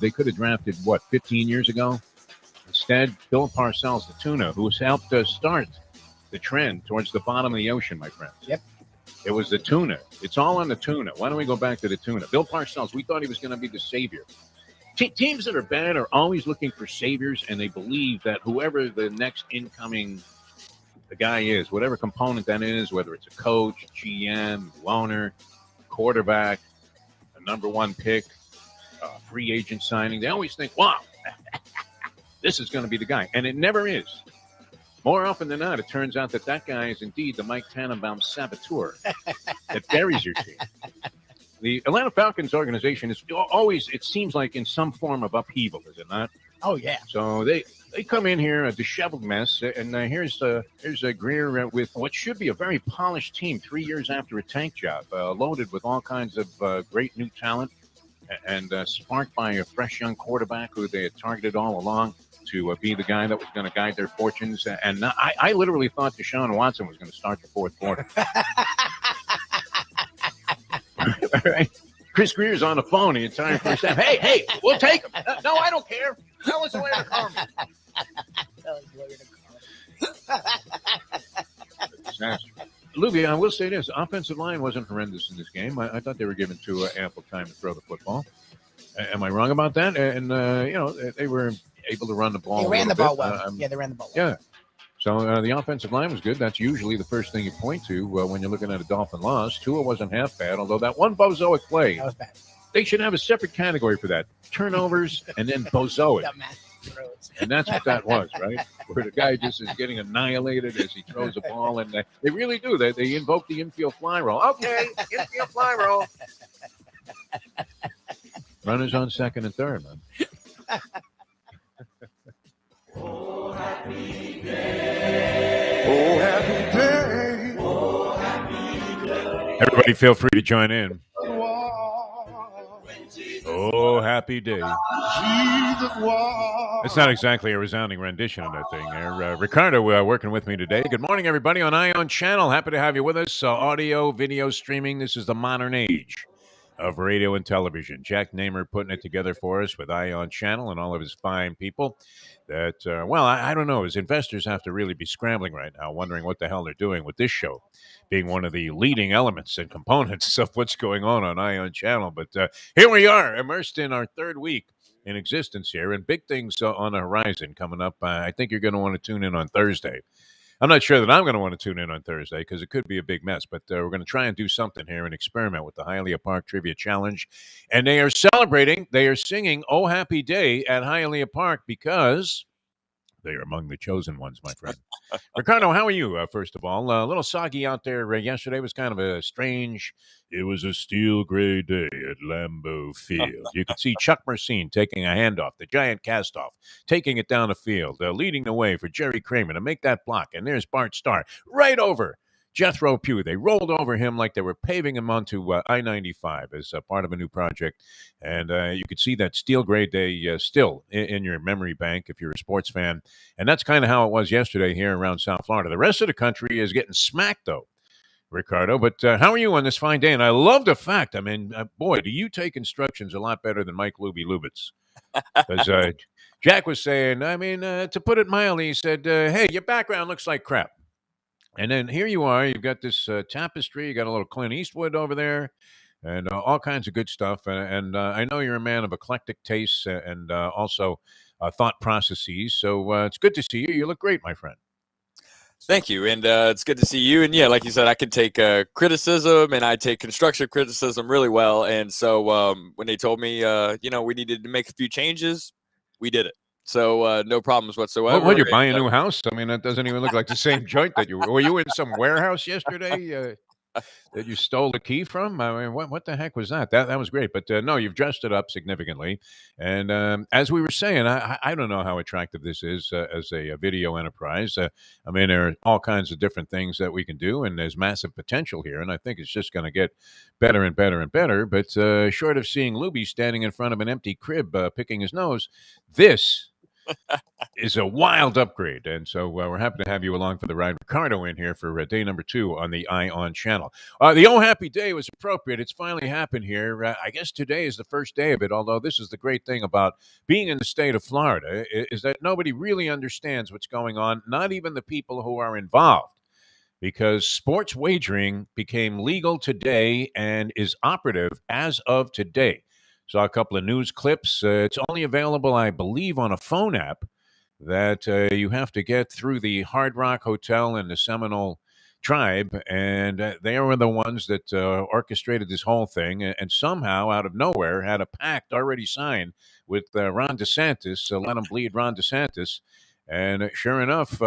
they could have drafted, 15 years ago? Instead, Bill Parcells, the tuna, who has helped start the trend towards the bottom of the ocean, my friends. Yep. It was the tuna. It's all on the tuna. Why don't we go back to the tuna? Bill Parcells, we thought he was going to be the savior. Teams that are bad are always looking for saviors, and they believe that whoever the next incoming the guy is, whatever component that is, whether it's a coach, GM, loaner, quarterback, a number one pick, free agent signing, they always think, wow, this is going to be the guy. And it never is. More often than not, it turns out that guy is indeed the Mike Tannenbaum saboteur that buries your team. The Atlanta Falcons organization is always, it seems like, in some form of upheaval, is it not? Oh, yeah. So they come in here a disheveled mess, and here's Greer with what should be a very polished team 3 years after a tank job, loaded with all kinds of great new talent, and sparked by a fresh young quarterback who they had targeted all along to be the guy that was going to guide their fortunes. And I literally thought Deshaun Watson was going to start the fourth quarter. Right? Chris Greer's on the phone the entire first half. Hey, we'll take him. No, I don't care. Tell us where to come. Disaster. Lubie, I will say this. Offensive line wasn't horrendous in this game. I thought they were given ample time to throw the football. Am I wrong about that? And, they were able to run the ball. They ran the ball well. They ran the ball well. Yeah. So the offensive line was good. That's usually the first thing you point to when you're looking at a Dolphin loss. Tua wasn't half bad, although that one bozoic play, that was bad. They should have a separate category for that. Turnovers and then bozoic. And that's what that was, right? Where the guy just is getting annihilated as he throws a ball. And they really do. They invoke the infield fly roll. Okay, infield fly roll. Runners on second and third, man. Oh, happy day. Oh, happy day. Oh, happy day. Everybody feel free to join in. Oh, happy day. It's not exactly a resounding rendition of that thing there. Ricardo working with me today. Good morning, everybody, on Ion Channel. Happy to have you with us. Audio, video streaming. This is the modern age of radio and television. Jack Namer putting it together for us with Ion Channel and all of his fine people that, I don't know. His investors have to really be scrambling right now, wondering what the hell they're doing with this show, being one of the leading elements and components of what's going on Ion Channel. But here we are, immersed in our third week in existence here, and big things on the horizon coming up. I think you're going to want to tune in on Thursday. I'm not sure that I'm going to want to tune in on Thursday because it could be a big mess, but we're going to try and do something here and experiment with the Hialeah Park Trivia Challenge. And they are celebrating, they are singing Oh Happy Day at Hialeah Park because they are among the chosen ones, my friend. Ricardo, how are you, first of all? A little soggy out there yesterday. It was kind of a strange, it was a steel gray day at Lambeau Field. You could see Chuck Mersine taking a handoff, the giant cast-off, taking it down the field, leading the way for Jerry Kramer to make that block. And there's Bart Starr right over Jethro Pugh. They rolled over him like they were paving him onto I-95 as part of a new project. And you could see that steel gray day still in your memory bank if you're a sports fan. And that's kind of how it was yesterday here around South Florida. The rest of the country is getting smacked, though, Ricardo. But how are you on this fine day? And I love the fact, boy, do you take instructions a lot better than Mike Lubitz. Because Jack was saying, to put it mildly, he said, hey, your background looks like crap. And then here you are, you've got this tapestry, you got a little Clint Eastwood over there, and all kinds of good stuff. And I know you're a man of eclectic tastes and also thought processes. So it's good to see you. You look great, my friend. Thank you. And it's good to see you. And yeah, like you said, I can take criticism and I take constructive criticism really well. And so when they told me, we needed to make a few changes, we did it. So no problems whatsoever. Well, you're buying a new house? That doesn't even look like the same joint that you were you in some warehouse yesterday that you stole the key from? What the heck was that? That was great. But no, you've dressed it up significantly. And as we were saying, I don't know how attractive this is as a video enterprise. There are all kinds of different things that we can do, and there's massive potential here. And I think it's just going to get better and better and better. But short of seeing Lubie standing in front of an empty crib picking his nose, this is a wild upgrade. And so we're happy to have you along for the ride. Ricardo in here for day number 2 on the Ion channel. The Oh Happy Day was appropriate. It's finally happened here. I guess today is the first day of it, although this is the great thing about being in the state of Florida is that nobody really understands what's going on, not even the people who are involved, because sports wagering became legal today and is operative as of today. Saw a couple of news clips. It's only available, I believe, on a phone app that you have to get through the Hard Rock Hotel and the Seminole Tribe, and they were the ones that orchestrated this whole thing, and somehow, out of nowhere, had a pact already signed with Ron DeSantis, let him bleed Ron DeSantis, and sure enough,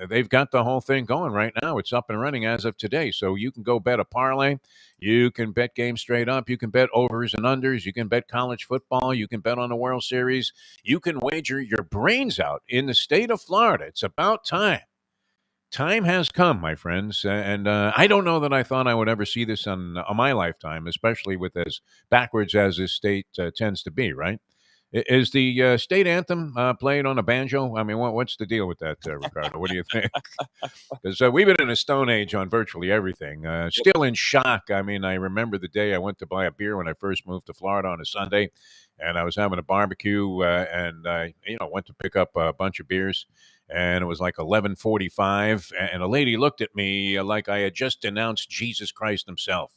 they've got the whole thing going right now. It's up and running as of today, so you can go bet a parlay, you can bet games straight up, you can bet overs and unders, you can bet college football, you can bet on the World Series, you can wager your brains out in the state of Florida. It's about time. Time has come, my friends, and I don't know that I thought I would ever see this on my lifetime, especially with as backwards as this state tends to be, right? Is the state anthem played on a banjo? I mean, what's the deal with that, Ricardo? What do you think? Because we've been in a stone age on virtually everything. Still in shock. I mean, I remember the day I went to buy a beer when I first moved to Florida on a Sunday, and I was having a barbecue, and I, went to pick up a bunch of beers, and it was like 11:45, and a lady looked at me like I had just denounced Jesus Christ himself,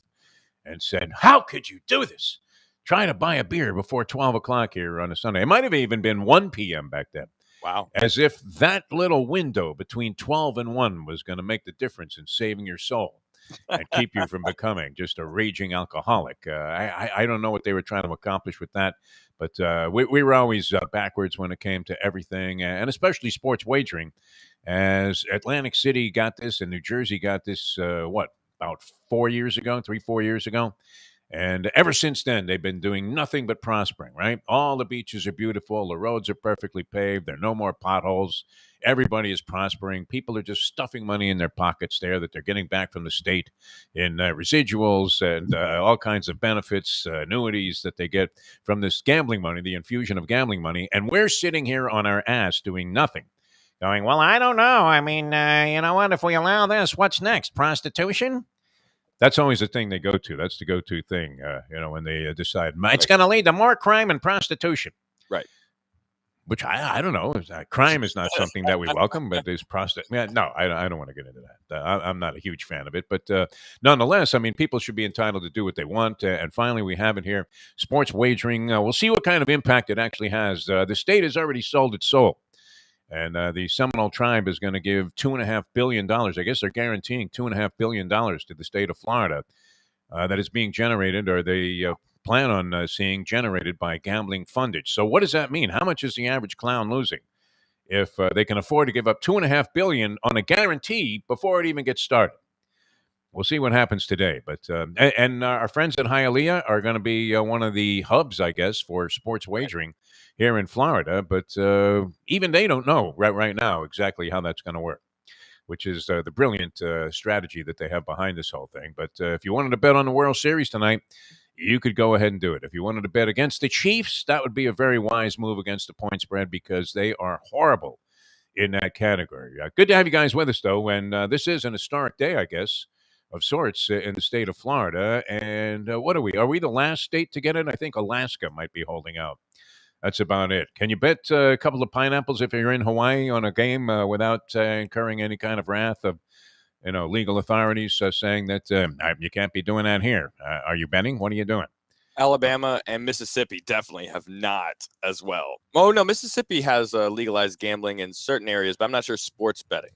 and said, "How could you do this? Try to buy a beer before 12 o'clock here on a Sunday." It might have even been 1 p.m. back then. Wow. As if that little window between 12 and 1 was going to make the difference in saving your soul and keep you from becoming just a raging alcoholic. I don't know what they were trying to accomplish with that, but we were always backwards when it came to everything, and especially sports wagering. As Atlantic City got this and New Jersey got this, about 4 years ago, 3-4 years ago. And ever since then, they've been doing nothing but prospering, right? All the beaches are beautiful. The roads are perfectly paved. There are no more potholes. Everybody is prospering. People are just stuffing money in their pockets there that they're getting back from the state in residuals and all kinds of benefits, annuities that they get from this gambling money, the infusion of gambling money. And we're sitting here on our ass doing nothing. Going, well, I don't know. I mean, you know what? If we allow this, what's next? Prostitution? That's always the thing they go to. That's the go-to thing, when they decide it's going to lead to more crime and prostitution. Right. Which I don't know. Crime is not something that we welcome, but there's prostitution. No, I don't want to get into that. I'm not a huge fan of it. But nonetheless, I mean, people should be entitled to do what they want. And finally, we have it here. Sports wagering. We'll see what kind of impact it actually has. The state has already sold its soul. And the Seminole Tribe is going to give $2.5 billion. I guess they're guaranteeing $2.5 billion to the state of Florida that is being generated, or they plan on seeing generated by gambling fundage. So what does that mean? How much is the average clown losing if they can afford to give up $2.5 billion on a guarantee before it even gets started? We'll see what happens today. But and our friends at Hialeah are going to be one of the hubs, I guess, for sports wagering here in Florida. But even they don't know right now exactly how that's going to work, which is the brilliant strategy that they have behind this whole thing. But if you wanted to bet on the World Series tonight, you could go ahead and do it. If you wanted to bet against the Chiefs, that would be a very wise move against the point spread, because they are horrible in that category. Good to have you guys with us, though. And this is an historic day, I guess, of sorts in the state of Florida. And what are we? Are we the last state to get it? I think Alaska might be holding out. That's about it. Can you bet a couple of pineapples if you're in Hawaii on a game without incurring any kind of wrath of legal authorities saying that you can't be doing that here? Are you betting? What are you doing? Alabama and Mississippi definitely have not as well. Oh, no, Mississippi has legalized gambling in certain areas, but I'm not sure sports betting.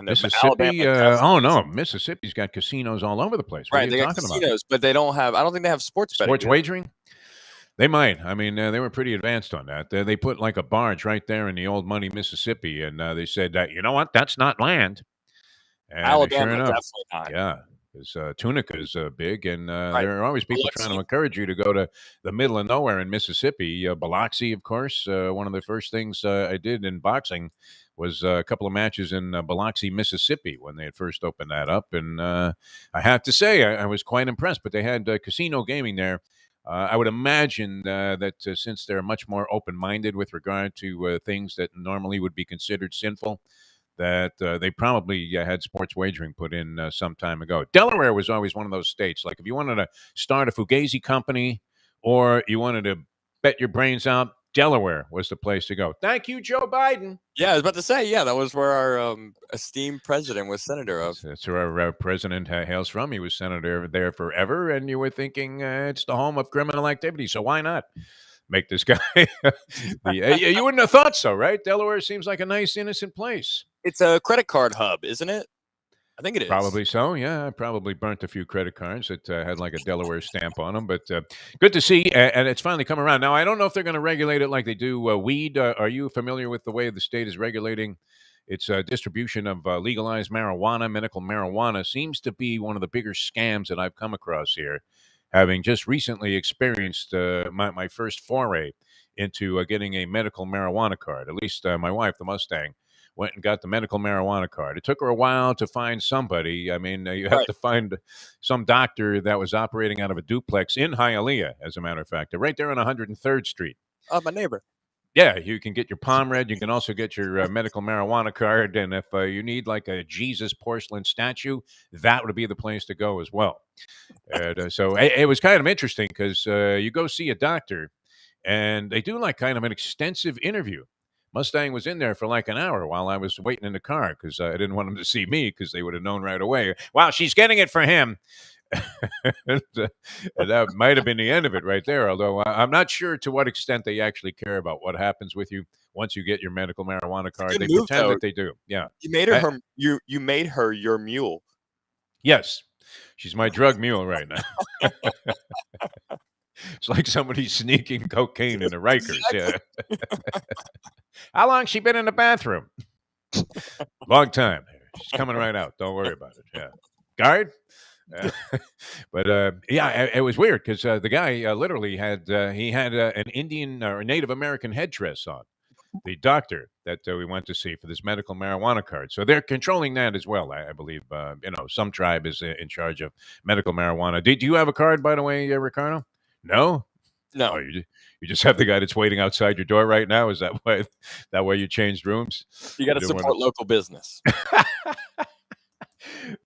Mississippi? No, Mississippi's got casinos all over the place. What are you talking casinos, but they don't have. I don't think they have sports betting. Sports wagering? They might. I mean, they were pretty advanced on that. They put like a barge right there in the old money Mississippi, and they said, you know what? That's not land. And Alabama, sure enough, definitely not. Yeah, because Tunica is big, and there are always people trying to encourage you to go to the middle of nowhere in Mississippi. Biloxi, of course. One of the first things I did in boxing was a couple of matches in Biloxi, Mississippi, when they had first opened that up. And I have to say, I was quite impressed. But they had casino gaming there. I would imagine that since they're much more open-minded with regard to things that normally would be considered sinful, that they probably had sports wagering put in some time ago. Delaware was always one of those states. Like if you wanted to start a fugazi company or you wanted to bet your brains out, Delaware was the place to go. Thank you, Joe Biden. Yeah, I was about to say, that was where our esteemed president was senator of. That's where our president hails from. He was senator there forever, and you were thinking it's the home of criminal activity, so why not make this guy? You wouldn't have thought so, right? Delaware seems like a nice, innocent place. It's a credit card hub, isn't it? I think it is. Probably so, yeah. I probably burnt a few credit cards that had like a Delaware stamp on them, but good to see, and it's finally come around. Now, I don't know if they're going to regulate it like they do weed. Are you familiar with the way the state is regulating its distribution of legalized marijuana? Medical marijuana seems to be one of the bigger scams that I've come across here, having just recently experienced my first foray into getting a medical marijuana card. At least my wife, the Mustang, went and got the medical marijuana card. It took her a while to find somebody. I mean, you have to find some doctor that was operating out of a duplex in Hialeah, as a matter of fact. They're right there on 103rd Street. Oh, my neighbor. Yeah, you can get your palm read. You can also get your medical marijuana card. And if you need like a Jesus porcelain statue, that would be the place to go as well. And, so it was kind of interesting because you go see a doctor and they do like kind of an extensive interview. Mustang was in there for like an hour while I was waiting in the car because I didn't want them to see me because they would have known right away. Wow, she's getting it for him. And that might have been the end of it right there, although I'm not sure to what extent they actually care about what happens with you once you get your medical marijuana card. They pretend that they do. Yeah. You made her you made her your mule. Yes. She's my drug mule right now. It's like somebody sneaking cocaine into Rikers. Yeah. How long she been in the bathroom? Long time. She's coming right out. Don't worry about it. Yeah. Guard? But it was weird because the guy literally had an Indian or Native American headdress on. The doctor that we went to see for this medical marijuana card. So they're controlling that as well, I believe. Some tribe is in charge of medical marijuana. Do you have a card, by the way, Ricardo? No? No. Oh, you just have the guy that's waiting outside your door right now? Is that why you changed rooms? You got to support local business.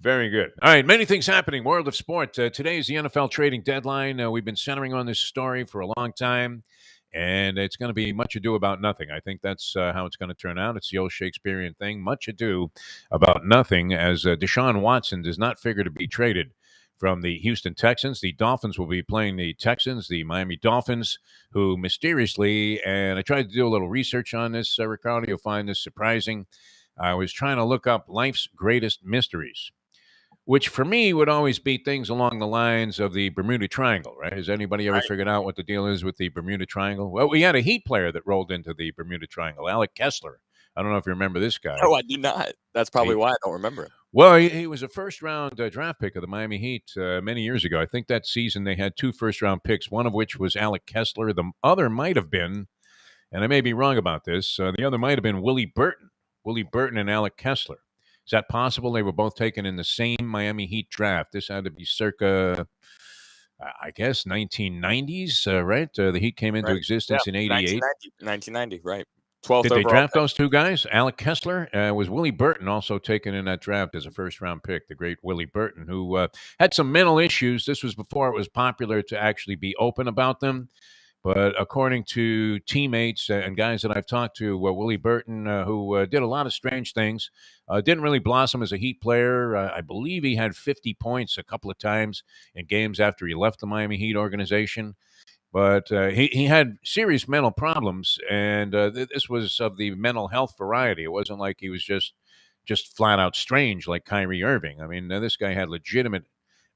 Very good. All right, many things happening. World of sport. Today is the NFL trading deadline. We've been centering on this story for a long time, and it's going to be much ado about nothing. I think that's how it's going to turn out. It's the old Shakespearean thing, much ado about nothing, as Deshaun Watson does not figure to be traded from the Houston Texans. The Dolphins will be playing the Texans, the Miami Dolphins, who mysteriously, and I tried to do a little research on this, Ricardo, you'll find this surprising. I was trying to look up life's greatest mysteries, which for me would always be things along the lines of the Bermuda Triangle, right? Has anybody ever figured out what the deal is with the Bermuda Triangle? Well, we had a Heat player that rolled into the Bermuda Triangle, Alec Kessler. I don't know if you remember this guy. No, I do not. That's probably why I don't remember him. Well, he was a first-round draft pick of the Miami Heat many years ago. I think that season they had 2 first-round picks, one of which was Alec Kessler. The other might have been, and I may be wrong about this, the other might have been Willie Burton and Alec Kessler. Is that possible? They were both taken in the same Miami Heat draft. This had to be circa, I guess, 1990s, right? The Heat came into existence in 88. 1990, right. 12th Did they draft those two guys? Alec Kessler was Willie Burton also taken in that draft as a first-round pick, the great Willie Burton, who had some mental issues. This was before it was popular to actually be open about them. But according to teammates and guys that I've talked to, Willie Burton, who did a lot of strange things, didn't really blossom as a Heat player. I believe he had 50 points a couple of times in games after he left the Miami Heat organization. But he had serious mental problems, and this was of the mental health variety. It wasn't like he was just flat out strange like Kyrie Irving. I mean, this guy had legitimate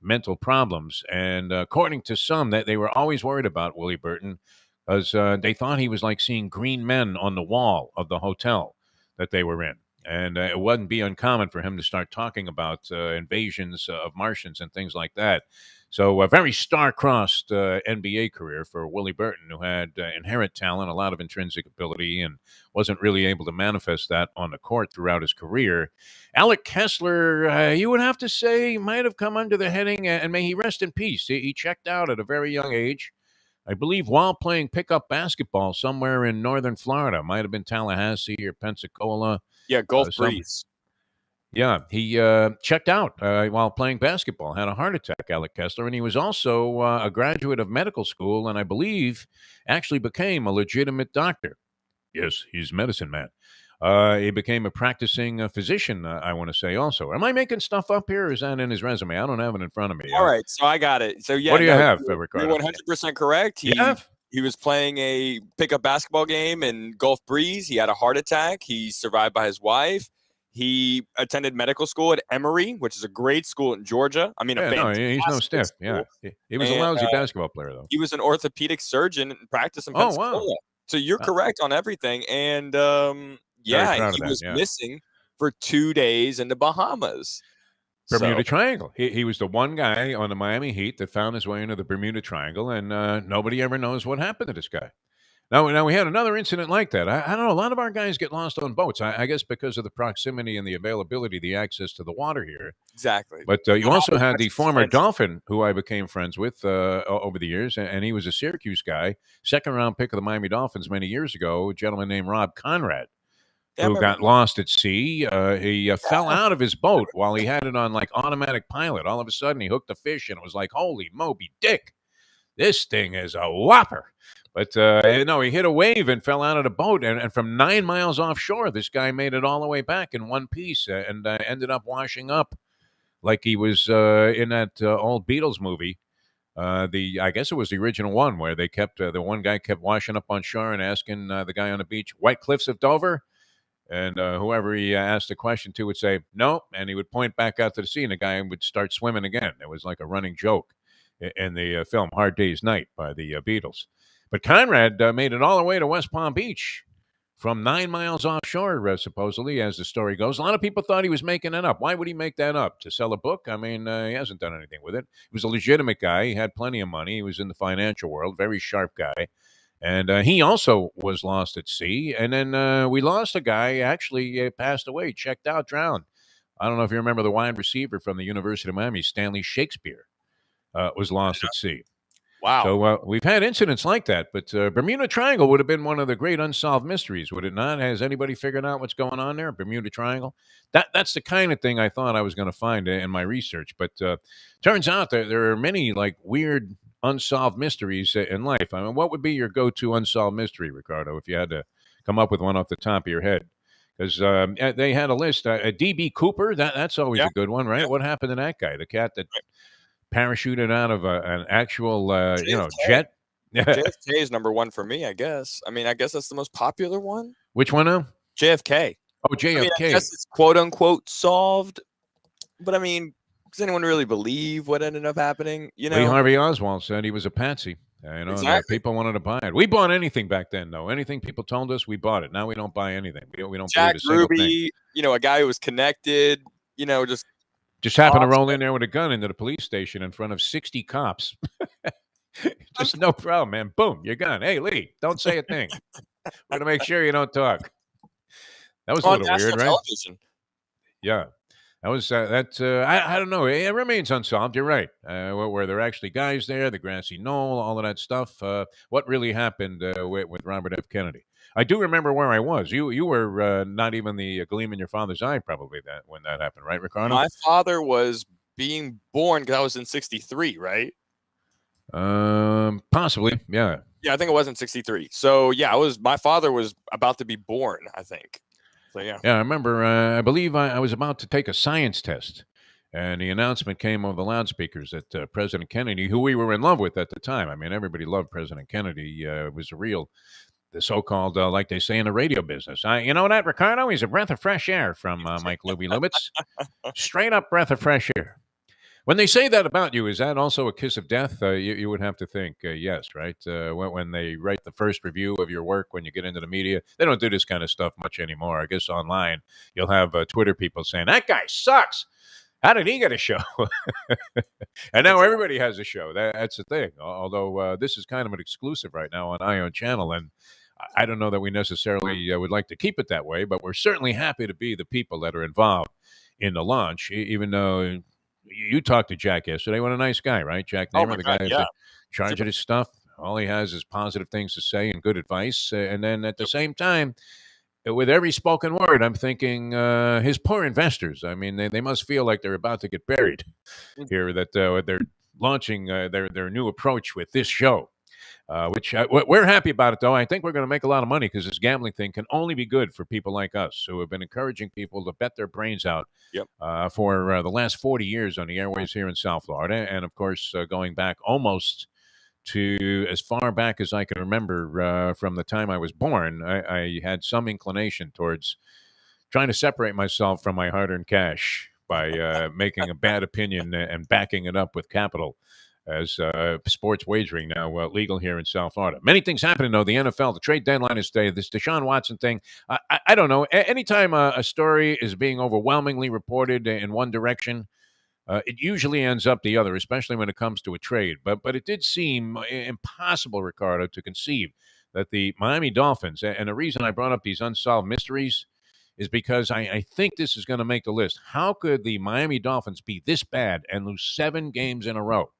mental problems, and according to some, that they were always worried about Willie Burton because they thought he was like seeing green men on the wall of the hotel that they were in. And it wouldn't be uncommon for him to start talking about invasions of Martians and things like that. So a very star-crossed NBA career for Willie Burton, who had inherent talent, a lot of intrinsic ability, and wasn't really able to manifest that on the court throughout his career. Alec Kessler, you would have to say, might have come under the heading, and may he rest in peace. He checked out at a very young age. I believe, while playing pickup basketball somewhere in northern Florida. Might have been Tallahassee or Pensacola. Yeah, Gulf Breeze. Yeah, he checked out while playing basketball, had a heart attack, Alec Kessler, and he was also a graduate of medical school, and I believe actually became a legitimate doctor. Yes, he's a medicine man. He became a practicing physician, I want to say also. Am I making stuff up here, or is that in his resume? I don't have it in front of me. All right, so I got it. So, yeah. What do you have, Ricardo? You're 100% correct. He was playing a pickup basketball game in Gulf Breeze. He had a heart attack. He survived by his wife. He attended medical school at Emory, which is a great school in Georgia. I mean, he's no stiff. Yeah, he was a lousy basketball player, though. He was an orthopedic surgeon and practiced in Pensacola. Wow. So you're correct on everything. And he was missing for 2 days in the Bahamas. Bermuda Triangle. He was the one guy on the Miami Heat that found his way into the Bermuda Triangle, and nobody ever knows what happened to this guy. Now we had another incident like that. I don't know. A lot of our guys get lost on boats. I guess because of the proximity and the availability, the access to the water here. Exactly. But you also had the former Dolphin, who I became friends with over the years, and he was a Syracuse guy, second-round pick of the Miami Dolphins many years ago, a gentleman named Rob Conrad, who got lost at sea. He fell out of his boat while he had it on, like, automatic pilot. All of a sudden, he hooked a fish, and it was like, holy Moby Dick, this thing is a whopper. But, he hit a wave and fell out of the boat. And from 9 miles offshore, this guy made it all the way back in one piece and ended up washing up like he was in that old Beatles movie. I guess it was the original one where they kept, the one guy kept washing up on shore and asking the guy on the beach, White Cliffs of Dover? And whoever he asked the question to would say, no. And he would point back out to the sea, and the guy would start swimming again. It was like a running joke in the film Hard Day's Night by the Beatles. But Conrad made it all the way to West Palm Beach from 9 miles offshore, supposedly, as the story goes. A lot of people thought he was making it up. Why would he make that up? To sell a book? I mean, he hasn't done anything with it. He was a legitimate guy. He had plenty of money. He was in the financial world, very sharp guy. And he also was lost at sea. And then we lost a guy, actually passed away, checked out, drowned. I don't know if you remember the wide receiver from the University of Miami, Stanley Shakespeare, was lost at sea. Wow. So we've had incidents like that, but Bermuda Triangle would have been one of the great unsolved mysteries, would it not? Has anybody figured out what's going on there? Bermuda Triangle? That's the kind of thing I thought I was going to find in my research, but turns out that there are many like weird unsolved mysteries in life. I mean, what would be your go-to unsolved mystery, Ricardo, if you had to come up with one off the top of your head? Because they had a list. D.B. Cooper, that's always a good one, right? What happened to that guy? The cat that parachuted out of an actual, jet. JFK is number one for me, I guess. I mean, I guess that's the most popular one. Which one now? JFK. Oh, JFK. I mean, I guess it's quote unquote solved, but I mean, does anyone really believe what ended up happening? You know, Lee Harvey Oswald said he was a patsy. Exactly. People wanted to buy it. We bought anything back then, though. Anything people told us, we bought it. Now we don't buy anything. We don't Jack believe a single Ruby, thing. A guy who was connected. Just happened to roll in there with a gun into the police station in front of 60 cops. Just no problem, man. Boom, you're gone. Hey, Lee, don't say a thing. We're going to make sure you don't talk. That was a little weird, right? Television. Yeah. That was, I don't know. It remains unsolved. You're right. Were there actually guys there, the grassy knoll, all of that stuff? What really happened with Robert F. Kennedy? I do remember where I was. You were not even the gleam in your father's eye, probably, when that happened, right, Ricardo? My father was being born because I was in 63, right? Possibly, yeah. Yeah, I think it was in 63. So, yeah, my father was about to be born, I think. So, yeah. Yeah, I remember, I believe I was about to take a science test, and the announcement came over the loudspeakers that President Kennedy, who we were in love with at the time, I mean, everybody loved President Kennedy, was the so-called, like they say in the radio business. You know that, Ricardo? He's a breath of fresh air from Mike Lubie Lubitz. Straight up breath of fresh air. When they say that about you, is that also a kiss of death? You would have to think yes, right? When they write the first review of your work, when you get into the media, they don't do this kind of stuff much anymore. I guess online, you'll have Twitter people saying, that guy sucks. How did he get a show? And now everybody has a show. That's the thing. Although this is kind of an exclusive right now on Ion Channel, and I don't know that we necessarily would like to keep it that way, but we're certainly happy to be the people that are involved in the launch, even though you talked to Jack yesterday. What a nice guy, right? Jack Namer, the guy who's in charge of this stuff. All he has is positive things to say and good advice. And then at the same time, with every spoken word, I'm thinking his poor investors. I mean, they must feel like they're about to get buried here, that they're launching their new approach with this show. Which we're happy about it, though. I think we're going to make a lot of money because this gambling thing can only be good for people like us who have been encouraging people to bet their brains out for the last 40 years on the airways here in South Florida. And, of course, going back almost to as far back as I can remember from the time I was born, I had some inclination towards trying to separate myself from my hard-earned cash by making a bad opinion and backing it up with capital, as sports wagering now legal here in South Florida. Many things happening, though. The NFL, the trade deadline is today. This Deshaun Watson thing, I don't know. Anytime a story is being overwhelmingly reported in one direction, it usually ends up the other, especially when it comes to a trade. But it did seem impossible, Ricardo, to conceive that the Miami Dolphins, and the reason I brought up these unsolved mysteries is because I think this is going to make the list. How could the Miami Dolphins be this bad and lose 7 games in a row?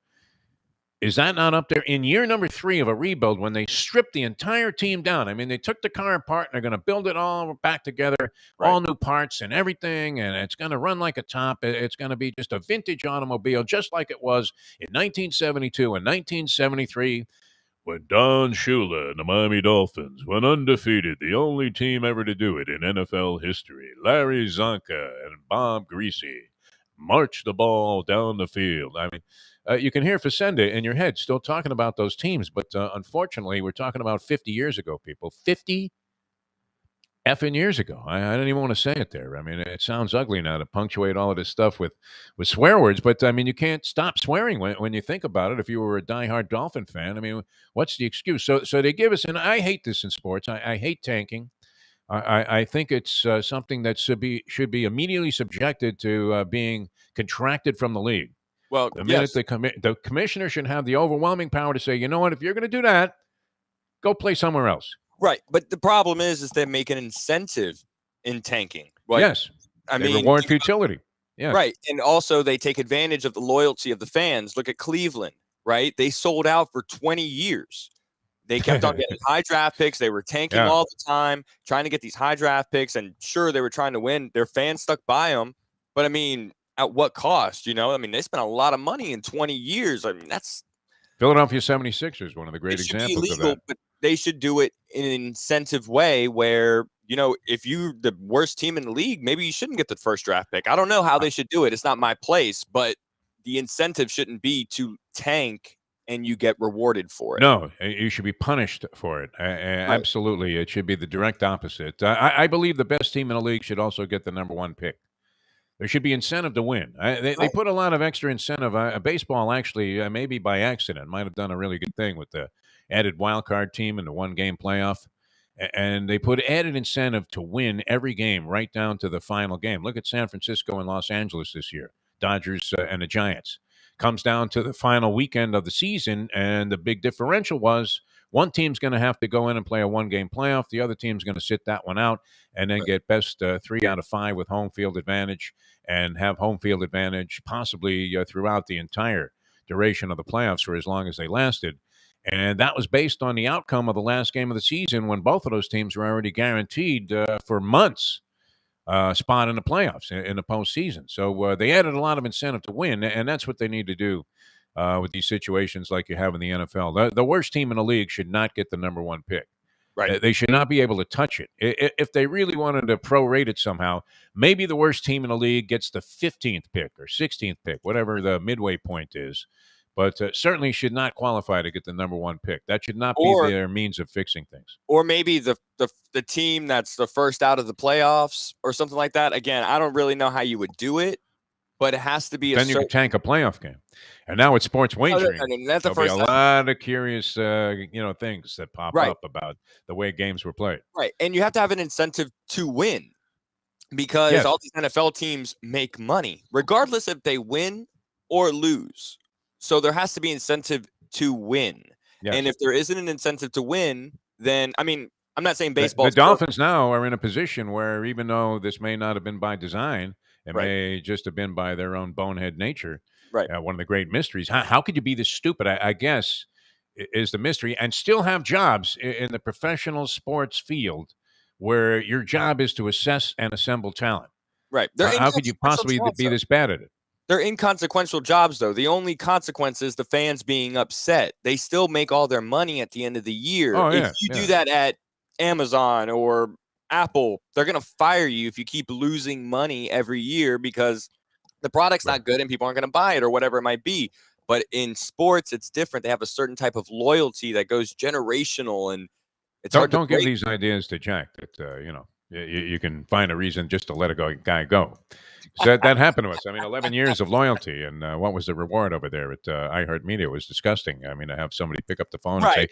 Is that not up there in year number 3 of a rebuild when they stripped the entire team down? I mean, they took the car apart and they're going to build it all back together, all new parts and everything, and it's going to run like a top. It's going to be just a vintage automobile, just like it was in 1972 and 1973 when Don Shula and the Miami Dolphins went undefeated, the only team ever to do it in NFL history. Larry Zonka and Bob Greasy marched the ball down the field. I mean, you can hear Facenda in your head still talking about those teams, but unfortunately, we're talking about 50 years ago, people. 50 effing years ago. I don't even want to say it there. I mean, it sounds ugly now to punctuate all of this stuff with swear words, but I mean, you can't stop swearing when you think about it. If you were a diehard Dolphin fan, I mean, what's the excuse? So they give us, and I hate this in sports. I hate tanking. I think it's something that should be immediately subjected to being contracted from the league. Well, the minute the commissioner should have the overwhelming power to say, you know what, if you're going to do that, go play somewhere else. Right, but the problem is they make an incentive in tanking. Like, yes, I mean, reward futility. Yeah, right, and also they take advantage of the loyalty of the fans. Look at Cleveland, right? They sold out for 20 years. They kept on getting high draft picks. They were tanking all the time, trying to get these high draft picks, and sure, they were trying to win. Their fans stuck by them, but I mean, at what cost? You know, I mean, they spent a lot of money in 20 years. I mean, that's Philadelphia 76ers, one of the great examples of that. But they should do it in an incentive way where, you know, if you're the worst team in the league, maybe you shouldn't get the first draft pick. I don't know how they should do it. It's not my place, but the incentive shouldn't be to tank and you get rewarded for it. No, you should be punished for it. Absolutely. It should be the direct opposite. I believe the best team in the league should also get the number 1 pick. There should be incentive to win. They put a lot of extra incentive. Baseball, actually, maybe by accident, might have done a really good thing with the added wild card team in the 1-game playoff. And they put added incentive to win every game right down to the final game. Look at San Francisco and Los Angeles this year, Dodgers and the Giants. Comes down to the final weekend of the season, and the big differential was one team's going to have to go in and play a 1-game playoff. The other team's going to sit that one out and then get best 3 out of 5 with home field advantage and have home field advantage possibly throughout the entire duration of the playoffs for as long as they lasted. And that was based on the outcome of the last game of the season when both of those teams were already guaranteed for months spot in the playoffs in the postseason. So they added a lot of incentive to win, and that's what they need to do with these situations like you have in the NFL. The worst team in the league should not get the number 1 pick. Right. They should not be able to touch it. If they really wanted to prorate it somehow, maybe the worst team in the league gets the 15th pick or 16th pick, whatever the midway point is. But certainly should not qualify to get the number 1 pick. That should not be their means of fixing things. Or maybe the team that's the first out of the playoffs or something like that. Again, I don't really know how you would do it, but it has to be then you can tank a playoff game. And now with sports wagering, I mean, that's the there'll be a lot of curious things that pop up about the way games were played. Right, and you have to have an incentive to win because all these NFL teams make money, regardless if they win or lose. So there has to be incentive to win. Yes. And if there isn't an incentive to win, then, I mean, I'm not saying baseball. The Dolphins now are in a position where even though this may not have been by design, it may just have been by their own bonehead nature. Right. One of the great mysteries. How could you be this stupid? I guess is the mystery, and still have jobs in the professional sports field where your job is to assess and assemble talent. Right. How could you possibly be this bad at it? They're inconsequential jobs, though. The only consequence is the fans being upset. They still make all their money at the end of the year. Oh, if you do that at Amazon or Apple, they're going to fire you if you keep losing money every year because the product's not good and people aren't going to buy it or whatever it might be. But in sports, it's different. They have a certain type of loyalty that goes generational, and it's hard to don't give these ideas to Jack that you can find a reason just to let a guy go. So that happened to us. I mean, 11 years of loyalty, and what was the reward over there at iHeartMedia? It was disgusting. I mean, to have somebody pick up the phone and say,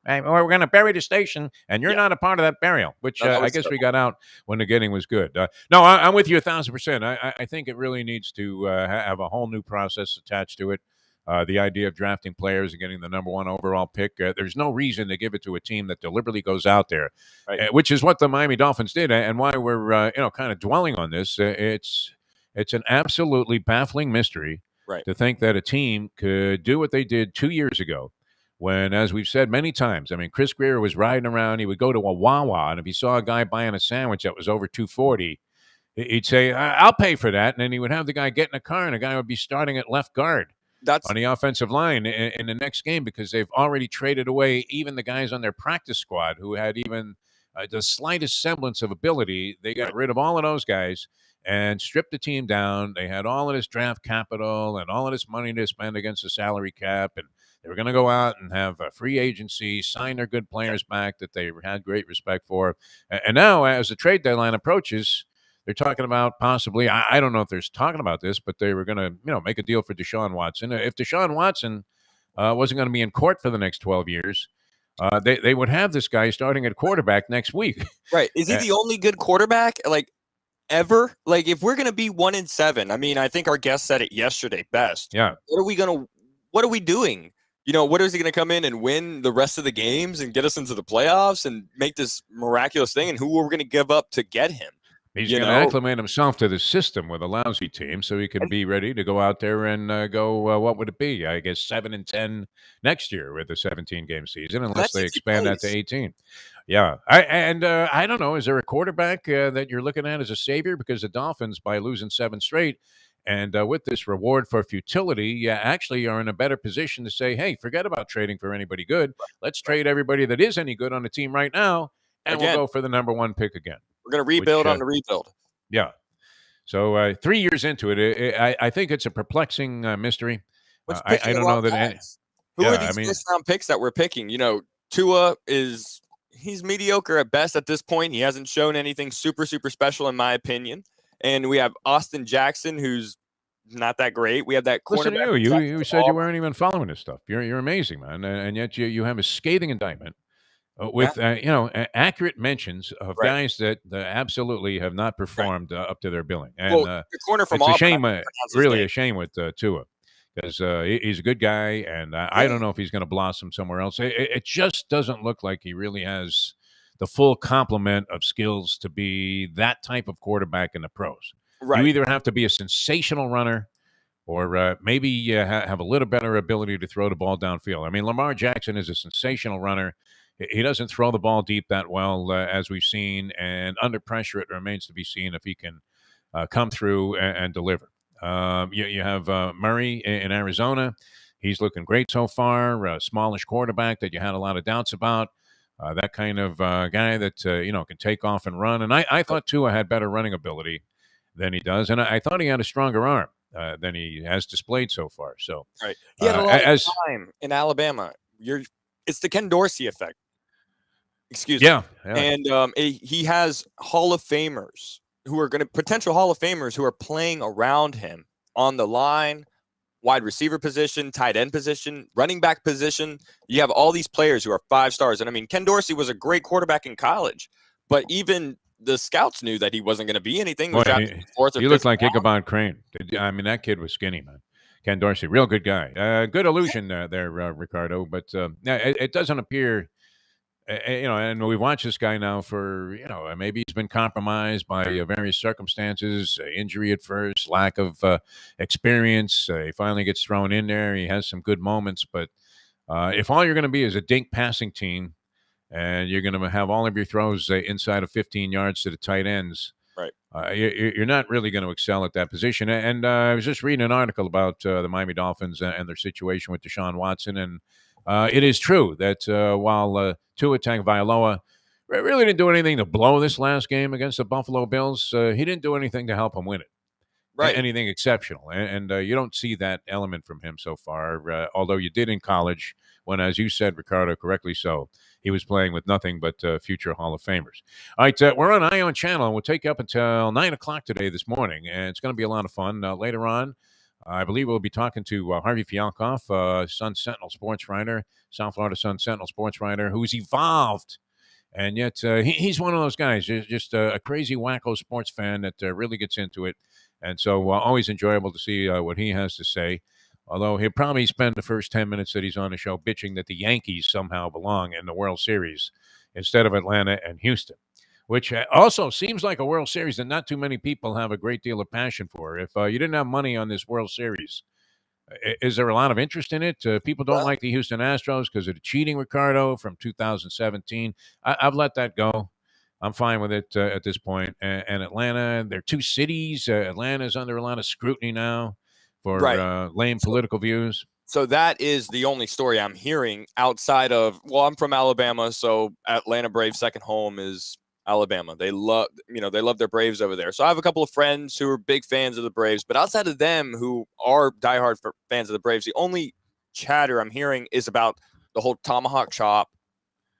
we're going to bury the station, and you're not a part of that burial, which I guess we got out when the getting was good. No, I'm with you 1,000%. I think it really needs to have a whole new process attached to it. The idea of drafting players and getting the number 1 overall pick, there's no reason to give it to a team that deliberately goes out there, which is what the Miami Dolphins did, and why we're kind of dwelling on this. It's an absolutely baffling mystery to think that a team could do what they did 2 years ago when, as we've said many times, I mean, Chris Greer was riding around. He would go to a Wawa, and if he saw a guy buying a sandwich that was over $2.40, he'd say, I'll pay for that. And then he would have the guy get in a car, and the guy would be starting at left guard on the offensive line in the next game because they've already traded away even the guys on their practice squad who had even the slightest semblance of ability. They got rid of all of those guys and stripped the team down. They had all of this draft capital and all of this money to spend against the salary cap, and they were going to go out and have a free agency, sign their good players back that they had great respect for. And now, as the trade deadline approaches, they're talking about possibly, I don't know if they're talking about this, but they were going to, make a deal for Deshaun Watson. If Deshaun Watson wasn't going to be in court for the next 12 years, they would have this guy starting at quarterback next week. Right. Is he the only good quarterback, ever? If we're going to be 1-7, I mean, I think our guest said it yesterday best. Yeah. What are we doing? What is he going to come in and win the rest of the games and get us into the playoffs and make this miraculous thing? And who are we going to give up to get him? He's going to acclimate himself to the system with a lousy team so he can be ready to go out there and go, what would it be? I guess 7-10 next year with the 17-game season, unless they expand that to 18. Yeah. I don't know. Is there a quarterback that you're looking at as a savior? Because the Dolphins, by losing 7 straight, and with this reward for futility, you actually are in a better position to say, hey, forget about trading for anybody good. Let's trade everybody that is any good on the team right now, and we'll go for the number 1 pick again. We're going to rebuild on the rebuild. Yeah. So 3 years into it, I think it's a perplexing mystery. I don't know that. Who are these first-round picks that we're picking? Tua he's mediocre at best at this point. He hasn't shown anything super, super special, in my opinion. And we have Austin Jackson, who's not that great. We have that cornerback. Listen to you. You said you weren't even following this stuff. You're amazing, man. And yet you have a scathing indictment. With accurate mentions of guys that absolutely have not performed up to their billing, and the corner from it's Auburn, a shame, really a shame with Tua, because he's a good guy, and I don't know if he's going to blossom somewhere else. It just doesn't look like he really has the full complement of skills to be that type of quarterback in the pros. Right. You either have to be a sensational runner, or maybe have a little better ability to throw the ball downfield. I mean, Lamar Jackson is a sensational runner. He doesn't throw the ball deep that well, as we've seen, and under pressure, it remains to be seen if he can come through and deliver. You have Murray in Arizona. He's looking great so far. A smallish quarterback that you had a lot of doubts about. That kind of guy that can take off and run. And I thought Tua had better running ability than he does, and I thought he had a stronger arm than he has displayed so far. So he had a lot of time in Alabama. It's the Ken Dorsey effect. Excuse me. Yeah. And he has Hall of Famers potential Hall of Famers who are playing around him on the line, wide receiver position, tight end position, running back position. You have all these players who are 5 stars. And I mean, Ken Dorsey was a great quarterback in college, but even the scouts knew that he wasn't going to be anything. He looked like Ichabod Crane. I mean, that kid was skinny, man. Ken Dorsey, real good guy. Good illusion there, Ricardo. But it doesn't appear, and we've watched this guy now for, maybe he's been compromised by various circumstances, injury at first, lack of experience. He finally gets thrown in there. He has some good moments, but If all you're going to be is a dink passing team, and you're going to have all of your throws inside of 15 yards to the tight ends, Right. You're not really going to excel at that position. And I was just reading an article about the Miami Dolphins and their situation with Deshaun Watson, and it is true that while Tua Tagovailoa really didn't do anything to blow this last game against the Buffalo Bills, he didn't do anything to help him win it. Right. Anything exceptional. And you don't see that element from him so far, although you did in college when, as you said, Ricardo, correctly so, he was playing with nothing but future Hall of Famers. All right, we're on Ion Channel, and we'll take you up until 9 o'clock today this morning, and it's going to be a lot of fun. Later on, I believe we'll be talking to Harvey Fialkoff, Sun Sentinel sports writer, South Florida Sun Sentinel sports writer, who's evolved. And yet he's one of those guys, just a crazy wacko sports fan that really gets into it. And so always enjoyable to see what he has to say. Although he'll probably spend the first 10 minutes that he's on the show bitching that the Yankees somehow belong in the World Series instead of Atlanta and Houston, which also seems like a World Series that not too many people have a great deal of passion for. If you didn't have money on this World Series, is there a lot of interest in it? People don't like the Houston Astros because of the cheating, Ricardo, from 2017. I've let that go. I'm fine with it at this point. And Atlanta, they're two cities. Atlanta's under a lot of scrutiny now for lame political views. So that is the only story I'm hearing outside of, well, I'm from Alabama, so Atlanta Braves' second home is Alabama. They love their Braves over there. So I have a couple of friends who are big fans of the Braves, but outside of them who are diehard fans of the Braves, the only chatter I'm hearing is about the whole tomahawk chop,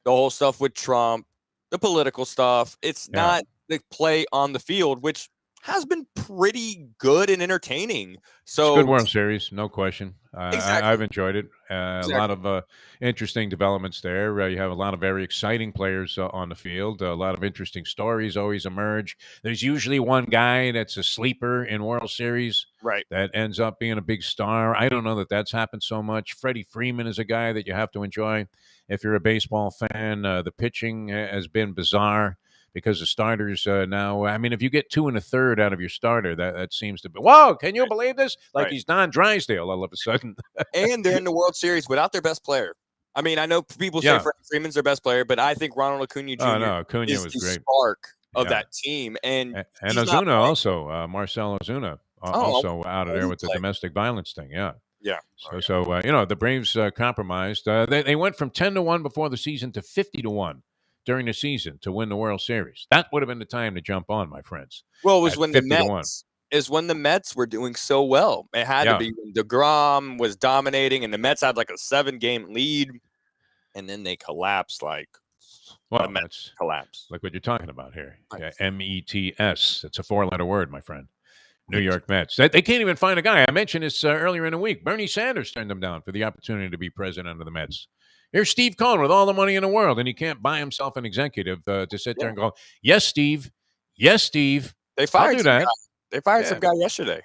the whole stuff with Trump, the political stuff. It's not the play on the field, which has been pretty good and entertaining. So it's a good World Series, no question. Exactly. I've enjoyed it. A lot of interesting developments there. You have a lot of very exciting players on the field. A lot of interesting stories always emerge. There's usually one guy that's a sleeper in World Series that ends up being a big star. I don't know that that's happened so much. Freddie Freeman is a guy that you have to enjoy if you're a baseball fan. The pitching has been bizarre, because the starters now, I mean, if you get 2 1/3 out of your starter, that seems to be, whoa, can you believe this? Like he's Don Drysdale all of a sudden. And they're in the World Series without their best player. I mean, I know people say Freddie Freeman's their best player, but I think Ronald Acuna Jr. Acuna is was the great. Spark of that team. And Ozuna also, Marcell Ozuna, also out of there with the domestic violence thing. Yeah. So the Braves compromised. They went from 10-1 before the season to 50-1. During the season to win the World Series. That would have been the time to jump on, my friends. Well, it was when the Mets were doing so well. It had to be when DeGrom was dominating, and the Mets had like a 7-game lead, and then they collapsed. The Mets collapsed. Like what you're talking about here. METS. It's a 4-letter word, my friend. New York Mets. They can't even find a guy. I mentioned this earlier in the week. Bernie Sanders turned them down for the opportunity to be president of the Mets. Here's Steve Cohen with all the money in the world, and he can't buy himself an executive to sit there and go, yes, Steve. Yes, Steve. They fired some guy. They fired some guy yesterday.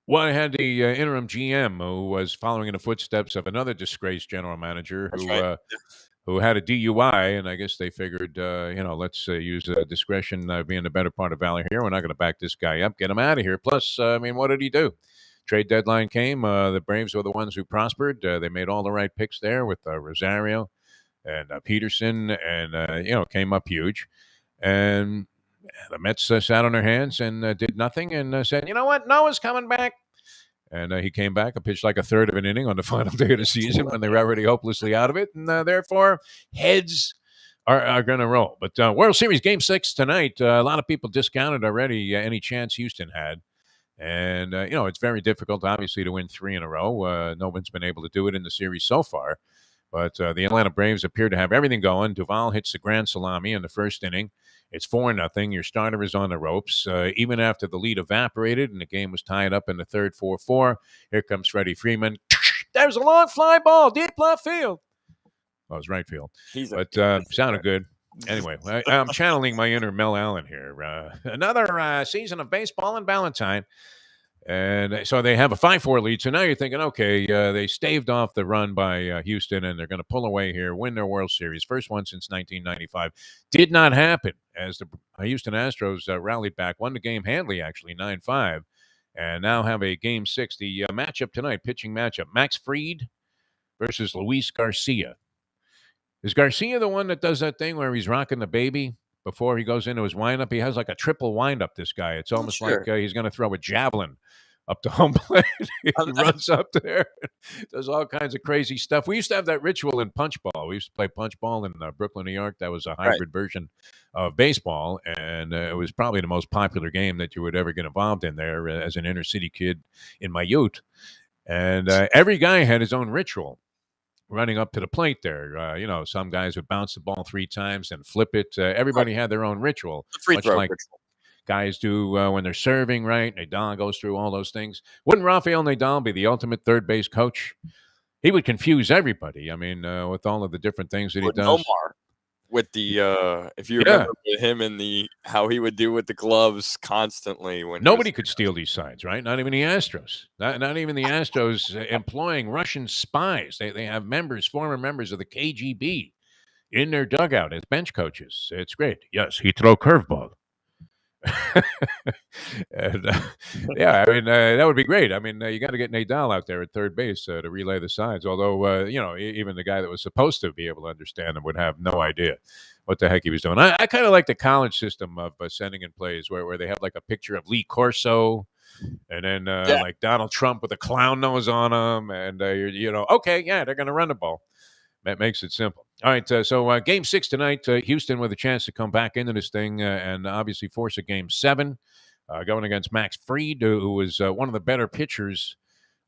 Well, I had the interim GM who was following in the footsteps of another disgraced general manager who had a DUI, and I guess they figured, let's use discretion being the better part of valor here. We're not going to back this guy up, get him out of here. Plus, what did he do? Trade deadline came. The Braves were the ones who prospered. They made all the right picks there with Rosario and Peterson, and came up huge. And the Mets sat on their hands and did nothing, and said, "You know what? Noah's coming back." And he came back and pitched like a third of an inning on the final day of the season when they were already hopelessly out of it, and therefore heads are going to roll. But World Series Game 6 tonight. A lot of people discounted already any chance Houston had. And, it's very difficult, obviously, to win 3 in a row. No one's been able to do it in the series so far. But the Atlanta Braves appear to have everything going. Duvall hits the grand salami in the first inning. It's 4-0. Your starter is on the ropes. Even after the lead evaporated and the game was tied up in the third 4-4, here comes Freddie Freeman. There's a long fly ball, deep left field. Well, it was right field. Sounded good. Anyway, I'm channeling my inner Mel Allen here. Another season of baseball in Valentine. And so they have a 5-4 lead. So now you're thinking, okay, they staved off the run by Houston, and they're going to pull away here, win their World Series. First one since 1995. Did not happen as the Houston Astros rallied back, won the game handily, actually, 9-5, and now have a Game 6. The matchup tonight, pitching matchup. Max Fried versus Luis Garcia. Is Garcia the one that does that thing where he's rocking the baby before he goes into his windup? He has like a triple windup, this guy. It's almost like he's going to throw a javelin up to home plate. He runs up there, does all kinds of crazy stuff. We used to have that ritual in punch ball. We used to play punch ball in Brooklyn, New York. That was a hybrid version of baseball, and it was probably the most popular game that you would ever get involved in there as an inner city kid in my youth. And every guy had his own ritual running up to the plate there. Some guys would bounce the ball 3 times and flip it. Everybody had their own ritual. Free throw like ritual. Guys do when they're serving, right? Nadal goes through all those things. Wouldn't Rafael Nadal be the ultimate third base coach? He would confuse everybody. I mean, with all of the different things that he does. Omar, with the if you remember him and how he would do with the gloves constantly. When nobody could steal these signs, right? Not even the Astros. Not even the Astros employing Russian spies. They have former members of the KGB in their dugout as bench coaches. It's great. Yes, he throw curveball. And, that would be great. I mean, you got to get Nadal out there at third base to relay the signs. Although, even the guy that was supposed to be able to understand them would have no idea what the heck he was doing. I kind of like the college system of sending in plays where they have like a picture of Lee Corso and then like Donald Trump with a clown nose on him. And, they're going to run the ball. That makes it simple. All right, so Game 6 tonight, Houston with a chance to come back into this thing and obviously force a Game 7 going against Max Fried, who was one of the better pitchers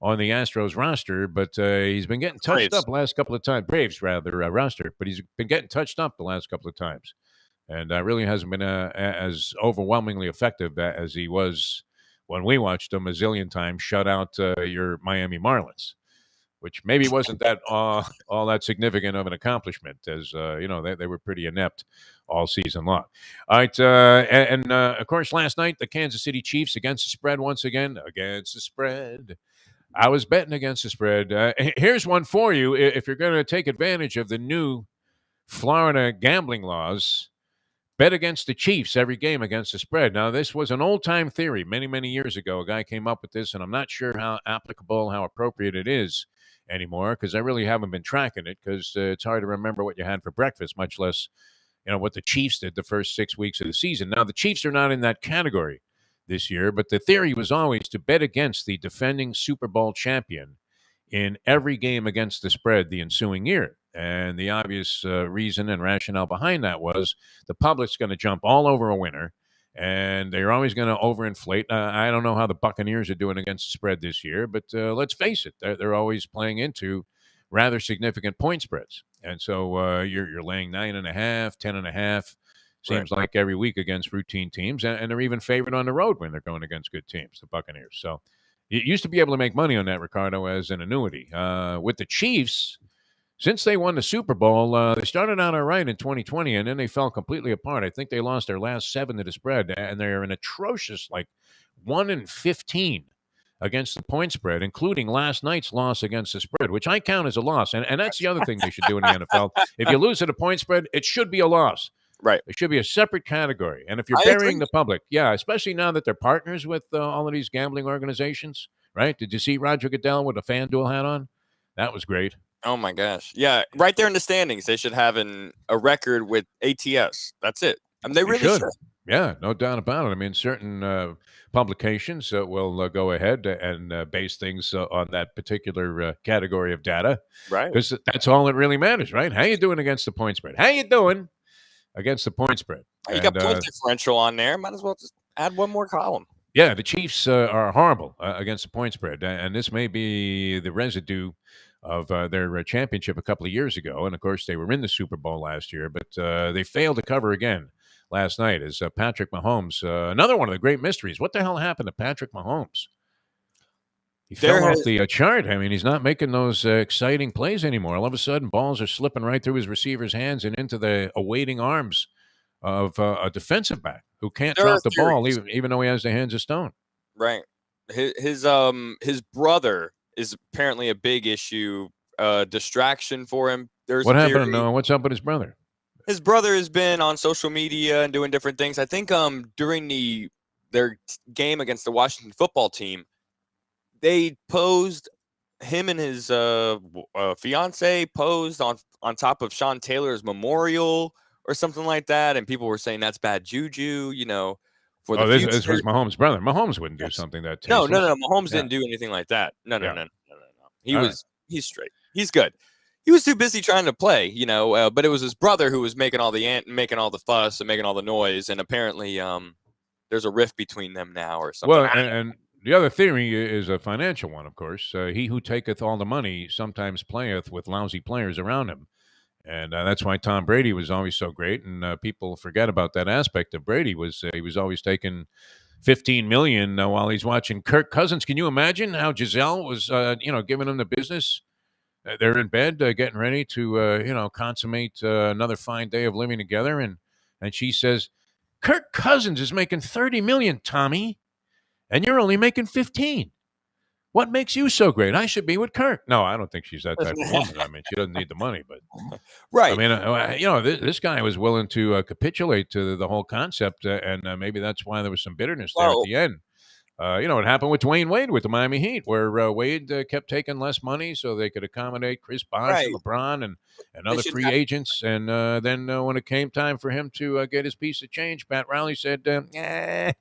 on the Astros roster, but he's been getting touched up the last couple of times. Braves, rather, roster, but he's been getting touched up the last couple of times and really hasn't been as overwhelmingly effective as he was when we watched him a zillion times shut out your Miami Marlins, which maybe wasn't that all that significant of an accomplishment, as they were pretty inept all season long. All right, and of course, last night the Kansas City Chiefs against the spread once again. Against the spread, I was betting against the spread. Here's one for you: if you're going to take advantage of the new Florida gambling laws, bet against the Chiefs every game against the spread. Now, this was an old-time theory many years ago. A guy came up with this, and I'm not sure how applicable, how appropriate it is anymore, because I really haven't been tracking it, because it's hard to remember what you had for breakfast, much less what the Chiefs did the first 6 weeks of the season. Now, the Chiefs are not in that category this year, but the theory was always to bet against the defending Super Bowl champion in every game against the spread the ensuing year. And the obvious reason and rationale behind that was the public's going to jump all over a winner, and they're always going to overinflate. I don't know how the Buccaneers are doing against the spread this year, but let's face it, they're always playing into rather significant point spreads. And so you're laying 9.5, 10.5, seems like every week against routine teams, and they're even favored on the road when they're going against good teams, the Buccaneers. So you used to be able to make money on that, Ricardo, as an annuity. With the Chiefs, since they won the Super Bowl, they started out all right in 2020, and then they fell completely apart. I think they lost their last 7 to the spread, and they're an atrocious, 1-15 against the point spread, including last night's loss against the spread, which I count as a loss. And that's the other thing they should do in the NFL. If you lose at a point spread, it should be a loss. Right. It should be a separate category. And if you're burying the public, especially now that they're partners with all of these gambling organizations, right? Did you see Roger Goodell with a FanDuel hat on? That was great. Oh, my gosh. Yeah, right there in the standings, they should have a record with ATS. That's it. I mean, they really should. Yeah, no doubt about it. I mean, certain publications will go ahead and base things on that particular category of data. Right. Because that's all that really matters, right? How you doing against the point spread? How you doing against the point spread? You got point differential on there. Might as well just add one more column. Yeah, the Chiefs are horrible against the point spread. And this may be the residue of their championship a couple of years ago. And, of course, they were in the Super Bowl last year, but they failed to cover again last night as Patrick Mahomes, another one of the great mysteries. What the hell happened to Patrick Mahomes? He fell off the chart. I mean, he's not making those exciting plays anymore. All of a sudden, balls are slipping right through his receiver's hands and into the awaiting arms of a defensive back who can't drop the ball, even though he has the hands of stone. Right. His brother is apparently a big issue, distraction for him. What happened? What's up with his brother? His brother has been on social media and doing different things. I think during their game against the Washington football team, they posed him and his fiance posed on top of Sean Taylor's memorial or something like that, and people were saying that's bad juju, for the this future. was Mahomes' brother. Mahomes wouldn't do Yes. something that No, tasteless. Mahomes Yeah. didn't do anything like that. No. Yeah. He's straight. He's good. He was too busy trying to play, but it was his brother who was making all the fuss and making all the noise, and apparently there's a rift between them now or something. Well, and the other theory is a financial one, of course. He who taketh all the money sometimes playeth with lousy players around him. And that's why Tom Brady was always so great. And people forget about that aspect of Brady. He was always taking $15 million while he's watching Kirk Cousins. Can you imagine how Giselle was, giving him the business? They're in bed getting ready to, consummate another fine day of living together. And she says, Kirk Cousins is making $30 million, Tommy, and you're only making 15. What makes you so great? I should be with Kirk. No, I don't think she's that type of woman. I mean, she doesn't need the money, but right. I mean, this guy was willing to capitulate to the whole concept, and maybe that's why there was some bitterness there at the end. It happened with Dwayne Wade with the Miami Heat, where Wade kept taking less money so they could accommodate Chris Bosh and LeBron and other free agents. And then when it came time for him to get his piece of change, Pat Riley said, the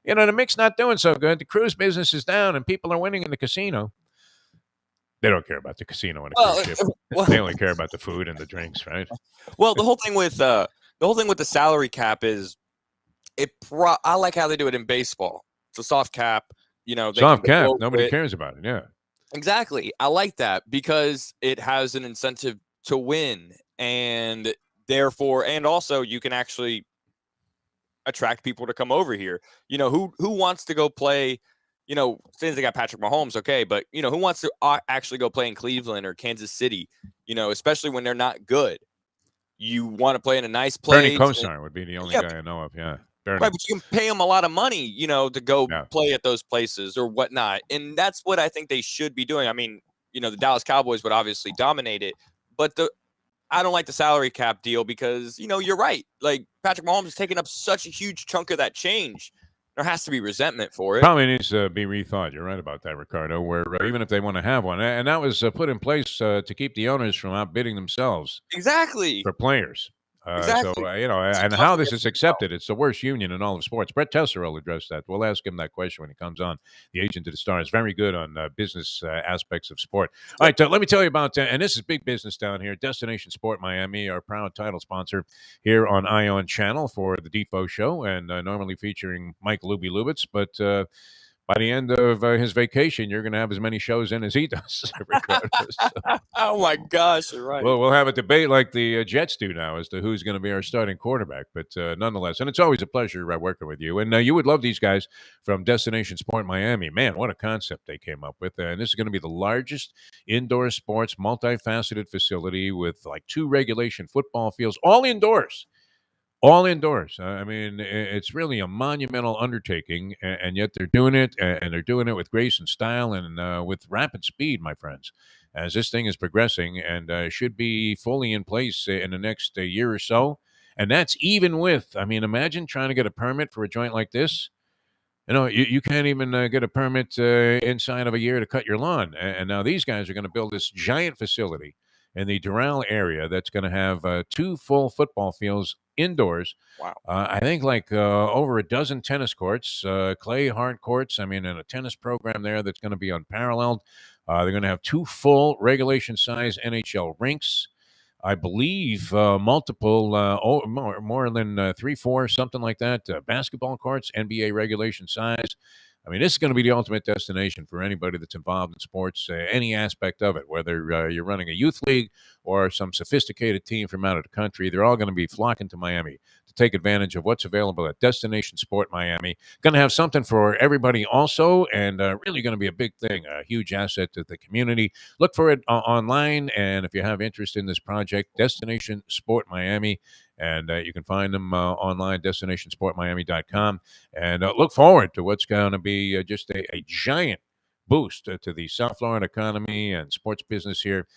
Knicks not doing so good. The cruise business is down, and people are winning in the casino. They don't care about the casino and the cruise ship. They only care about the food and the drinks, right? Well, the whole thing with the salary cap is I like how they do it in baseball. It's a soft cap. Soft cap. Nobody cares about it. Yeah. Exactly. I like that because it has an incentive to win, and therefore, and also you can actually attract people to come over here. Who wants to go play? Since they got Patrick Mahomes, okay, but who wants to actually go play in Cleveland or Kansas City? Especially when they're not good. You want to play in a nice place. Bernie Kosar would be the only guy I know of. Yeah. Right, but you can pay them a lot of money, to go play at those places or whatnot. And that's what I think they should be doing. I mean, the Dallas Cowboys would obviously dominate it, but I don't like the salary cap deal because, you're right. Like, Patrick Mahomes is taking up such a huge chunk of that change. There has to be resentment for it. Probably needs to be rethought. You're right about that, Ricardo, where even if they want to have one. And that was put in place to keep the owners from outbidding themselves. Exactly. For players. Exactly. So, and how this is accepted, it's the worst union in all of sports. Brett Tesser will address that. We'll ask him that question when he comes on. The agent to the stars, very good on business aspects of sport. All right, let me tell you about, and this is big business down here, Destination Sport Miami, our proud title sponsor here on Ion Channel for the Defo Show, and normally featuring Mike Lubitz, but by the end of his vacation, you're going to have as many shows in as he does. Oh, my gosh, you're right. Well, we'll have a debate like the Jets do now as to who's going to be our starting quarterback. But nonetheless, and it's always a pleasure working with you. And you would love these guys from Destination Sport Miami. Man, what a concept they came up with. And this is going to be the largest indoor sports, multifaceted facility with like 2 regulation football fields, all indoors. All indoors. I mean, it's really a monumental undertaking, and yet they're doing it, and they're doing it with grace and style and with rapid speed, my friends, as this thing is progressing and should be fully in place in the next year or so. And that's even with, I mean, imagine trying to get a permit for a joint like this. You can't even get a permit inside of a year to cut your lawn. And now these guys are going to build this giant facility in the Doral area that's going to have 2 full football fields indoors. Wow. I think like over a dozen tennis courts, clay hard courts. I mean, and a tennis program there that's going to be unparalleled. They're going to have 2 full regulation size NHL rinks. I believe multiple, more than 3, 4, something like that. Basketball courts, NBA regulation size. I mean, this is going to be the ultimate destination for anybody that's involved in sports, any aspect of it, whether you're running a youth league or some sophisticated team from out of the country. They're all going to be flocking to Miami to take advantage of what's available at Destination Sport Miami. Going to have something for everybody also, and really going to be a big thing, a huge asset to the community. Look for it online, and if you have interest in this project, Destination Sport Miami. And you can find them online, destinationsportmiami.com. And look forward to what's going to be just a giant boost to the South Florida economy and sports business here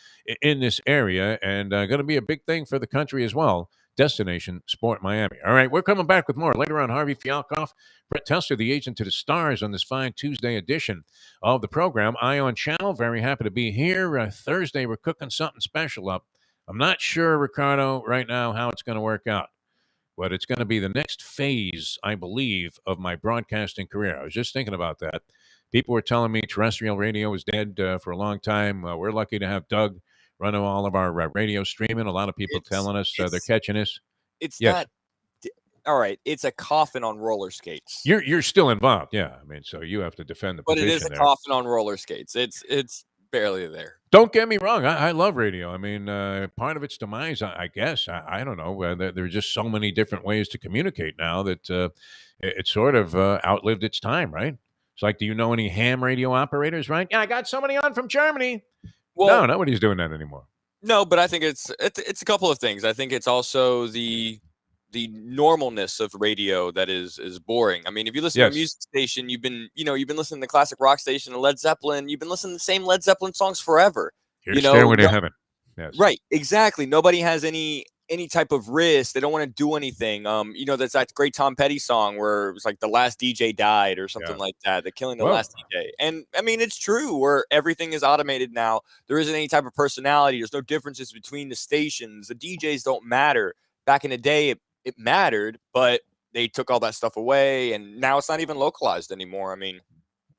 in this area. And going to be a big thing for the country as well. Destination Sport Miami. All right, we're coming back with more later on. Harvey Fialkoff, Brett Telsler, the agent to the stars on this fine Tuesday edition of the program. Ion Channel, very happy to be here. Thursday, we're cooking something special up. I'm not sure, Ricardo, right now how it's going to work out, but it's going to be the next phase, I believe, of my broadcasting career. I was just thinking about that. People were telling me terrestrial radio was dead for a long time. We're lucky to have Doug running all of our radio streaming. A lot of people telling us they're catching us. It's not. All right, it's a coffin on roller skates. You're still involved, yeah. I mean, so you have to defend the position. But it is a coffin on roller skates. It's barely there. Don't get me wrong. I love radio. I mean, part of its demise, I guess. I don't know. There are just so many different ways to communicate now that it sort of outlived its time, right? It's like, do you know any ham radio operators, right? Yeah, I got somebody on from Germany. Well, no, nobody's doing that anymore. No, but I think it's a couple of things. I think it's also the normalness of radio that is boring. I mean, if you listen to a music station, you've been listening to classic rock station and Led Zeppelin. You've been listening to the same Led Zeppelin songs forever. Here's Stairway to Heaven. Yes. Right, exactly. Nobody has any type of risk. They don't want to do anything. That's that great Tom Petty song where it was like the last DJ died or something like that. They're killing the last DJ. And I mean, it's true where everything is automated now. There isn't any type of personality. There's no differences between the stations. The DJs don't matter. Back in the day, it mattered, but they took all that stuff away, and now it's not even localized anymore. I mean,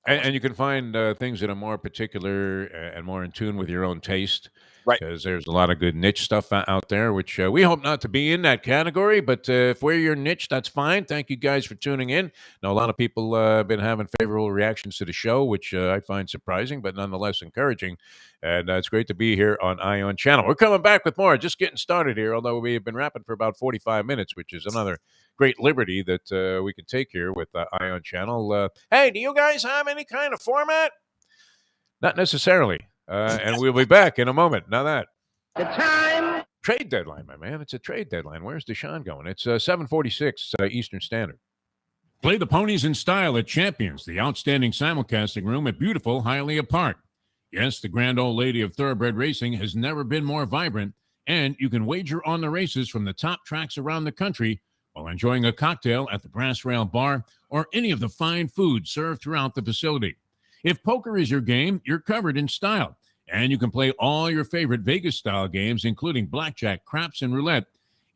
and you can find things that are more particular and more in tune with your own taste. Right. Because there's a lot of good niche stuff out there, which we hope not to be in that category. But if we're your niche, that's fine. Thank you guys for tuning in. Now, a lot of people have been having favorable reactions to the show, which I find surprising, but nonetheless encouraging. And it's great to be here on Ion Channel. We're coming back with more, just getting started here, although we have been rapping for about 45 minutes, which is another great liberty that we can take here with Ion Channel. Hey, do you guys have any kind of format? Not necessarily. And we'll be back in a moment. Now that the time trade deadline, my man. It's a trade deadline. Where's Deshaun going? It's 7:46 Eastern Standard. Play the ponies in style at Champions, the outstanding simulcasting room at beautiful Hialeah Park. Yes, the grand old lady of thoroughbred racing has never been more vibrant, and you can wager on the races from the top tracks around the country while enjoying a cocktail at the Brass Rail Bar or any of the fine food served throughout the facility. If poker is your game, you're covered in style. And you can play all your favorite Vegas-style games, including blackjack, craps, and roulette,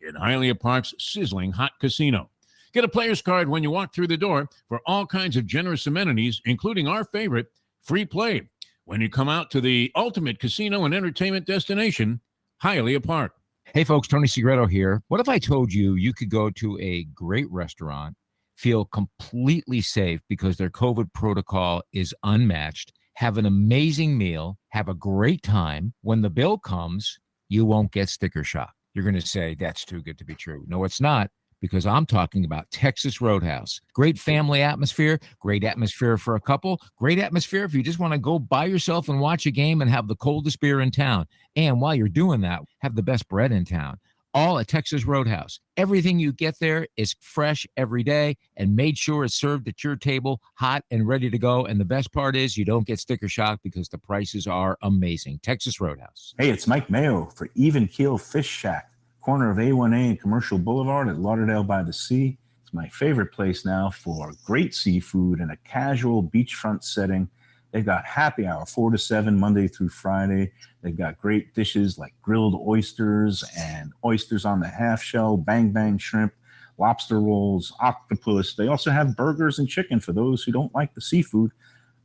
in Hialeah Park's sizzling hot casino. Get a player's card when you walk through the door for all kinds of generous amenities, including our favorite, free play, when you come out to the ultimate casino and entertainment destination, Hialeah Park. Hey, folks, Tony Segreto here. What if I told you could go to a great restaurant, feel completely safe because their COVID protocol is unmatched, have an amazing meal, have a great time. When the bill comes, you won't get sticker shock. You're going to say, that's too good to be true. No, it's not, because I'm talking about Texas Roadhouse. Great family atmosphere, great atmosphere for a couple, great atmosphere if you just want to go by yourself and watch a game and have the coldest beer in town. And while you're doing that, have the best bread in town. All at Texas Roadhouse. Everything you get there is fresh every day and made sure it's served at your table, hot and ready to go. And the best part is you don't get sticker shock because the prices are amazing. Texas Roadhouse. Hey, it's Mike Mayo for Even Keel Fish Shack, corner of A1A and Commercial Boulevard at Lauderdale by the Sea. It's my favorite place now for great seafood in a casual beachfront setting. They've got happy hour 4 to 7 Monday through Friday. They've got great dishes like grilled oysters and oysters on the half shell, bang bang shrimp, lobster rolls, octopus. They also have burgers and chicken for those who don't like the seafood.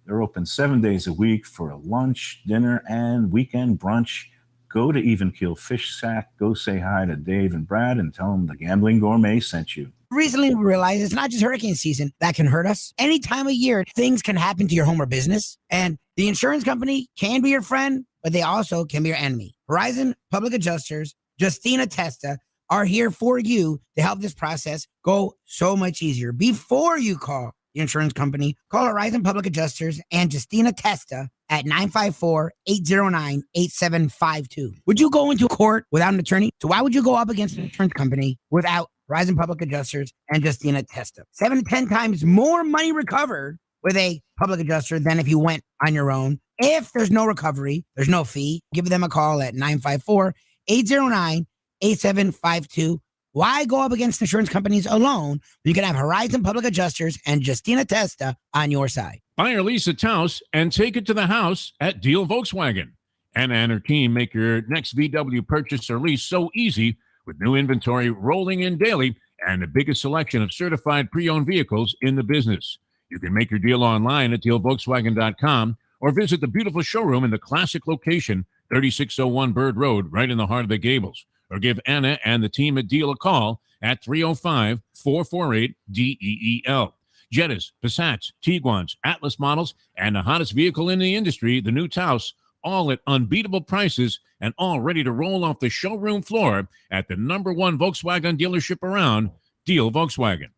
They're open 7 days a week for a lunch, dinner, and weekend brunch. Go to Even Keel Fish Shack. Go say hi to Dave and Brad and tell them the Gambling Gourmet sent you. Recently, we realized it's not just hurricane season that can hurt us. Any time of year, things can happen to your home or business. And the insurance company can be your friend, but they also can be your enemy. Horizon Public Adjusters, Justina Testa, are here for you to help this process go so much easier. Before you call the insurance company, call Horizon Public Adjusters and Justina Testa at 954-809-8752. Would you go into court without an attorney? So why would you go up against an insurance company without Horizon Public Adjusters and Justina Testa? 7 to 10 times more money recovered with a public adjuster than if you went on your own. If there's no recovery, there's no fee. Give them a call at 954-809-8752. Why go up against insurance companies alone when you can have Horizon Public Adjusters and Justina Testa on your side? Buy or lease a Taos and take it to the house at Deal Volkswagen. Anna and her team make your next VW purchase or lease so easy with new inventory rolling in daily and the biggest selection of certified pre-owned vehicles in the business. You can make your deal online at dealvolkswagen.com or visit the beautiful showroom in the classic location, 3601 Bird Road, right in the heart of the Gables. Or give Anna and the team at Deal a call at 305-448-DEEL. Jettas, Passats, Tiguans, Atlas models, and the hottest vehicle in the industry, the new Taos, all at unbeatable prices and all ready to roll off the showroom floor at the #1 Volkswagen dealership around, Deal Volkswagen.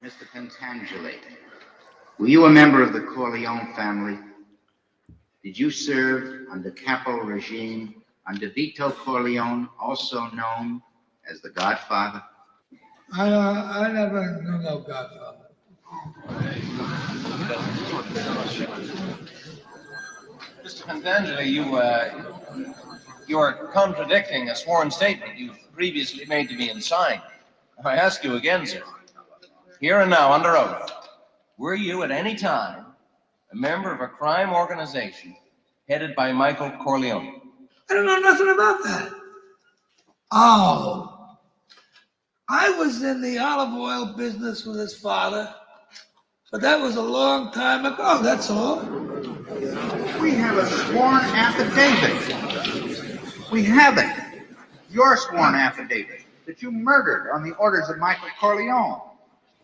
Mr. Pentangeli, were you a member of the Corleone family? Did you serve under Capo regime under Vito Corleone, also known as the Godfather? I never knew no Godfather. Mr. Pentangeli, you are contradicting a sworn statement you previously made to me and signed. I ask you again, sir, here and now under oath, were you at any time a member of a crime organization headed by Michael Corleone? I don't know nothing about that. Oh, I was in the olive oil business with his father, but that was a long time ago, that's all. We have a sworn affidavit. We have it. Your sworn affidavit that you murdered on the orders of Michael Corleone.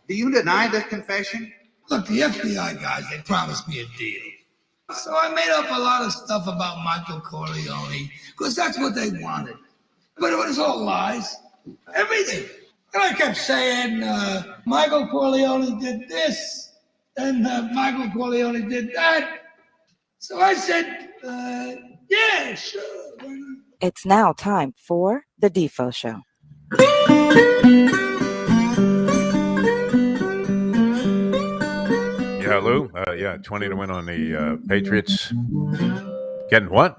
Do you deny this confession? Look, the FBI guys, they promised me a deal. So I made up a lot of stuff about Michael Corleone, because that's what they wanted. But it was all lies. Everything. And I kept saying, Michael Corleone did this, and Michael Corleone did that. So I said, yeah, sure. It's now time for the Defo Show. Yeah, Lou. 20 to win on the Patriots. Getting what?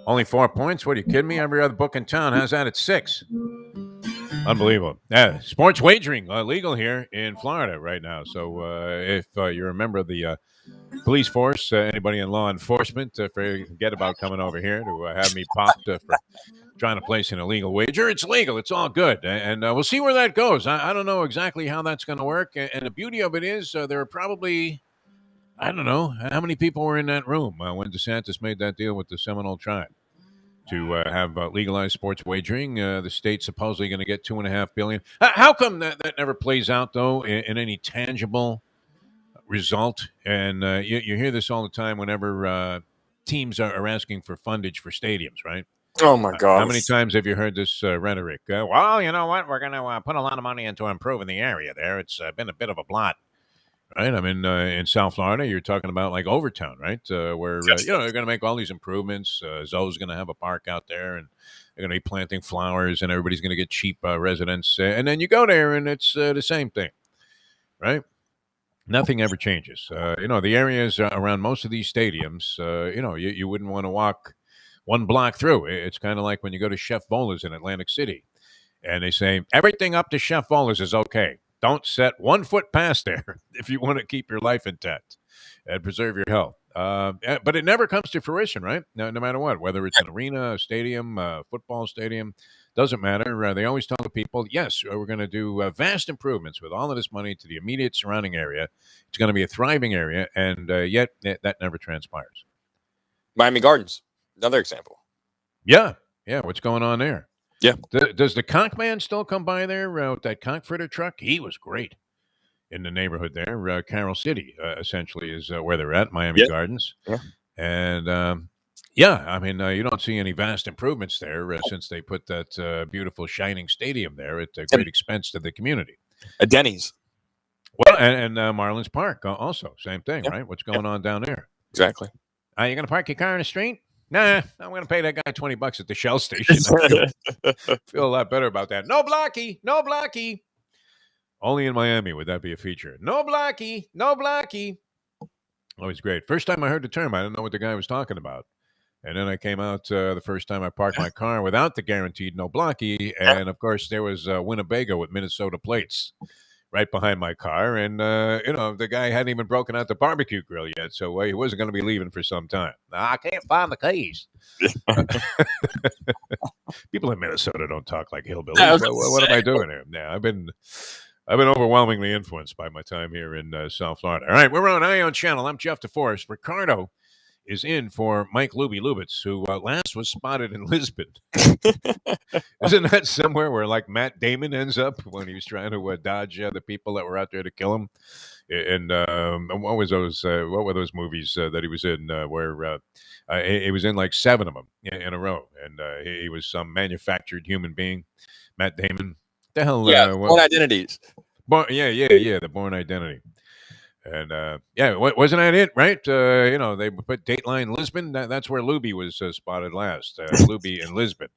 Only 4 points? What, are you kidding me? Every other book in town has that at 6. Unbelievable. Yeah, sports wagering legal here in Florida right now. So if you're a member of the police force, anybody in law enforcement, forget about coming over here to have me popped for trying to place an illegal wager. It's legal. It's all good. And we'll see where that goes. I don't know exactly how that's going to work. And the beauty of it is there are probably, I don't know, how many people were in that room when DeSantis made that deal with the Seminole tribe to have legalized sports wagering. The state's supposedly going to get $2.5 billion. How come that never plays out, though, in any tangible result? And you hear this all the time whenever teams are asking for fundage for stadiums, right? Oh, my God. How many times have you heard this rhetoric? Well, you know what? We're going to put a lot of money into improving the area there. It's been a bit of a blot. Right, I mean, in South Florida, you're talking about like Overtown, right? Where they're going to make all these improvements. Zoe's going to have a park out there, and they're going to be planting flowers, and everybody's going to get cheap residents. And then you go there, and it's the same thing, right? Nothing ever changes. The areas around most of these stadiums, you wouldn't want to walk one block through. It's kind of like when you go to Chef Bola's in Atlantic City, and they say everything up to Chef Bola's is okay. Don't set 1 foot past there if you want to keep your life intact and preserve your health. But it never comes to fruition, right? No matter what, whether it's an arena, a stadium, a football stadium, doesn't matter. They always tell the people, yes, we're going to do vast improvements with all of this money to the immediate surrounding area. It's going to be a thriving area, and yet that never transpires. Miami Gardens, another example. Yeah, what's going on there? Yeah. Does the conch man still come by there with that conch fritter truck? He was great in the neighborhood there. Carroll City, essentially, is where they're at, Miami Gardens. Yeah. And, I mean, you don't see any vast improvements there since they put that beautiful, shining stadium there at great expense to the community. Denny's. Well, and Marlins Park also, same thing, right? What's going on down there? Exactly. Are you going to park your car in the street? Nah, I'm going to pay that guy $20 at the Shell station. Feel a lot better about that. No blocky, no blocky. Only in Miami would that be a feature. No blocky, no blocky. Always great. First time I heard the term, I didn't know what the guy was talking about. And then I came out the first time I parked my car without the guaranteed no blocky. And, of course, there was Winnebago with Minnesota plates right behind my car. And, the guy hadn't even broken out the barbecue grill yet, so he wasn't going to be leaving for some time. I can't find the keys. People in Minnesota don't talk like hillbillies. Yeah, what am I doing here? Yeah, I've been overwhelmingly influenced by my time here in South Florida. All right, we're on Ion Channel. I'm Jeff Deforrest. Ricardo is in for Mike Lubitz, who last was spotted in Lisbon. Isn't that somewhere where like Matt Damon ends up when he was trying to dodge the people that were out there to kill him? And what was those? What were those movies that he was in? Where he was in like 7 of them in a row, and he was some manufactured human being. Matt Damon. The hell? Born Identities. The Born Identity. And wasn't that it? Right? They put Dateline Lisbon. That's where Lubie was spotted last. Lubie in Lisbon,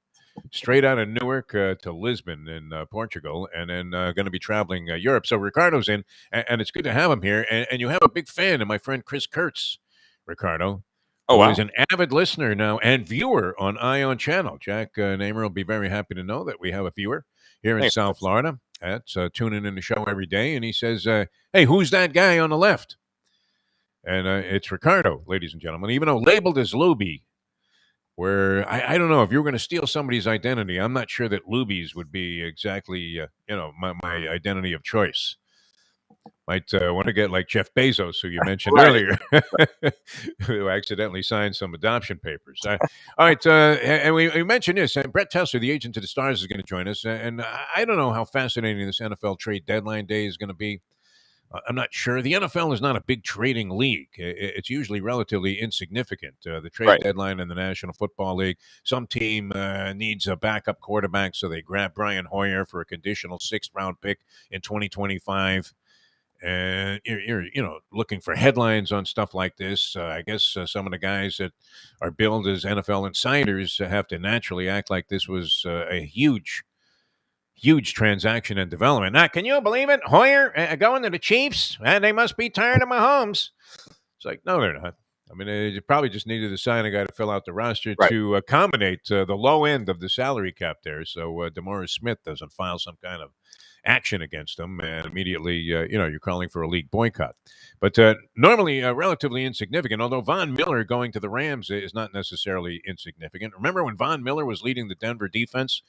straight out of Newark to Lisbon in Portugal, and then going to be traveling Europe. So Ricardo's in, and it's good to have him here. And you have a big fan of my friend Chris Kurtz, Ricardo. Oh, wow. Who is an avid listener now and viewer on Ion Channel. Jack Namer will be very happy to know that we have a viewer here in South Florida. That's tuning in the show every day, and he says, hey, who's that guy on the left? And it's Ricardo, ladies and gentlemen, even though labeled as Lubie, where I don't know if you were going to steal somebody's identity, I'm not sure that Lubies would be exactly, my identity of choice. Might want to get like Jeff Bezos, who you mentioned earlier, who accidentally signed some adoption papers. All right, and we mentioned this. And Brett Tessler, the agent to the stars, is going to join us. And I don't know how fascinating this NFL trade deadline day is going to be. I'm not sure. The NFL is not a big trading league. It's usually relatively insignificant. The trade deadline in the National Football League, some team needs a backup quarterback, so they grab Brian Hoyer for a conditional 6th-round pick in 2025. And you're looking for headlines on stuff like this. I guess some of the guys that are billed as NFL insiders have to naturally act like this was a huge transaction and development. Now, can you believe it? Hoyer going to the Chiefs? They must be tired of Mahomes. It's like, no, they're not. I mean, they probably just needed to sign a guy to fill out the roster to accommodate the low end of the salary cap there, so DeMaurice Smith doesn't file some kind of action against them, and immediately, you're calling for a league boycott. But normally relatively insignificant, although Von Miller going to the Rams is not necessarily insignificant. Remember when Von Miller was leading the Denver defense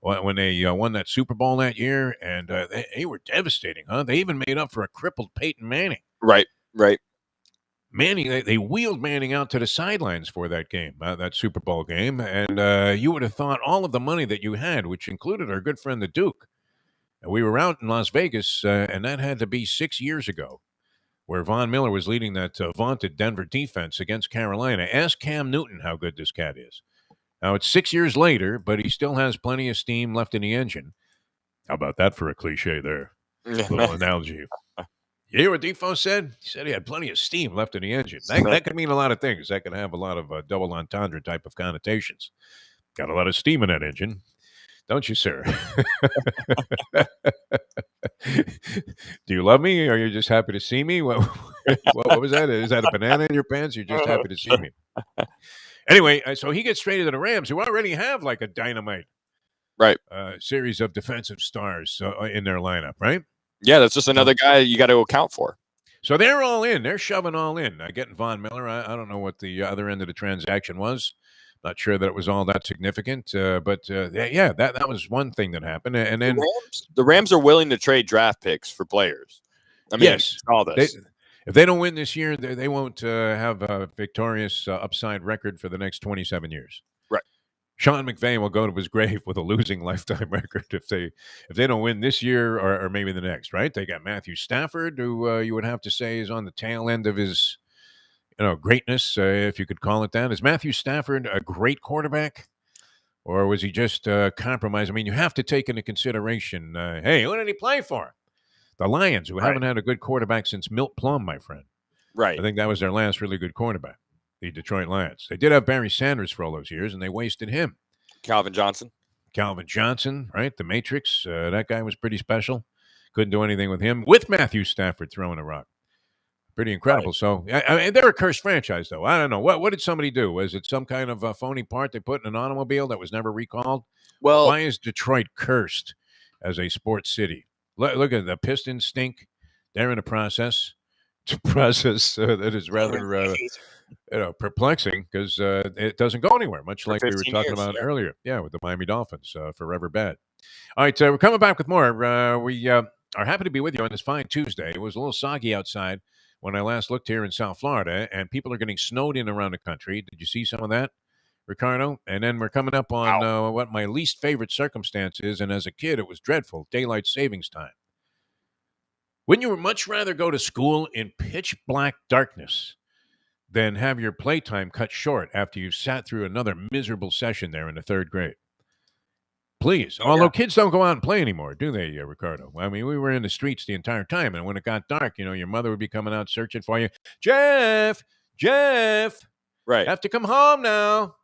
when they won that Super Bowl that year, and they were devastating, huh? They even made up for a crippled Peyton Manning. Right. Manning, they wheeled Manning out to the sidelines for that game, that Super Bowl game, and you would have thought all of the money that you had, which included our good friend the Duke. And we were out in Las Vegas, and that had to be 6 years ago, where Von Miller was leading that vaunted Denver defense against Carolina. Ask Cam Newton how good this cat is. Now, it's 6 years later, but he still has plenty of steam left in the engine. How about that for a cliche there? Little analogy. You hear what Defo said? He said he had plenty of steam left in the engine. That could mean a lot of things. That could have a lot of double entendre type of connotations. Got a lot of steam in that engine. Don't you, sir? Do you love me, or are you just happy to see me? What was that? Is that a banana in your pants? You're just happy to see me. Anyway, so he gets traded to the Rams, who already have like a dynamite series of defensive stars in their lineup, right? Yeah, that's just another guy you got to account for. So they're all in. They're shoving all in. Getting Von Miller. I don't know what the other end of the transaction was. Not sure that it was all that significant, but that was one thing that happened. And then the Rams are willing to trade draft picks for players. I mean, yes, all this. If they don't win this year, they won't have a victorious upside record for the next 27 years. Right. Sean McVay will go to his grave with a losing lifetime record if they don't win this year or maybe the next. Right. They got Matthew Stafford, who you would have to say is on the tail end of his greatness, if you could call it that. Is Matthew Stafford a great quarterback, or was he just compromised? I mean, you have to take into consideration, hey, who did he play for? The Lions, who haven't had a good quarterback since Milt Plum, my friend. Right. I think that was their last really good quarterback, the Detroit Lions. They did have Barry Sanders for all those years, and they wasted him. Calvin Johnson, right? The Matrix. That guy was pretty special. Couldn't do anything with him, with Matthew Stafford throwing a rock. Pretty incredible. So, I mean, they're a cursed franchise, though. I don't know. What did somebody do? Was it some kind of phony part they put in an automobile that was never recalled? Well, Why is Detroit cursed as a sports city? Look at the Pistons stink. They're in a process. It's a process that is rather perplexing because it doesn't go anywhere, much For like we were 15 talking years, about yeah. earlier. Yeah, with the Miami Dolphins, forever bad. All right, we're coming back with more. We are happy to be with you on this fine Tuesday. It was a little soggy outside when I last looked here in South Florida, and people are getting snowed in around the country. Did you see some of that, Ricardo? And then we're coming up on what my least favorite circumstance is, and as a kid, it was dreadful, daylight savings time. Wouldn't you much rather go to school in pitch black darkness than have your playtime cut short after you've sat through another miserable session there in the third grade? Please. Although kids don't go out and play anymore, do they, Ricardo? I mean, we were in the streets the entire time, and when it got dark, your mother would be coming out searching for you. Jeff, Right. have to come home now.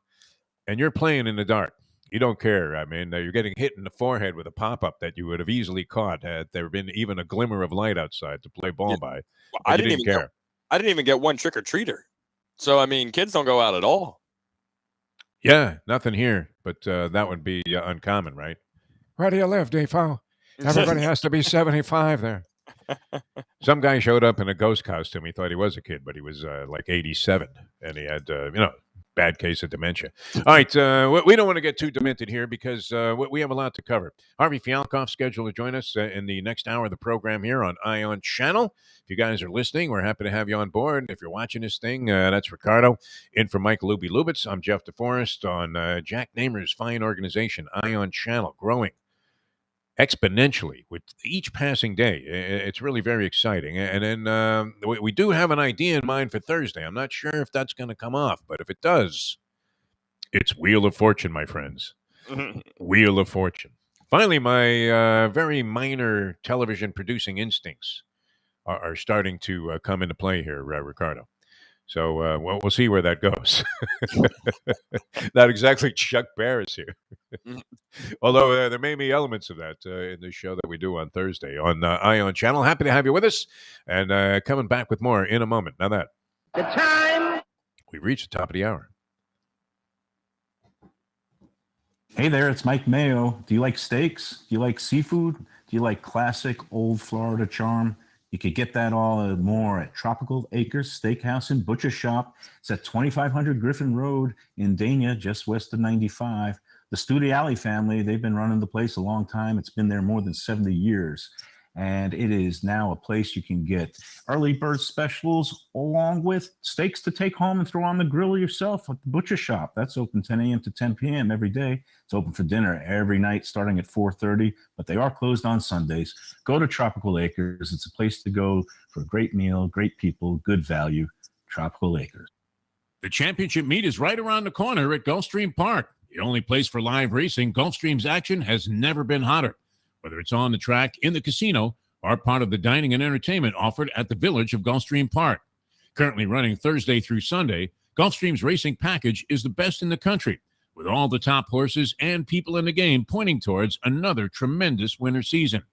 And you're playing in the dark. You don't care. I mean, you're getting hit in the forehead with a pop-up that you would have easily caught had there been even a glimmer of light outside to play ball by. Well, I didn't even care. I didn't even get one trick-or-treater. So, I mean, kids don't go out at all. Yeah, nothing here, but that would be uncommon, right? Where do you live, Defo? Everybody has to be 75 there. Some guy showed up in a ghost costume. He thought he was a kid, but he was like 87, and he had, bad case of dementia. All right, we don't want to get too demented here because we have a lot to cover. Harvey Fialkoff's scheduled to join us in the next hour of the program here on Ion Channel. If you guys are listening, we're happy to have you on board. If you're watching this thing, that's Ricardo. In for Michael Lubitz, I'm Jeff Deforrest on Jack Namer's fine organization, Ion Channel, growing exponentially with each passing day. It's really very exciting. And then we do have an idea in mind for Thursday. I'm not sure if that's going to come off, but if it does, it's Wheel of Fortune, my friends. Wheel of Fortune. Finally, my very minor television producing instincts are starting to come into play here, Ricardo. So we'll see where that goes. Not exactly Chuck Barris here. Although there may be elements of that in the show that we do on Thursday on Ion Channel. Happy to have you with us. And coming back with more in a moment. Now that The time. we've reached the top of the hour. Hey there, it's Mike Mayo. Do you like steaks? Do you like seafood? Do you like classic old Florida charm? You could get that all and more at Tropical Acres Steakhouse and Butcher Shop. It's at 2500 Griffin Road in Dania, just west of 95. The Studiali family, they've been running the place a long time. It's been there more than 70 years. And it is now a place you can get early bird specials along with steaks to take home and throw on the grill yourself at the Butcher Shop. That's open 10 a.m. to 10 p.m. every day. It's open for dinner every night starting at 4:30, but they are closed on Sundays. Go to Tropical Acres. It's a place to go for a great meal, great people, good value. Tropical Acres. The championship meet is right around the corner at Gulfstream Park. The only place for live racing, Gulfstream's action has never been hotter. Whether it's on the track, in the casino, or part of the dining and entertainment offered at the Village of Gulfstream Park. Currently running Thursday through Sunday, Gulfstream's racing package is the best in the country, with all the top horses and people in the game pointing towards another tremendous winter season.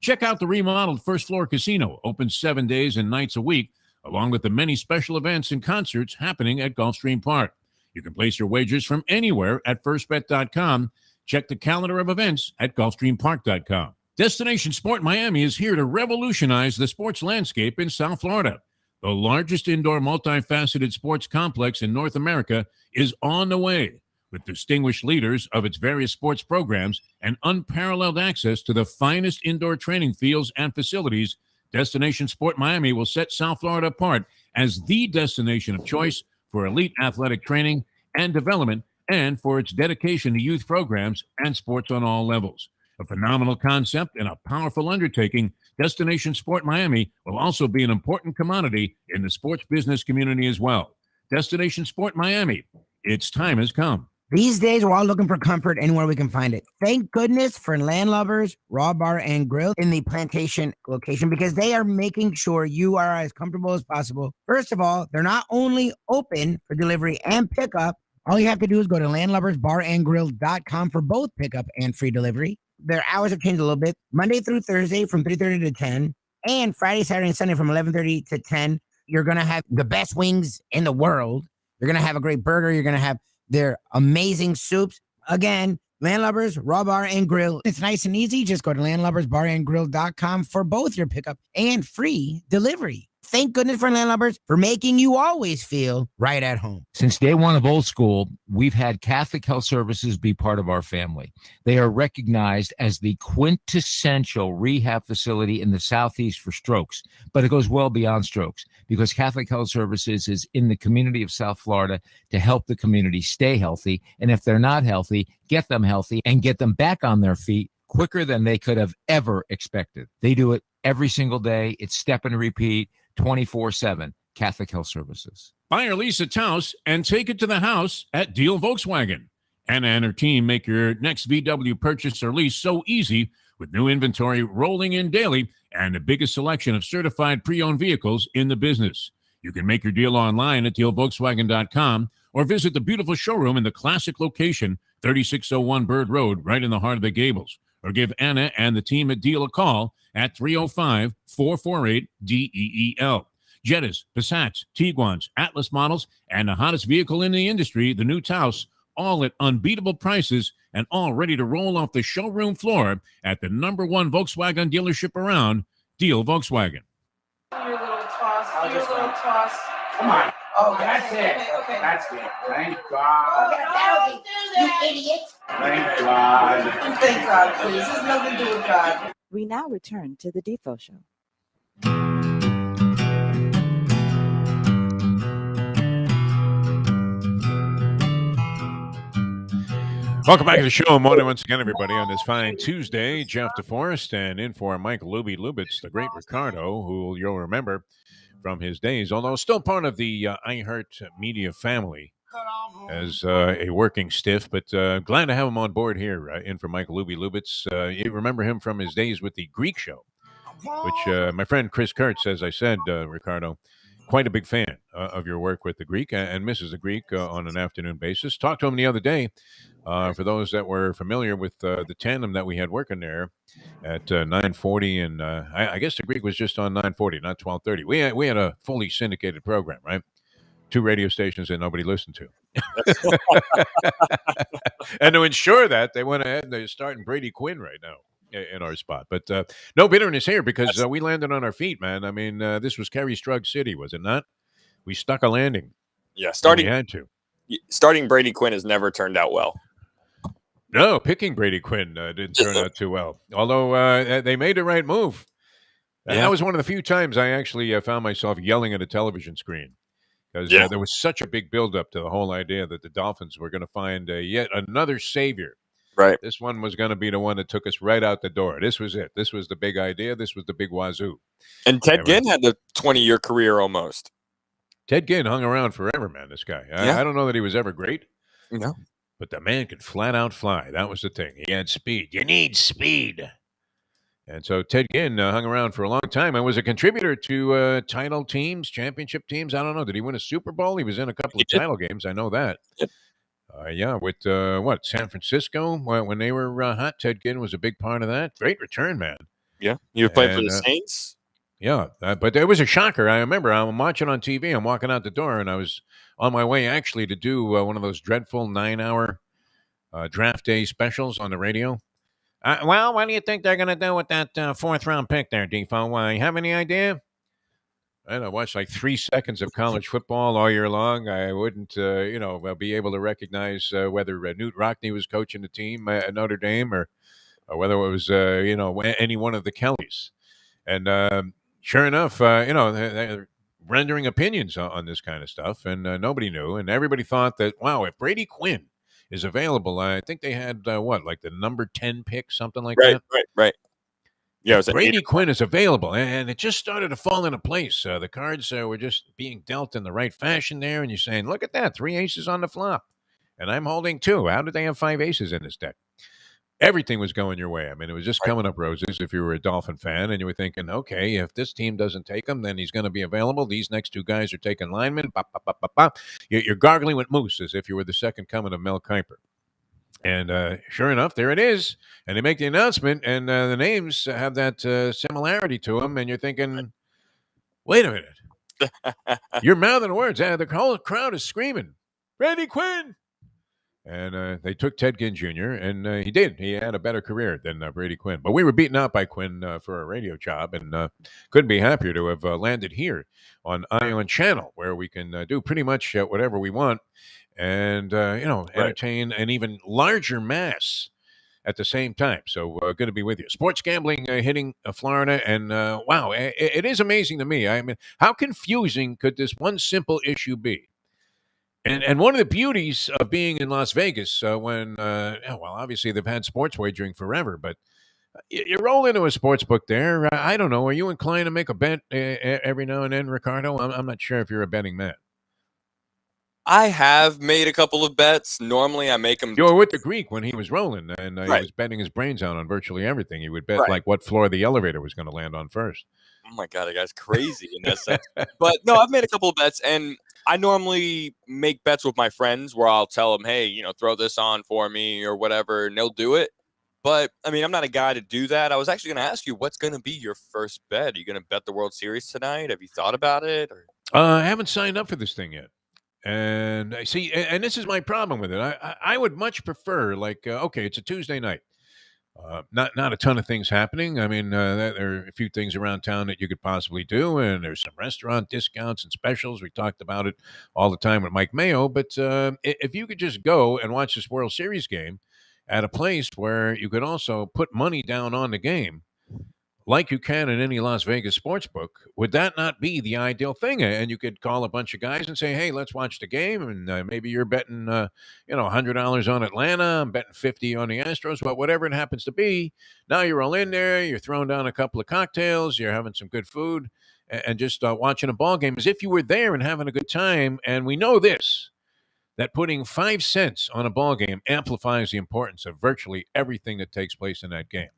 Check out the remodeled first floor casino, open 7 days and nights a week, along with the many special events and concerts happening at Gulfstream Park. You can place your wagers from anywhere at firstbet.com. Check the calendar of events at gulfstreampark.com. Destination Sport Miami is here to revolutionize the sports landscape in South Florida. The largest indoor multifaceted sports complex in North America is on the way, with distinguished leaders of its various sports programs and unparalleled access to the finest indoor training fields and facilities. Destination Sport Miami will set South Florida apart as the destination of choice for elite athletic training and development, and for its dedication to youth programs and sports on all levels. A phenomenal concept and a powerful undertaking, Destination Sport Miami will also be an important commodity in the sports business community as well. Destination Sport Miami, its time has come. These days, we're all looking for comfort anywhere we can find it. Thank goodness for Landlubbers Raw Bar and Grill in the Plantation location, because they are making sure you are as comfortable as possible. First of all, they're not only open for delivery and pickup. All you have to do is go to landlubbersbarandgrill.com for both pickup and free delivery. Their hours have changed a little bit. Monday through Thursday from 3:30 to 10, and Friday, Saturday, and Sunday from 11:30 to 10. You're going to have the best wings in the world. You're going to have a great burger. You're going to have their amazing soups. Again, Landlubbers Raw Bar and Grill. It's nice and easy. Just go to landlubbersbarandgrill.com for both your pickup and free delivery. Thank goodness for Landlubbers for making you always feel right at home. Since day one of Old School, we've had Catholic Health Services be part of our family. They are recognized as the quintessential rehab facility in the Southeast for strokes, but it goes well beyond strokes because Catholic Health Services is in the community of South Florida to help the community stay healthy. And if they're not healthy, get them healthy and get them back on their feet quicker than they could have ever expected. They do it every single day. It's step and repeat. 24/7 Catholic Health Services. Buy or lease a house and take it to the house at Deal Volkswagen. Anna and her team make your next VW purchase or lease so easy with new inventory rolling in daily and the biggest selection of certified pre-owned vehicles in the business. You can make your deal online at dealvolkswagen.com or visit the beautiful showroom in the classic location, 3601 Bird Road, right in the heart of the Gables. Or give Anna and the team at Deal a call at 305-448-DEEL. Jettas, Passats, Tiguans, Atlas models, and the hottest vehicle in the industry, the new Taos, all at unbeatable prices and all ready to roll off the showroom floor at the #1 Volkswagen dealership around, Deal Volkswagen. Your little toss. Your little toss. Come on. Oh, That's it. Okay. That's it. Thank God. Don't do that. You idiot. Thank God. Thank God, please. This has nothing to do with God. We now return to the Defo Show. Welcome back to the show. Morning once again, everybody, on this fine Tuesday. Jeff Deforrest and in for Mike Lubitz, the great Ricardo, who you'll remember from his days, although still part of the iHeart Media family as a working stiff, but glad to have him on board here in for Mike Lubitz. You remember him from his days with the Greek show, which my friend Chris Kurtz, as I said, Ricardo, quite a big fan of your work with the Greek and misses the Greek on an afternoon basis. Talked to him the other day. For those that were familiar with the tandem that we had working there at 9:40, and I guess the Greek was just on 9:40, not 12:30. We had a fully syndicated program, right? 2 radio stations that nobody listened to. And to ensure that, they went ahead and they're starting Brady Quinn right now in our spot. But no bitterness here because we landed on our feet, man. I mean, this was Kerry Strug City, was it not? We stuck a landing. Yeah, We had to. starting Brady Quinn has never turned out well. No, picking Brady Quinn didn't turn out too well. Although they made the right move. And that was one of the few times I actually found myself yelling at a television screen. Because there was such a big buildup to the whole idea that the Dolphins were going to find yet another savior. Right. This one was going to be the one that took us right out the door. This was it. This was the big idea. This was the big wazoo. And Ted Ginn had a 20-year career almost. Ted Ginn hung around forever, man, this guy. I don't know that he was ever great. No. But the man could flat out fly. That was the thing. He had speed. You need speed. And so Ted Ginn hung around for a long time and was a contributor to title teams, championship teams. I don't know. Did he win a Super Bowl? He was in a couple of title games. I know that. Yep. With San Francisco when they were hot. Ted Ginn was a big part of that. Great return, man. Yeah, you were playing for the Saints. Yeah, but there was a shocker. I remember I'm watching on TV. I'm walking out the door, and I was on my way actually to do one of those dreadful 9-hour draft day specials on the radio. Well, what do you think they're going to do with that 4th-round pick there, Defo? You have any idea? I watched like 3 seconds of college football all year long. I wouldn't, be able to recognize whether Newt Rockne was coaching the team at Notre Dame or whether it was, any one of the Kellys. And sure enough, they're rendering opinions on this kind of stuff, and nobody knew. And everybody thought that, wow, if Brady Quinn is available, I think they had, like the number 10 pick, something like that? Right. Yeah, Brady Quinn is available, and it just started to fall into place. The cards were just being dealt in the right fashion there, and you're saying, look at that, 3 aces on the flop, and I'm holding 2. How did they have 5 aces in this deck? Everything was going your way. I mean, it was just coming up roses if you were a Dolphin fan, and you were thinking, okay, if this team doesn't take him, then he's going to be available. These next 2 guys are taking linemen. Bop, bop, bop, bop, bop. You're gargling with moose as if you were the second coming of Mel Kiper. And sure enough, there it is. And they make the announcement, and the names have that similarity to them. And you're thinking, wait a minute. You're mouthing words. The whole crowd is screaming, Brady Quinn. And they took Ted Ginn Jr., and he did. He had a better career than Brady Quinn. But we were beaten out by Quinn for a radio job, and couldn't be happier to have landed here on Ion Channel, where we can do pretty much whatever we want and, entertain an even larger mass at the same time. So good to be with you. Sports gambling hitting Florida, and wow, it is amazing to me. I mean, how confusing could this one simple issue be? And one of the beauties of being in Las Vegas, obviously they've had sports wagering forever, but you roll into a sports book there. I don't know. Are you inclined to make a bet every now and then, Ricardo? I'm not sure if you're a betting man. I have made a couple of bets. Normally, I make them. You were with the Greek when he was rolling, and Right. he was betting his brains out on virtually everything. He would bet Right. like what floor the elevator was going to land on first. Oh my God, that guy's crazy in that sense. But no, I've made a couple of bets, and I normally make bets with my friends where I'll tell them, hey, throw this on for me or whatever, and they'll do it. But, I mean, I'm not a guy to do that. I was actually going to ask you, what's going to be your first bet? Are you going to bet the World Series tonight? Have you thought about it? Or? I haven't signed up for this thing yet. And I see, and this is my problem with it. I would much prefer, okay, it's a Tuesday night. Not a ton of things happening. I mean, there are a few things around town that you could possibly do, and there's some restaurant discounts and specials. We talked about it all the time with Mike Mayo. But if you could just go and watch this World Series game at a place where you could also put money down on the game, like you can in any Las Vegas sports book, would that not be the ideal thing? And you could call a bunch of guys and say, hey, let's watch the game. And maybe you're betting, $100 on Atlanta. I'm betting 50 on the Astros, but whatever it happens to be. Now you're all in there. You're throwing down a couple of cocktails. You're having some good food and just watching a ball game as if you were there and having a good time. And we know this, that putting 5 cents on a ball game amplifies the importance of virtually everything that takes place in that game.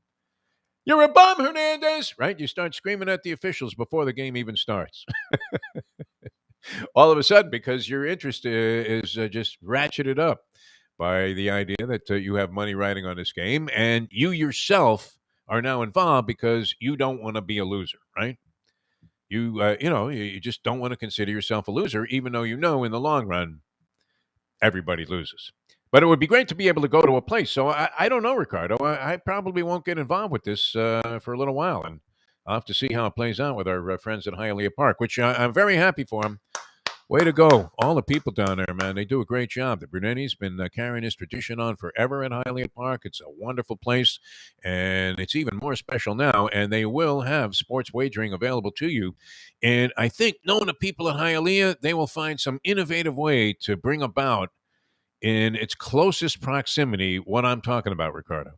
You're a bum, Hernandez, right? You start screaming at the officials before the game even starts. All of a sudden, because your interest is just ratcheted up by the idea that you have money riding on this game, and you yourself are now involved because you don't want to be a loser, right? You just don't want to consider yourself a loser, even though in the long run, everybody loses. But it would be great to be able to go to a place. So I don't know, Ricardo. I probably won't get involved with this for a little while. And I'll have to see how it plays out with our friends at Hialeah Park, which I'm very happy for them. Way to go. All the people down there, man. They do a great job. The Brunetti's been carrying this tradition on forever at Hialeah Park. It's a wonderful place, and it's even more special now. And they will have sports wagering available to you. And I think, knowing the people at Hialeah, they will find some innovative way to bring about in its closest proximity what I'm talking about, Ricardo,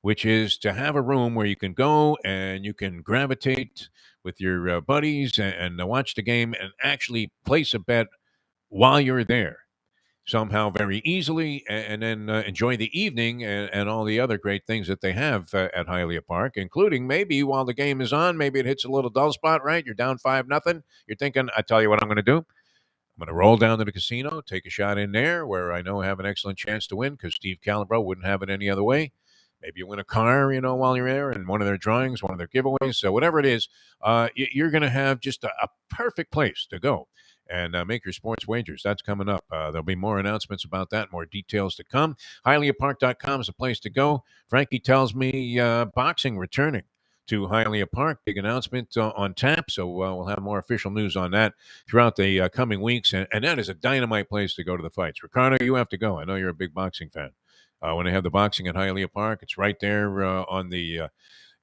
which is to have a room where you can go and you can gravitate with your buddies and watch the game and actually place a bet while you're there somehow very easily, and then enjoy the evening and all the other great things that they have at Hialeah Park, including maybe while the game is on, maybe it hits a little dull spot, right? You're down 5-0. You're thinking, I tell you what I'm going to do. I'm going to roll down to the casino, take a shot in there where I know I have an excellent chance to win because Steve Calabro wouldn't have it any other way. Maybe you win a car, while you're there in one of their drawings, one of their giveaways. So whatever it is, you're going to have just a perfect place to go and make your sports wagers. That's coming up. There'll be more announcements about that, more details to come. HialeahPark.com is the place to go. Frankie tells me boxing returning to Hialeah Park. Big announcement on tap, so we'll have more official news on that throughout the coming weeks, and that is a dynamite place to go to the fights. Ricardo, you have to go. I know you're a big boxing fan. When they have the boxing at Hialeah Park, it's right there on the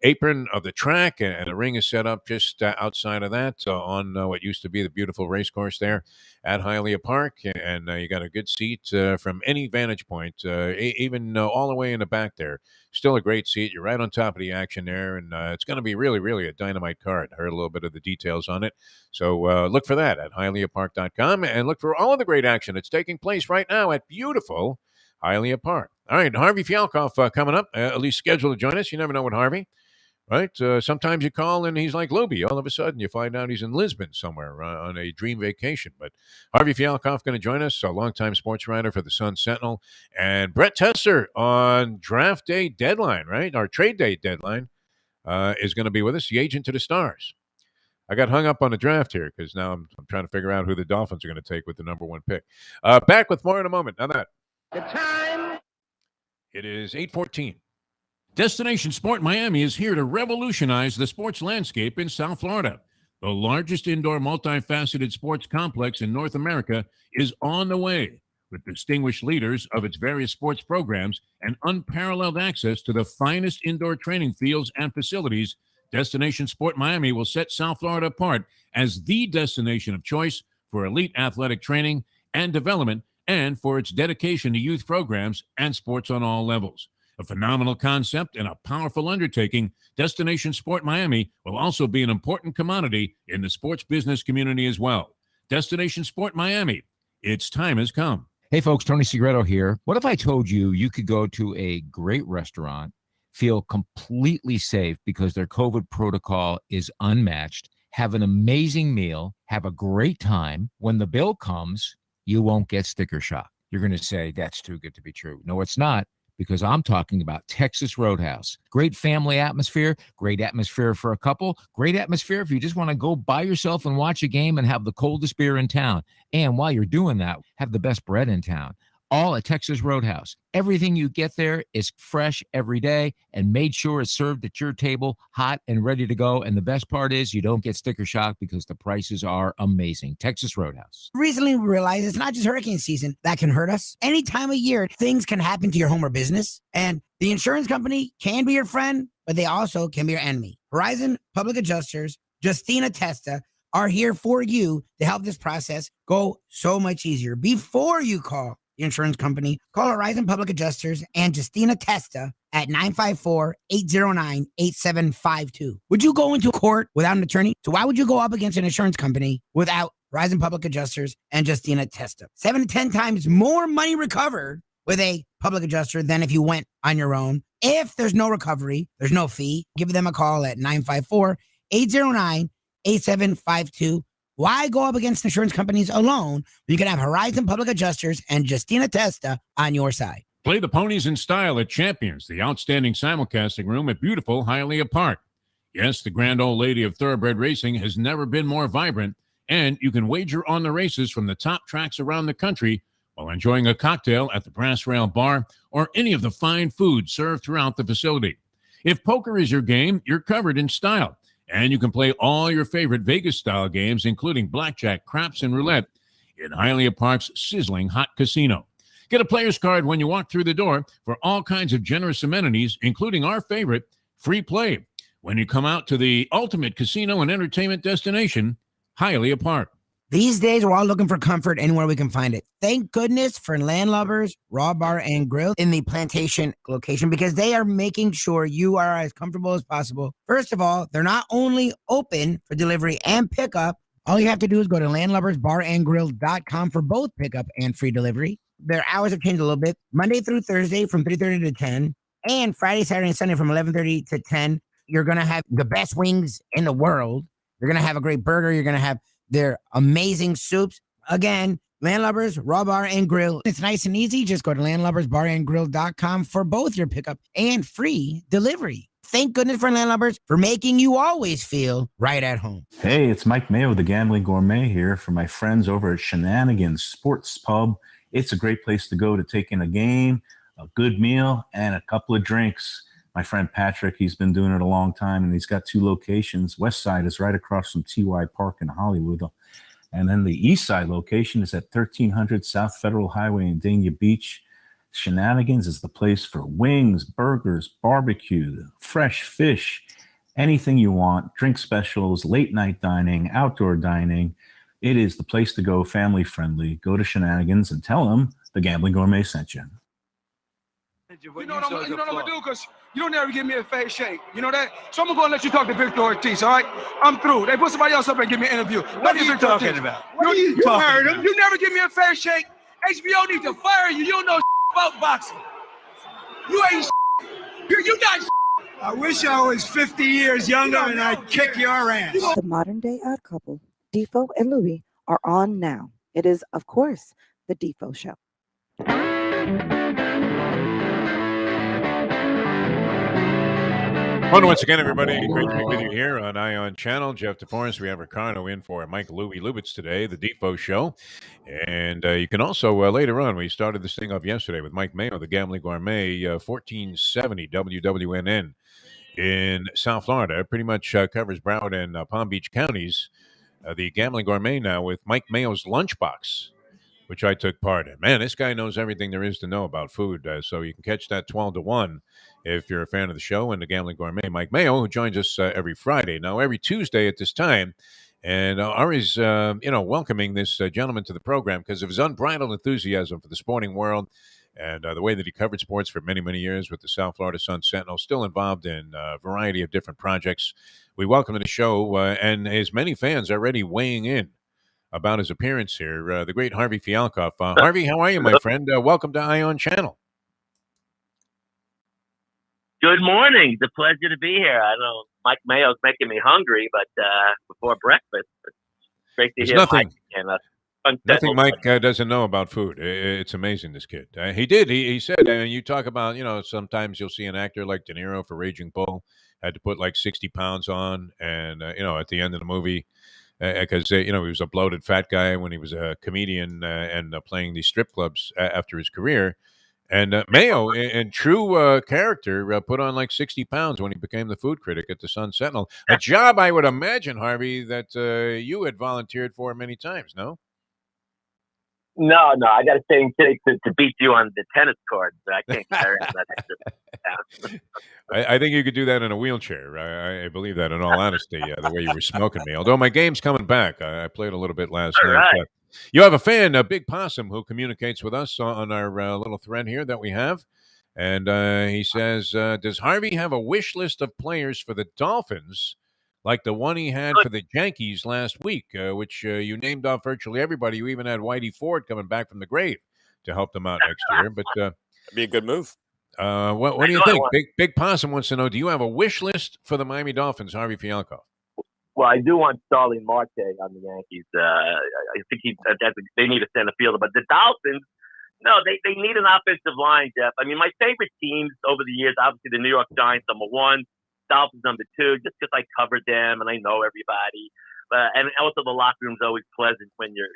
apron of the track, and the ring is set up just outside of that on what used to be the beautiful race course there at Hialeah Park, and you got a good seat from any vantage point, even all the way in the back there. Still a great seat. You're right on top of the action there, and it's going to be really, really a dynamite card. I heard a little bit of the details on it, so look for that at HialeahPark.com, and look for all of the great action that's taking place right now at beautiful Hialeah Park. All right, Harvey Fialkoff coming up, at least scheduled to join us. You never know with Harvey. Right? Sometimes you call and he's like Lubie. All of a sudden you find out he's in Lisbon somewhere on a dream vacation. But Harvey Fialkoff going to join us, a longtime sports writer for the Sun Sentinel. And Brett Tesser on draft day deadline, right? Our trade day deadline is going to be with us, the agent to the stars. I got hung up on the draft here because now I'm trying to figure out who the Dolphins are going to take with the number 1 pick. Back with more in a moment. Now that The time. it is 8:14. Destination Sport Miami is here to revolutionize the sports landscape in South Florida. The largest indoor multifaceted sports complex in North America is on the way, with distinguished leaders of its various sports programs and unparalleled access to the finest indoor training fields and facilities. Destination Sport Miami will set South Florida apart as the destination of choice for elite athletic training and development, and for its dedication to youth programs and sports on all levels. A phenomenal concept and a powerful undertaking, Destination Sport Miami will also be an important commodity in the sports business community as well. Destination Sport Miami, its time has come. Hey folks, Tony Segreto here. What if I told you you could go to a great restaurant, feel completely safe because their COVID protocol is unmatched, have an amazing meal, have a great time. When the bill comes, you won't get sticker shock. You're going to say, that's too good to be true. No, it's not, because I'm talking about Texas Roadhouse. Great family atmosphere, great atmosphere for a couple, great atmosphere if you just want to go by yourself and watch a game and have the coldest beer in town. And while you're doing that, have the best bread in town. All at Texas Roadhouse. Everything you get there is fresh every day and made sure it's served at your table, hot and ready to go. And the best part is you don't get sticker shock because the prices are amazing. Texas Roadhouse. Recently, we realized it's not just hurricane season that can hurt us. Any time of year, things can happen to your home or business. And the insurance company can be your friend, but they also can be your enemy. Horizon Public Adjusters, Justina Testa, are here for you to help this process go so much easier. Before you call the insurance company, call Horizon Public Adjusters and Justina Testa at 954-809-8752. Would you go into court without an attorney? So why would you go up against an insurance company without Horizon Public Adjusters and Justina Testa? 7 to 10 times more money recovered with a public adjuster than if you went on your own. If there's no recovery, there's no fee. Give them a call at 954-809-8752. Why go up against insurance companies alone? You can have Horizon Public Adjusters and Justina Testa on your side. Play the ponies in style at Champions, the outstanding simulcasting room at beautiful Hialeah Park. Yes, the grand old lady of thoroughbred racing has never been more vibrant, and you can wager on the races from the top tracks around the country while enjoying a cocktail at the Brass Rail Bar or any of the fine food served throughout the facility. If poker is your game, you're covered in style. And you can play all your favorite Vegas-style games, including blackjack, craps, and roulette, in Hialeah Park's sizzling hot casino. Get a player's card when you walk through the door for all kinds of generous amenities, including our favorite, free play, when you come out to the ultimate casino and entertainment destination, Hialeah Park. These days, we're all looking for comfort anywhere we can find it. Thank goodness for Landlubbers Raw Bar and Grill in the Plantation location, because they are making sure you are as comfortable as possible. First of all, they're not only open for delivery and pickup. All you have to do is go to landlubbersbarandgrill.com for both pickup and free delivery. Their hours have changed a little bit. Monday through Thursday from 3:30 to 10, and Friday, Saturday, and Sunday from 11:30 to 10. You're going to have the best wings in the world. You're going to have a great burger. You're going to have their amazing soups. Again, Landlubbers Raw Bar and Grill. It's nice and easy. Just go to landlubbersbarandgrill.com for both your pickup and free delivery. Thank goodness for Landlubbers for making you always feel right at home. Hey, it's Mike Mayo, the Gambling Gourmet here for my friends over at Shenanigans Sports Pub. It's a great place to go to take in a game, a good meal, and a couple of drinks. My friend Patrick, he's been doing it a long time, and he's got 2 locations. West side is right across from TY Park in Hollywood. And then the east side location is at 1300 South Federal Highway in Dania Beach. Shenanigans is the place for wings, burgers, barbecue, fresh fish, anything you want, drink specials, late night dining, outdoor dining. It is the place to go, family friendly. Go to Shenanigans and tell them the Gambling Gourmet sent you. You know what I'm gonna do? Because you don't ever give me a fair shake. You know that? So I'm gonna let you talk to Victor Ortiz, all right? I'm through. They put somebody else up and give me an interview. What are you talking about? You heard him. You never give me a fair shake. HBO needs to fire you. You don't know about boxing. You ain't you got I wish I was 50 years younger and I'd kick your ass. The modern day odd couple, Defo and Lubie, are on now. It is, of course, the Defo Show. Hello once again, everybody. Great to be with you here on Ion Channel. Jeff Deforrest. We have Ricardo in for Mike Lubitz today, the Defo Show. And you can also, later on, we started this thing up yesterday with Mike Mayo, the Gambling Gourmet, 1470 WWNN in South Florida. Pretty much covers Broward and Palm Beach counties. The Gambling Gourmet now with Mike Mayo's Lunchbox, which I took part in. Man, this guy knows everything there is to know about food. So you can catch that 12 to 1 if you're a fan of the show and the Gambling Gourmet. Mike Mayo, who joins us every Friday. Now, every Tuesday at this time. And Ari's, welcoming this gentleman to the program because of his unbridled enthusiasm for the sporting world and the way that he covered sports for many, many years with the South Florida Sun-Sentinel, still involved in a variety of different projects. We welcome to the show, and his many fans already weighing in about his appearance here, the great Harvey Fialkoff. Harvey, how are you, my friend? Welcome to Ion Channel. Good morning. It's a pleasure to be here. I know Mike Mayo's making me hungry, but before breakfast, it's great to hear nothing, Mike. Nothing Mike doesn't know about food. It's amazing, this kid. He said, and you talk about, sometimes you'll see an actor like De Niro for Raging Bull had to put like 60 pounds on, and, at the end of the movie, because he was a bloated fat guy when he was a comedian and playing these strip clubs after his career. And Mayo, in true character, put on like 60 pounds when he became the food critic at the Sun-Sentinel. A job, I would imagine, Harvey, that you had volunteered for many times, no? No, I got to stay in shape to beat you on the tennis court. I can't carry on that extra. I think you could do that in a wheelchair. I believe that, in all honesty, the way you were smoking me. Although my game's coming back. I played a little bit last night. Right. You have a fan, a Big Possum, who communicates with us on our little thread here that we have. And he says, does Harvey have a wish list of players for the Dolphins like the one he had for the Yankees last week, which you named off virtually everybody? You even had Whitey Ford coming back from the grave to help them out next year. But that'd be a good move. What do you think? Big Possum wants to know, do you have a wish list for the Miami Dolphins, Harvey Fialkoff? Well, I do want Starling Marte on the Yankees. I think they need a center fielder. But the Dolphins, no, they need an offensive line, Jeff. I mean, my favorite teams over the years, obviously the New York Giants, number one, Dolphins, number two, just because I covered them and I know everybody. And also the locker room's always pleasant when you're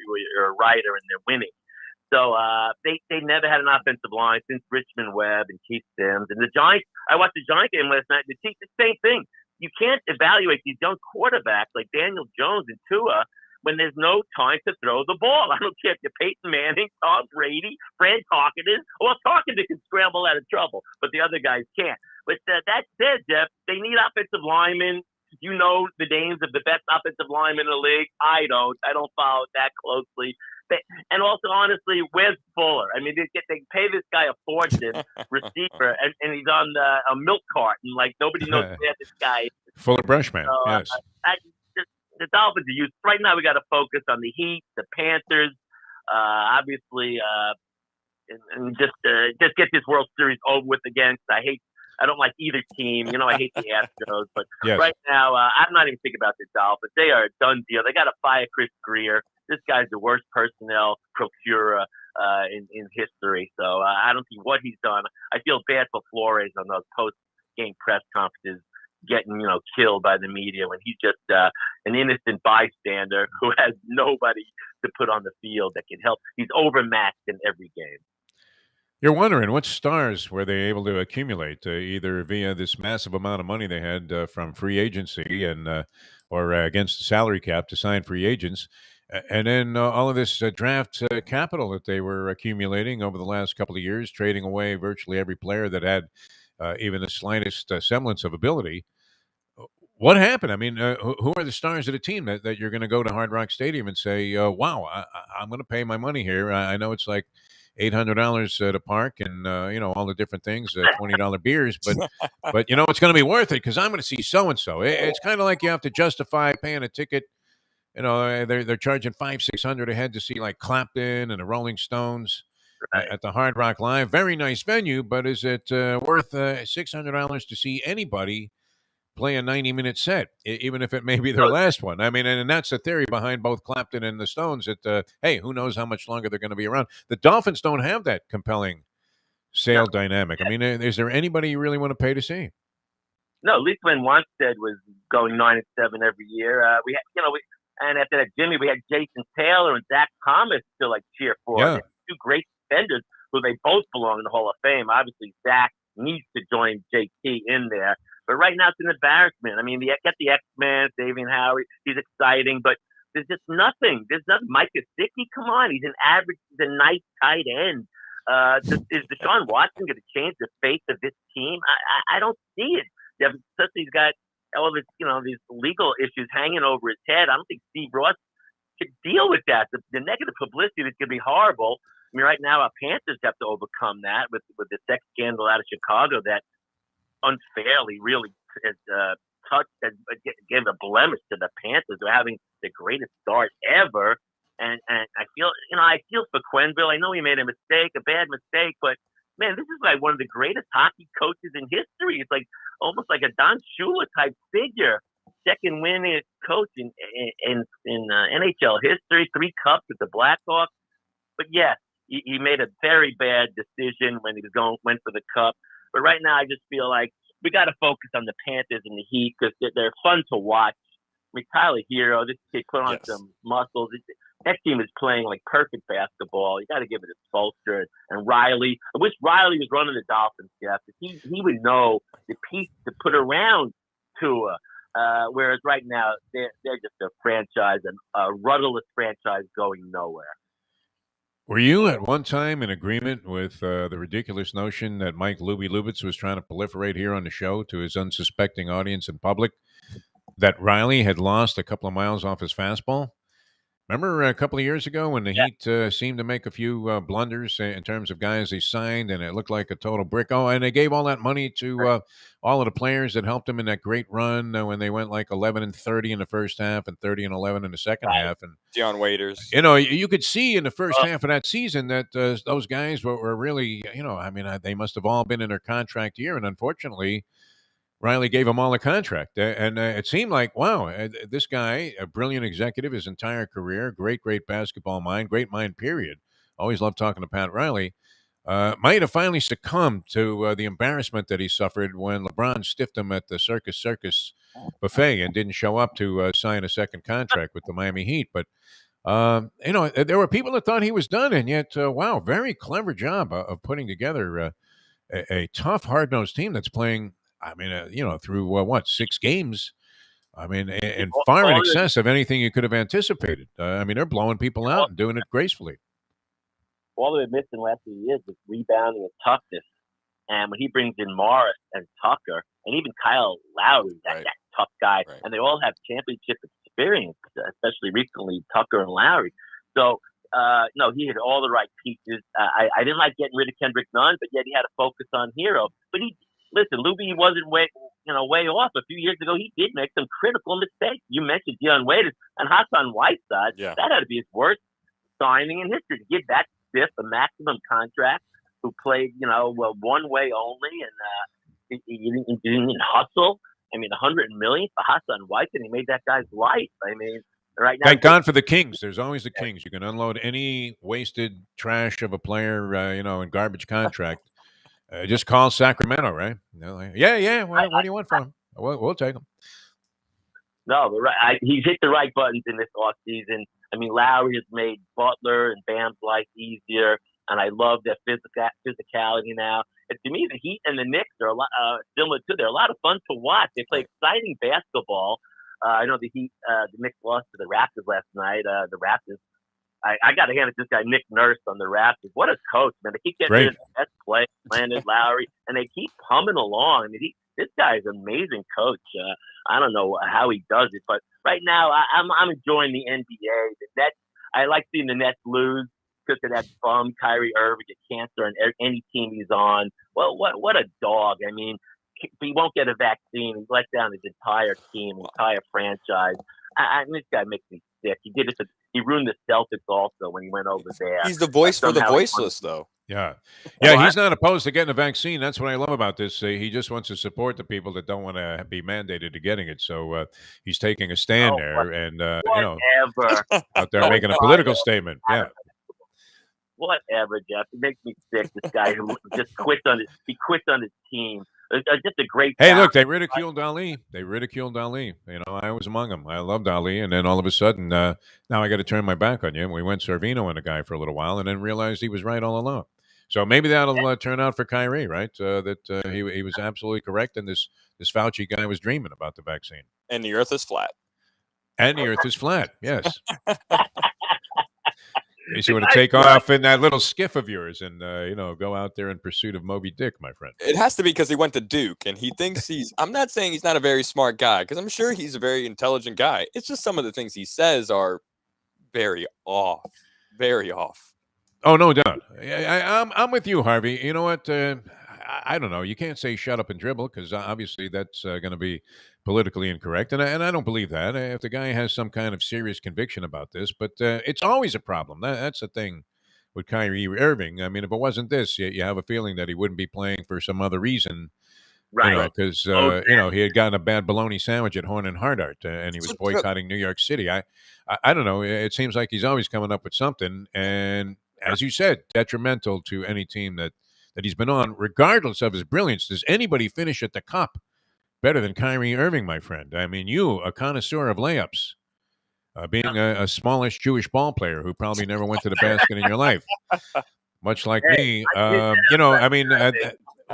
a writer and they're winning. So they never had an offensive line since Richmond Webb and Keith Sims. And the Giants, I watched the Giant game last night. The same thing. You can't evaluate these young quarterbacks like Daniel Jones and Tua when there's no time to throw the ball. I don't care if you're Peyton Manning, Tom Brady, Fran Tarkenton. Well, Tarkenton can scramble out of trouble, but the other guys can't. But that said, Jeff, they need offensive linemen. You know the names of the best offensive linemen in the league. I don't follow it that closely. And also, honestly, where's Fuller? I mean, they pay this guy a fortune, receiver, and he's on a milk carton. Like, nobody knows where this guy is. Fuller Brushman, yes. The Dolphins are used. Right now, we got to focus on the Heat, the Panthers, obviously, and just get this World Series over with again. I don't like either team. I hate the Astros. But Right now, I'm not even thinking about the Dolphins. They are a done deal. They got to fire Chris Greer. This guy's the worst personnel procurer in history. So I don't see what he's done. I feel bad for Flores on those post-game press conferences getting, killed by the media when he's just an innocent bystander who has nobody to put on the field that can help. He's overmatched in every game. You're wondering what stars were they able to accumulate either via this massive amount of money they had from free agency and or against the salary cap to sign free agents, and then all of this draft capital that they were accumulating over the last couple of years, trading away virtually every player that had even the slightest semblance of ability. What happened? I mean, who are the stars of the team that you're going to go to Hard Rock Stadium and say, wow, I'm going to pay my money here. I know it's like $800 to park and, all the different things, $20 beers. But it's going to be worth it because I'm going to see so-and-so. It's kind of like you have to justify paying a ticket. They're charging $500-$600 a head to see like Clapton and the Rolling Stones at the Hard Rock Live. Very nice venue, but is it worth $600 to see anybody play a 90-minute set, even if it may be their last one? I mean, and that's the theory behind both Clapton and the Stones that, hey, who knows how much longer they're going to be around. The Dolphins don't have that compelling sale dynamic. I mean, is there anybody you really want to pay to see? No, at least when Wanstead was going 9-7 every year, we had, and after that, Jimmy, we had Jason Taylor and Zach Thomas to like cheer for. Yeah. Two great defenders who they both belong in the Hall of Fame. Obviously, Zach needs to join JT in there. But right now, it's an embarrassment. I mean, get the X-Man, Davian Howie. He's exciting, but there's just nothing. There's nothing. Mike Gesicki, come on. He's a nice tight end. Is Deshaun Watson going to change the face of this team? I don't see it. Especially he's got all this, these legal issues hanging over his head. I don't think Steve Ross could deal with that. The negative publicity is going to be horrible. I mean, right now our Panthers have to overcome that with the sex scandal out of Chicago that unfairly really gave a blemish to the Panthers. They're having the greatest start ever. And I feel for Quenneville. I know he made a bad mistake, but man, this is like one of the greatest hockey coaches in history. It's like almost like a Don Shula type figure. Second winning coach in NHL history, 3 cups with the Blackhawks. But yes, he made a very bad decision when he went for the cup. But right now, I just feel like we got to focus on the Panthers and the Heat because they're fun to watch. I mean, Tyler Hero, this kid put on some muscles. That team is playing like perfect basketball. You got to give it to Spolstra and Riley. I wish Riley was running the Dolphins, Jeff. He would know the piece to put around Tua. Whereas right now, they're just a franchise, a rudderless franchise going nowhere. Were you at one time in agreement with the ridiculous notion that Mike Lubitz was trying to proliferate here on the show to his unsuspecting audience and public, that Riley had lost a couple of miles off his fastball? Remember a couple of years ago when the Heat seemed to make a few blunders in terms of guys they signed, and it looked like a total brick. Oh, and they gave all that money to all of the players that helped them in that great run when they went like 11-30 in the first half and 30-11 in the second half. And Deion Waiters. You could see in the first half of that season that those guys were really, they must have all been in their contract year, and unfortunately, Riley gave them all a contract. And it seemed like, wow, this guy, a brilliant executive his entire career, great basketball mind, great mind, period. Always loved talking to Pat Riley. Might have finally succumbed to the embarrassment that he suffered when LeBron stiffed him at the Circus buffet and didn't show up to sign a second contract with the Miami Heat. But, there were people that thought he was done, and yet, wow, very clever job of putting together a tough, hard-nosed team that's playing, through 6 games. And far in excess of anything you could have anticipated. They're blowing people out and doing it gracefully. All they've missed in the last few years is rebounding and toughness. And when he brings in Morris and Tucker, and even Kyle Lowry, that tough guy, and they all have championship experience, especially recently, Tucker and Lowry. So, he had all the right pieces. I didn't like getting rid of Kendrick Nunn, but yet he had to focus on Hero. But listen, Lubie wasn't way off. A few years ago, he did make some critical mistakes. You mentioned Deion Waiters and Hassan Whiteside. Yeah. That had to be his worst signing in history, to give that stiff a maximum contract, who played, one way only, and he didn't hustle. $100 million for Hassan Whiteside, and he made that guy's life. Right now, thank God for the Kings. There's always the Kings. You can unload any wasted trash of a player, in garbage contract. Just call Sacramento, right? What do you want from him? We'll take him. No, but he's hit the right buttons in this offseason. Lowry has made Butler and Bam's life easier, and I love their physicality now. And to me, the Heat and the Knicks are a lot similar too. They're a lot of fun to watch. They play exciting basketball. I know the Heat, the Knicks lost to the Raptors last night. The Raptors. I got to hand it to this guy, Nick Nurse, on the Raptors. What a coach, man. They keep getting rid of the best play, Landon Lowry, and they keep humming along. This guy is an amazing coach. I don't know how he does it, but right now I'm enjoying the NBA. The Nets, I like seeing the Nets lose because of that bum Kyrie Irving get cancer on any team he's on. Well, what a dog. He won't get a vaccine. He let down his entire team, entire franchise. This guy makes me sick. He did it. He ruined the Celtics also when he went over there. He's the voice for the voiceless, though. Yeah. He's not opposed to getting a vaccine. That's what I love about this. He just wants to support the people that don't want to be mandated to getting it. So he's taking a stand there, and out there making a political statement. Yeah. Whatever, Jeff. It makes me sick. This guy who just quits on his team. just a great. Hey, talent. look, they ridiculed Ali. They ridiculed Ali. I was among them. I loved Ali, and then all of a sudden, now I got to turn my back on you. And we went Servino and a guy for a little while, and then realized he was right all along. So maybe that'll turn out for Kyrie, right? That he was absolutely correct, and this Fauci guy was dreaming about the vaccine. And the Earth is flat. And the Earth is flat. Yes. You want to take off in that little skiff of yours and go out there in pursuit of Moby Dick, my friend. It has to be because he went to Duke and he thinks he's. I'm not saying he's not a very smart guy because I'm sure he's a very intelligent guy. It's just some of the things he says are very off. Very off. Oh, no doubt. I'm with you, Harvey. You know what? I don't know. You can't say shut up and dribble because obviously that's going to be politically incorrect. And I don't believe that. If the guy has some kind of serious conviction about this, but it's always a problem. That's the thing with Kyrie Irving. I mean, if it wasn't this, you have a feeling that he wouldn't be playing for some other reason. Right. Because, he had gotten a bad bologna sandwich at Horn and Hardart and he was boycotting New York City. I don't know. It seems like he's always coming up with something. And as you said, detrimental to any team that he's been on, regardless of his brilliance. Does anybody finish at the cup better than Kyrie Irving, my friend? I mean, you, a connoisseur of layups, being a smallish Jewish ball player who probably never went to the basket in your life, much like me.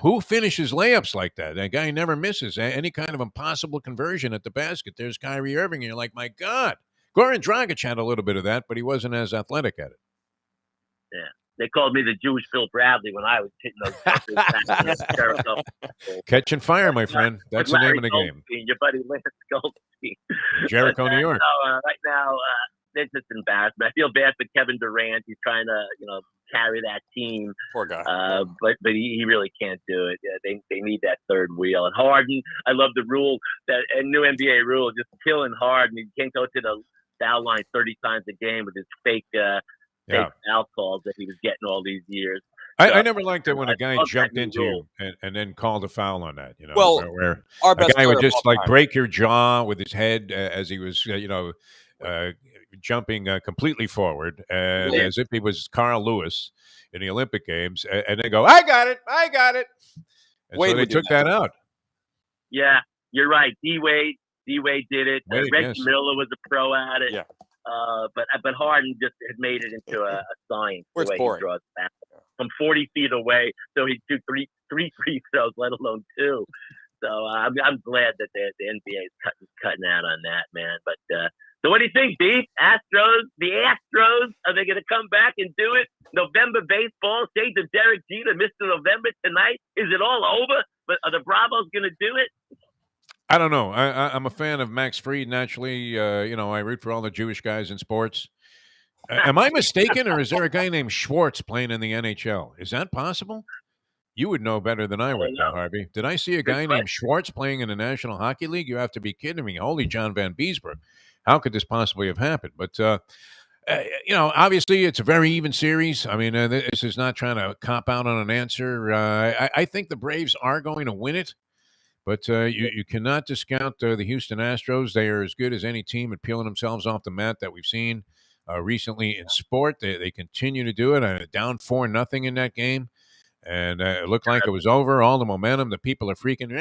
Who finishes layups like that? That guy never misses any kind of impossible conversion at the basket. There's Kyrie Irving, and you're like, my God. Goran Dragic had a little bit of that, but he wasn't as athletic at it. Yeah. They called me the Jewish Phil Bradley when I was hitting those. Catching fire, my friend. That's the name of the game. Your buddy Lance Goldstein. Jericho, New York. Right now, it's just embarrassment. I feel bad for Kevin Durant. He's trying to, carry that team. Poor guy. But he really can't do it. They need that third wheel. And Harden, I love the rule, that a new NBA rule, just killing Harden. He can't go to the foul line 30 times a game with his fake foul calls that he was getting all these years. I never liked it when a guy jumped into you and then called a foul on that. Well, where our a best guy would player of just all time. break your jaw with his head as he was, jumping completely forward, and as if he was Carl Lewis in the Olympic Games, and they go, "I got it." And so they took that out. Yeah, you're right. D-Wade did it. Reggie Miller was a pro at it. Yeah. But Harden just had made it into a science the way boring. he draws back from 40 feet away, so he'd do three free throws, let alone two. So I'm glad that the NBA is cutting out on that, man. But so what do you think, B? The Astros, are they going to come back and do it? November baseball, shades of Derek Jeter, Mr. November tonight. Is it all over? But are the Bravos going to do it? I don't know. I'm a fan of Max Fried naturally. I root for all the Jewish guys in sports. Am I mistaken, or is there a guy named Schwartz playing in the NHL? Is that possible? You would know better than I would, Harvey. Did I see a guy named Schwartz playing in the National Hockey League? You have to be kidding me. Holy John Van Beesbrook. How could this possibly have happened? But, obviously it's a very even series. I mean, this is not trying to cop out on an answer. I think the Braves are going to win it. But you cannot discount the Houston Astros. They are as good as any team at peeling themselves off the mat that we've seen recently in sport. They continue to do it. Down 4-0 in that game. And it looked like it was over. All the momentum. The people are freaking.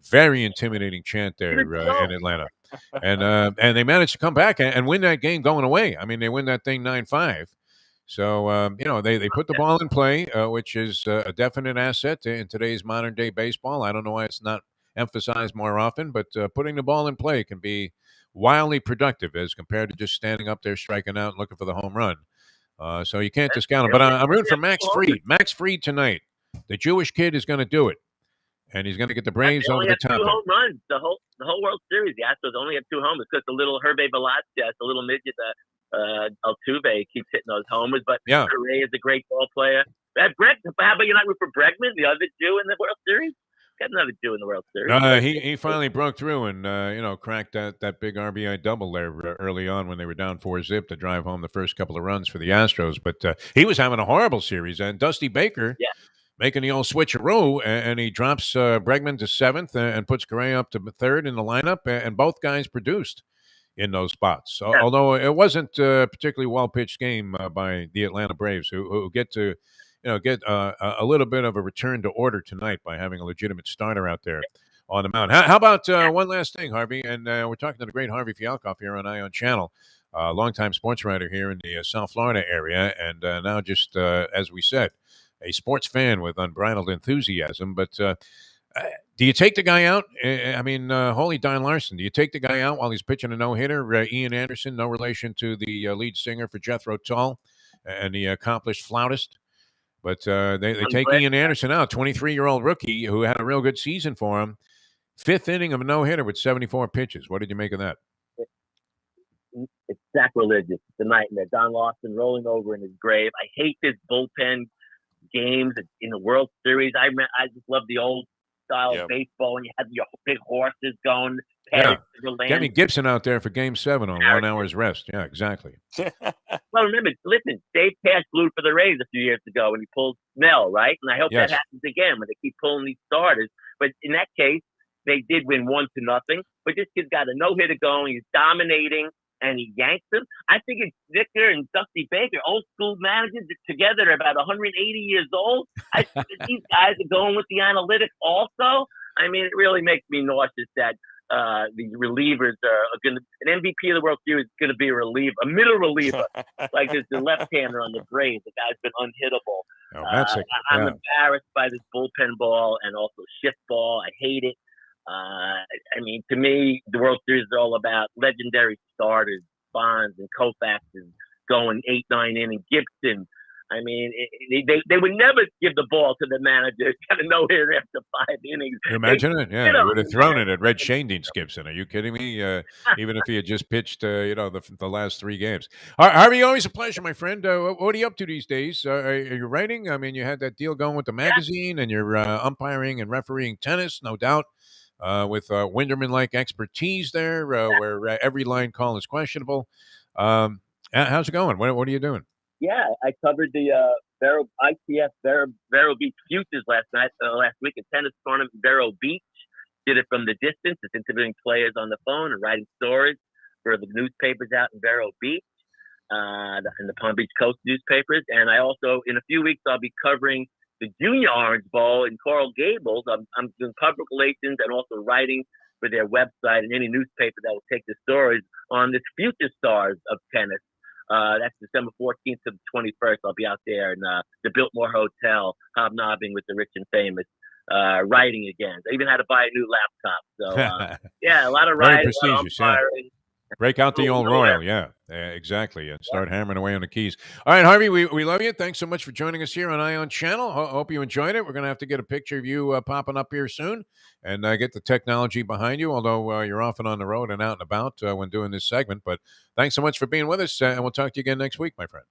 Very intimidating chant there in Atlanta. And they managed to come back and win that game going away. I mean, they win that thing 9-5. So, they put the ball in play, which is a definite asset in today's modern-day baseball. I don't know why it's not emphasized more often, but putting the ball in play can be wildly productive as compared to just standing up there, striking out, and looking for the home run. So you can't discount it. But I'm rooting for Max Fried. Max Fried tonight. The Jewish kid is going to do it, and he's going to get the Braves over the top. Two home runs the whole World Series. The Astros only have 2 homers because the little Hervé Velasquez, the little midget, Altuve keeps hitting those homers, but Correa is a great ball player. How about you not root for Bregman, the other Jew in the World Series? Got another Jew in the World Series. He finally broke through and cracked that big RBI double there early on when they were down 4-0 to drive home the first couple of runs for the Astros. But he was having a horrible series, and Dusty Baker making the old switcheroo, and he drops Bregman to 7th and puts Correa up to 3rd in the lineup, and both guys produced in those spots. So, although it wasn't a particularly well-pitched game by the Atlanta Braves, who get to get a little bit of a return to order tonight by having a legitimate starter out there on the mound. How about one last thing, Harvey? And we're talking to the great Harvey Fialkoff here on Ion Channel, longtime sports writer here in the South Florida area, and now just, as we said, a sports fan with unbridled enthusiasm. But do you take the guy out? I mean, holy Don Larson, do you take the guy out while he's pitching a no-hitter? Ian Anderson, no relation to the lead singer for Jethro Tull and the accomplished flautist. But they take Ian Anderson out, 23-year-old rookie who had a real good season for him. Fifth inning of a no-hitter with 74 pitches. What did you make of that? It's sacrilegious. It's a nightmare. Don Larson rolling over in his grave. I hate this bullpen games in the World Series. I just love the old style of baseball when you had your big horses going. Get Gibson out there for Game 7 on 1 hour's rest. Yeah, exactly. Well, remember, listen, Dave Cash blew for the Rays a few years ago when he pulled Snell, right? And I hope that happens again when they keep pulling these starters. But in that case, they did win 1-0. But this kid's got a no-hitter going. He's dominating, and he yanks them. I think it's Vicker and Dusty Baker, old school managers together, about 180 years old. I think these guys are going with the analytics also. I mean, it really makes me nauseous that the relievers are going to – an MVP of the World Series is going to be a reliever, a middle reliever, like there's the left-hander on the Braves. The guy's been unhittable. I'm embarrassed by this bullpen ball and also shift ball. I hate it. I mean, to me, the World Series is all about legendary starters, Bonds and Koufax going 8-9 innings. Gibson. I mean, they would never give the ball to the manager. Got a no-hitter after 5 innings. Can you imagine it? Yeah, you would have thrown it at Red Schoendienst Gibson. Are you kidding me? Even if he had just pitched, the last 3 games. Harvey, always a pleasure, my friend. What are you up to these days? Are you writing? I mean, you had that deal going with the magazine, and you're umpiring and refereeing tennis, no doubt. With Winderman-like expertise there, where every line call is questionable. How's it going? What are you doing? Yeah, I covered the ITF Vero Beach Futures last week at tennis tournament in Vero Beach. Did it from the distance, just interviewing players on the phone and writing stories for the newspapers out in Vero Beach, and the Palm Beach Coast newspapers. And I also, in a few weeks, I'll be covering the Junior Orange Bowl in Coral Gables. I'm doing public relations and also writing for their website and any newspaper that will take the stories on this future stars of tennis. That's December 14th to the 21st. I'll be out there in the Biltmore Hotel, hobnobbing with the rich and famous, writing again. I even had to buy a new laptop. So, a lot of writing, a lot of umpiring. Break out the old Royal, exactly, and start hammering away on the keys. All right, Harvey, we love you. Thanks so much for joining us here on Ion Channel. Hope you enjoyed it. We're going to have to get a picture of you popping up here soon and get the technology behind you, although you're often on the road and out and about when doing this segment. But thanks so much for being with us, and we'll talk to you again next week, my friend.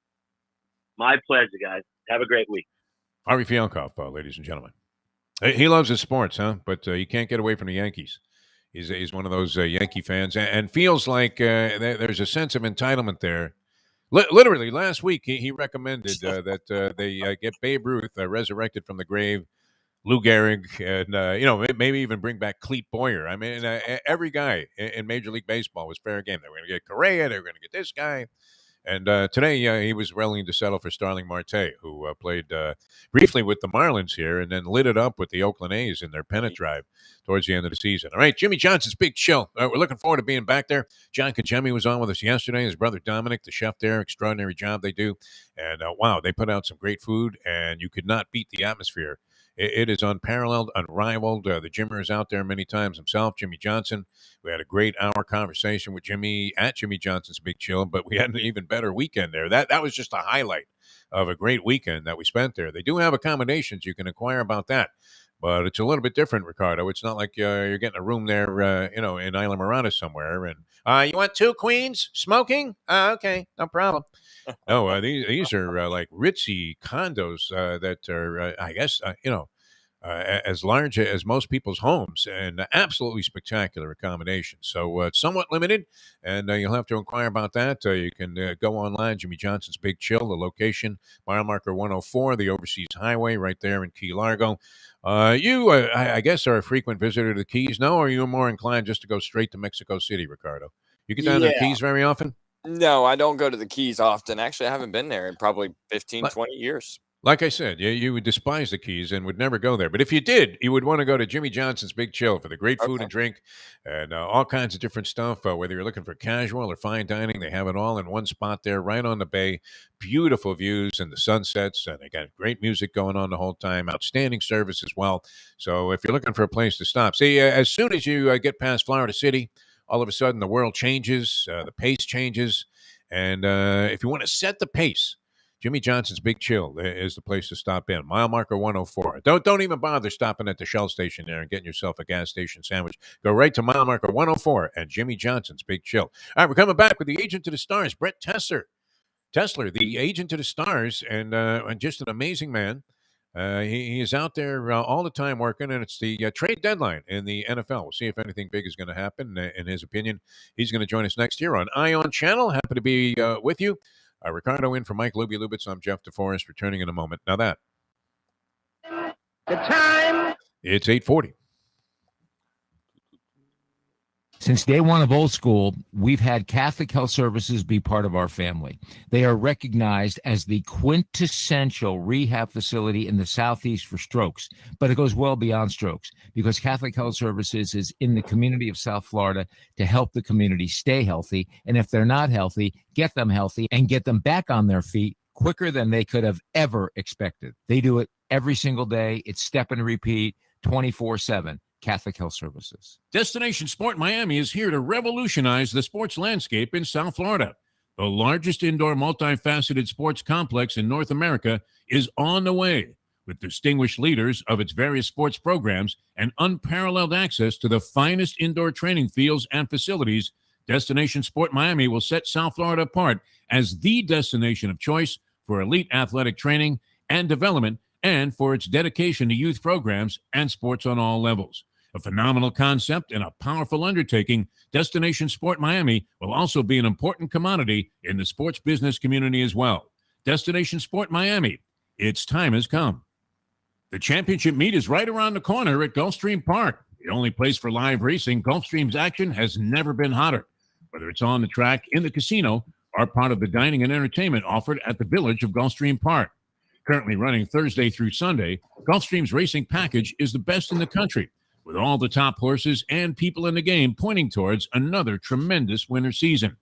My pleasure, guys. Have a great week. Harvey Fialkoff, ladies and gentlemen. He loves his sports, but you can't get away from the Yankees. He's one of those Yankee fans and feels like there's a sense of entitlement there. Literally, last week, he recommended that they get Babe Ruth resurrected from the grave, Lou Gehrig, and, maybe even bring back Clete Boyer. I mean, every guy in Major League Baseball was fair game. They were going to get Correa. They were going to get this guy. And today he was willing to settle for Starling Marte, who played briefly with the Marlins here and then lit it up with the Oakland A's in their pennant drive towards the end of the season. All right, Jimmy Johnson's Big Chill. We're looking forward to being back there. John Kajemi was on with us yesterday. His brother Dominic, the chef there, extraordinary job they do. And, wow, they put out some great food, and you could not beat the atmosphere. It is unparalleled, unrivaled. The Jimmer is out there many times himself, Jimmy Johnson. We had a great hour conversation with Jimmy at Jimmy Johnson's Big Chill, but we had an even better weekend there. That was just a highlight of a great weekend that we spent there. They do have accommodations. You can inquire about that, but it's a little bit different, Ricardo. It's not like you're getting a room there, in Isla Mirada somewhere. And you want 2 queens smoking? Okay, no problem. No, these are like ritzy condos that are, I guess, as large as most people's homes, and absolutely spectacular accommodations. So it's somewhat limited, and you'll have to inquire about that. You can go online, Jimmy Johnson's Big Chill, the location, mile marker 104, the Overseas Highway, right there in Key Largo. I guess, are a frequent visitor to the Keys, no? Or are you more inclined just to go straight to Mexico City, Ricardo? You get down to the Keys very often? No, I don't go to the Keys often. Actually, I haven't been there in probably 15, 20 years. Like I said, you would despise the Keys and would never go there. But if you did, you would want to go to Jimmy Johnson's Big Chill for the great food and drink and all kinds of different stuff. Whether you're looking for casual or fine dining, they have it all in one spot there, right on the bay. Beautiful views and the sunsets, and they got great music going on the whole time. Outstanding service as well. So if you're looking for a place to stop, see, as soon as you get past Florida City, all of a sudden the world changes, the pace changes, and if you want to set the pace, Jimmy Johnson's Big Chill is the place to stop in. Mile marker 104. Don't even bother stopping at the Shell station there and getting yourself a gas station sandwich. Go right to mile marker 104 and Jimmy Johnson's Big Chill. All right, we're coming back with the agent to the stars, Brett Tessler, the agent to the stars, and just an amazing man. He is out there all the time working, and it's the trade deadline in the NFL. We'll see if anything big is going to happen. In his opinion, he's going to join us next year on Ion Channel. Happy to be with you. Ricardo in for Mike Lubie Lubitz. I'm Jeff Deforrest, returning in a moment. Now that. The time. It's 8:40. Since day one of Old School, we've had Catholic Health Services be part of our family. They are recognized as the quintessential rehab facility in the Southeast for strokes, but it goes well beyond strokes because Catholic Health Services is in the community of South Florida to help the community stay healthy. And if they're not healthy, get them healthy and get them back on their feet quicker than they could have ever expected. They do it every single day. It's step and repeat 24/7. Catholic Health Services. Destination Sport Miami is here to revolutionize the sports landscape in South Florida. The largest indoor multifaceted sports complex in North America is on the way, with distinguished leaders of its various sports programs and unparalleled access to the finest indoor training fields and facilities. Destination Sport Miami will set South Florida apart as the destination of choice for elite athletic training and development and for its dedication to youth programs and sports on all levels. A phenomenal concept and a powerful undertaking, Destination Sport Miami will also be an important commodity in the sports business community as well. Destination Sport Miami, its time has come. The championship meet is right around the corner at Gulfstream Park. The only place for live racing, Gulfstream's action has never been hotter. Whether it's on the track, in the casino, or part of the dining and entertainment offered at the Village of Gulfstream Park. Currently running Thursday through Sunday, Gulfstream's racing package is the best in the country, with all the top horses and people in the game pointing towards another tremendous winter season.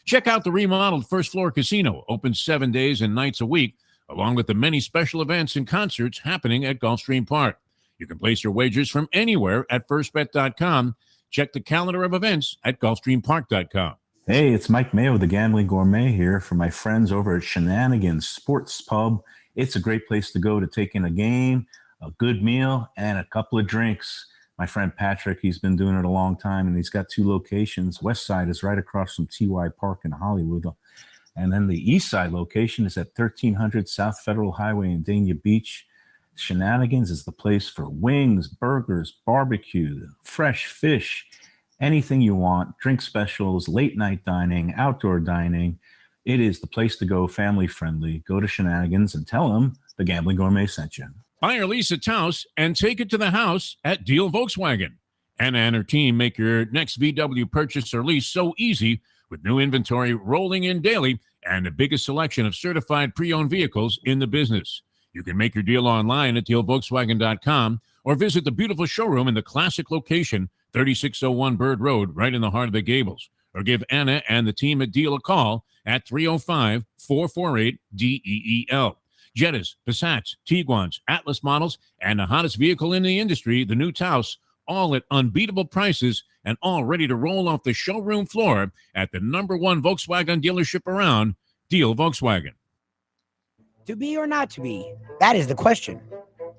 Check out the remodeled first floor casino, open 7 days and nights a week, along with the many special events and concerts happening at Gulfstream Park. You can place your wagers from anywhere at firstbet.com. Check the calendar of events at gulfstreampark.com. Hey, it's Mike Mayo, the Gambling Gourmet here for my friends over at Shenanigans Sports Pub. It's a great place to go to take in a game, a good meal, and a couple of drinks. My friend Patrick, he's been doing it a long time, and he's got 2 locations. West side is right across from TY Park in Hollywood. And then the east side location is at 1300 South Federal Highway in Dania Beach. Shenanigans is the place for wings, burgers, barbecue, fresh fish, anything you want, drink specials, late night dining, outdoor dining. It is the place to go, family friendly. Go to Shenanigans and tell them the Gambling Gourmet sent you. Buy or lease a Taos and take it to the house at Deal Volkswagen. Anna and her team make your next VW purchase or lease so easy with new inventory rolling in daily and the biggest selection of certified pre-owned vehicles in the business. You can make your deal online at dealvolkswagen.com or visit the beautiful showroom in the classic location, 3601 Bird Road, right in the heart of the Gables. Or give Anna and the team at Deal a call at 305-448-DEEL. Jettas, Passats, Tiguans, Atlas models, and the hottest vehicle in the industry, the new Taos, all at unbeatable prices and all ready to roll off the showroom floor at the #1 Volkswagen dealership around, Deal Volkswagen. To be or not to be, that is the question.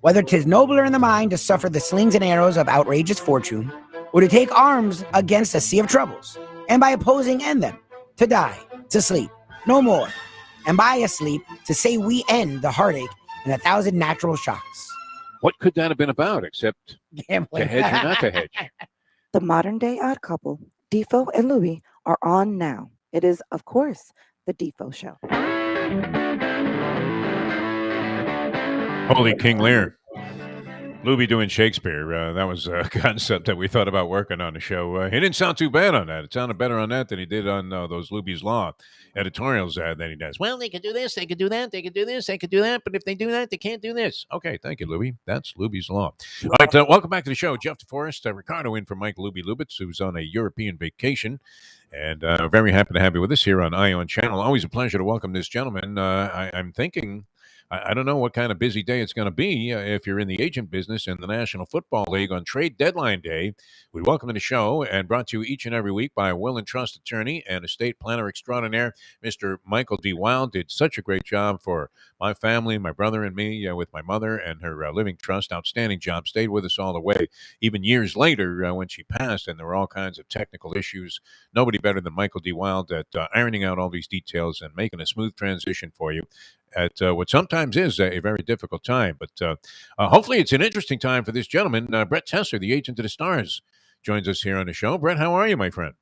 Whether 'tis nobler in the mind to suffer the slings and arrows of outrageous fortune, or to take arms against a sea of troubles, and by opposing end them, to die, to sleep, no more, and by asleep to say we end the heartache and 1,000 natural shocks. What could that have been about except Gambling. to hedge or not to hedge? The modern day odd couple, Defo and Lubie, are on now. It is, of course, the Defo Show. Holy King Lear. Lubie doing Shakespeare. That was a concept that we thought about working on the show. He didn't sound too bad on that. It sounded better on that than he did on those Lubie's Law editorials that he does. Well, they could do this, they could do that, they could do this, they could do that, but if they do that, they can't do this. Okay, thank you, Lubie. That's Lubie's Law. All right, welcome back to the show. Jeff Deforrest, Ricardo in for Mike Lubitz, who's on a European vacation. And very happy to have you with us here on Ion Channel. Always a pleasure to welcome this gentleman. I'm thinking, I don't know what kind of busy day it's going to be if you're in the agent business in the National Football League on trade deadline day. We welcome to the show and brought to you each and every week by a will and trust attorney and estate planner extraordinaire, Mr. Michael D. Wild. Did such a great job for my family, my brother and me with my mother and her living trust. Outstanding job. Stayed with us all the way. Even years later when she passed and there were all kinds of technical issues, nobody better than Michael D. Wild at ironing out all these details and making a smooth transition for you at what sometimes is a very difficult time. But hopefully it's an interesting time for this gentleman. Brett Tesser, the agent of the stars, joins us here on the show. Brett, how are you, my friend?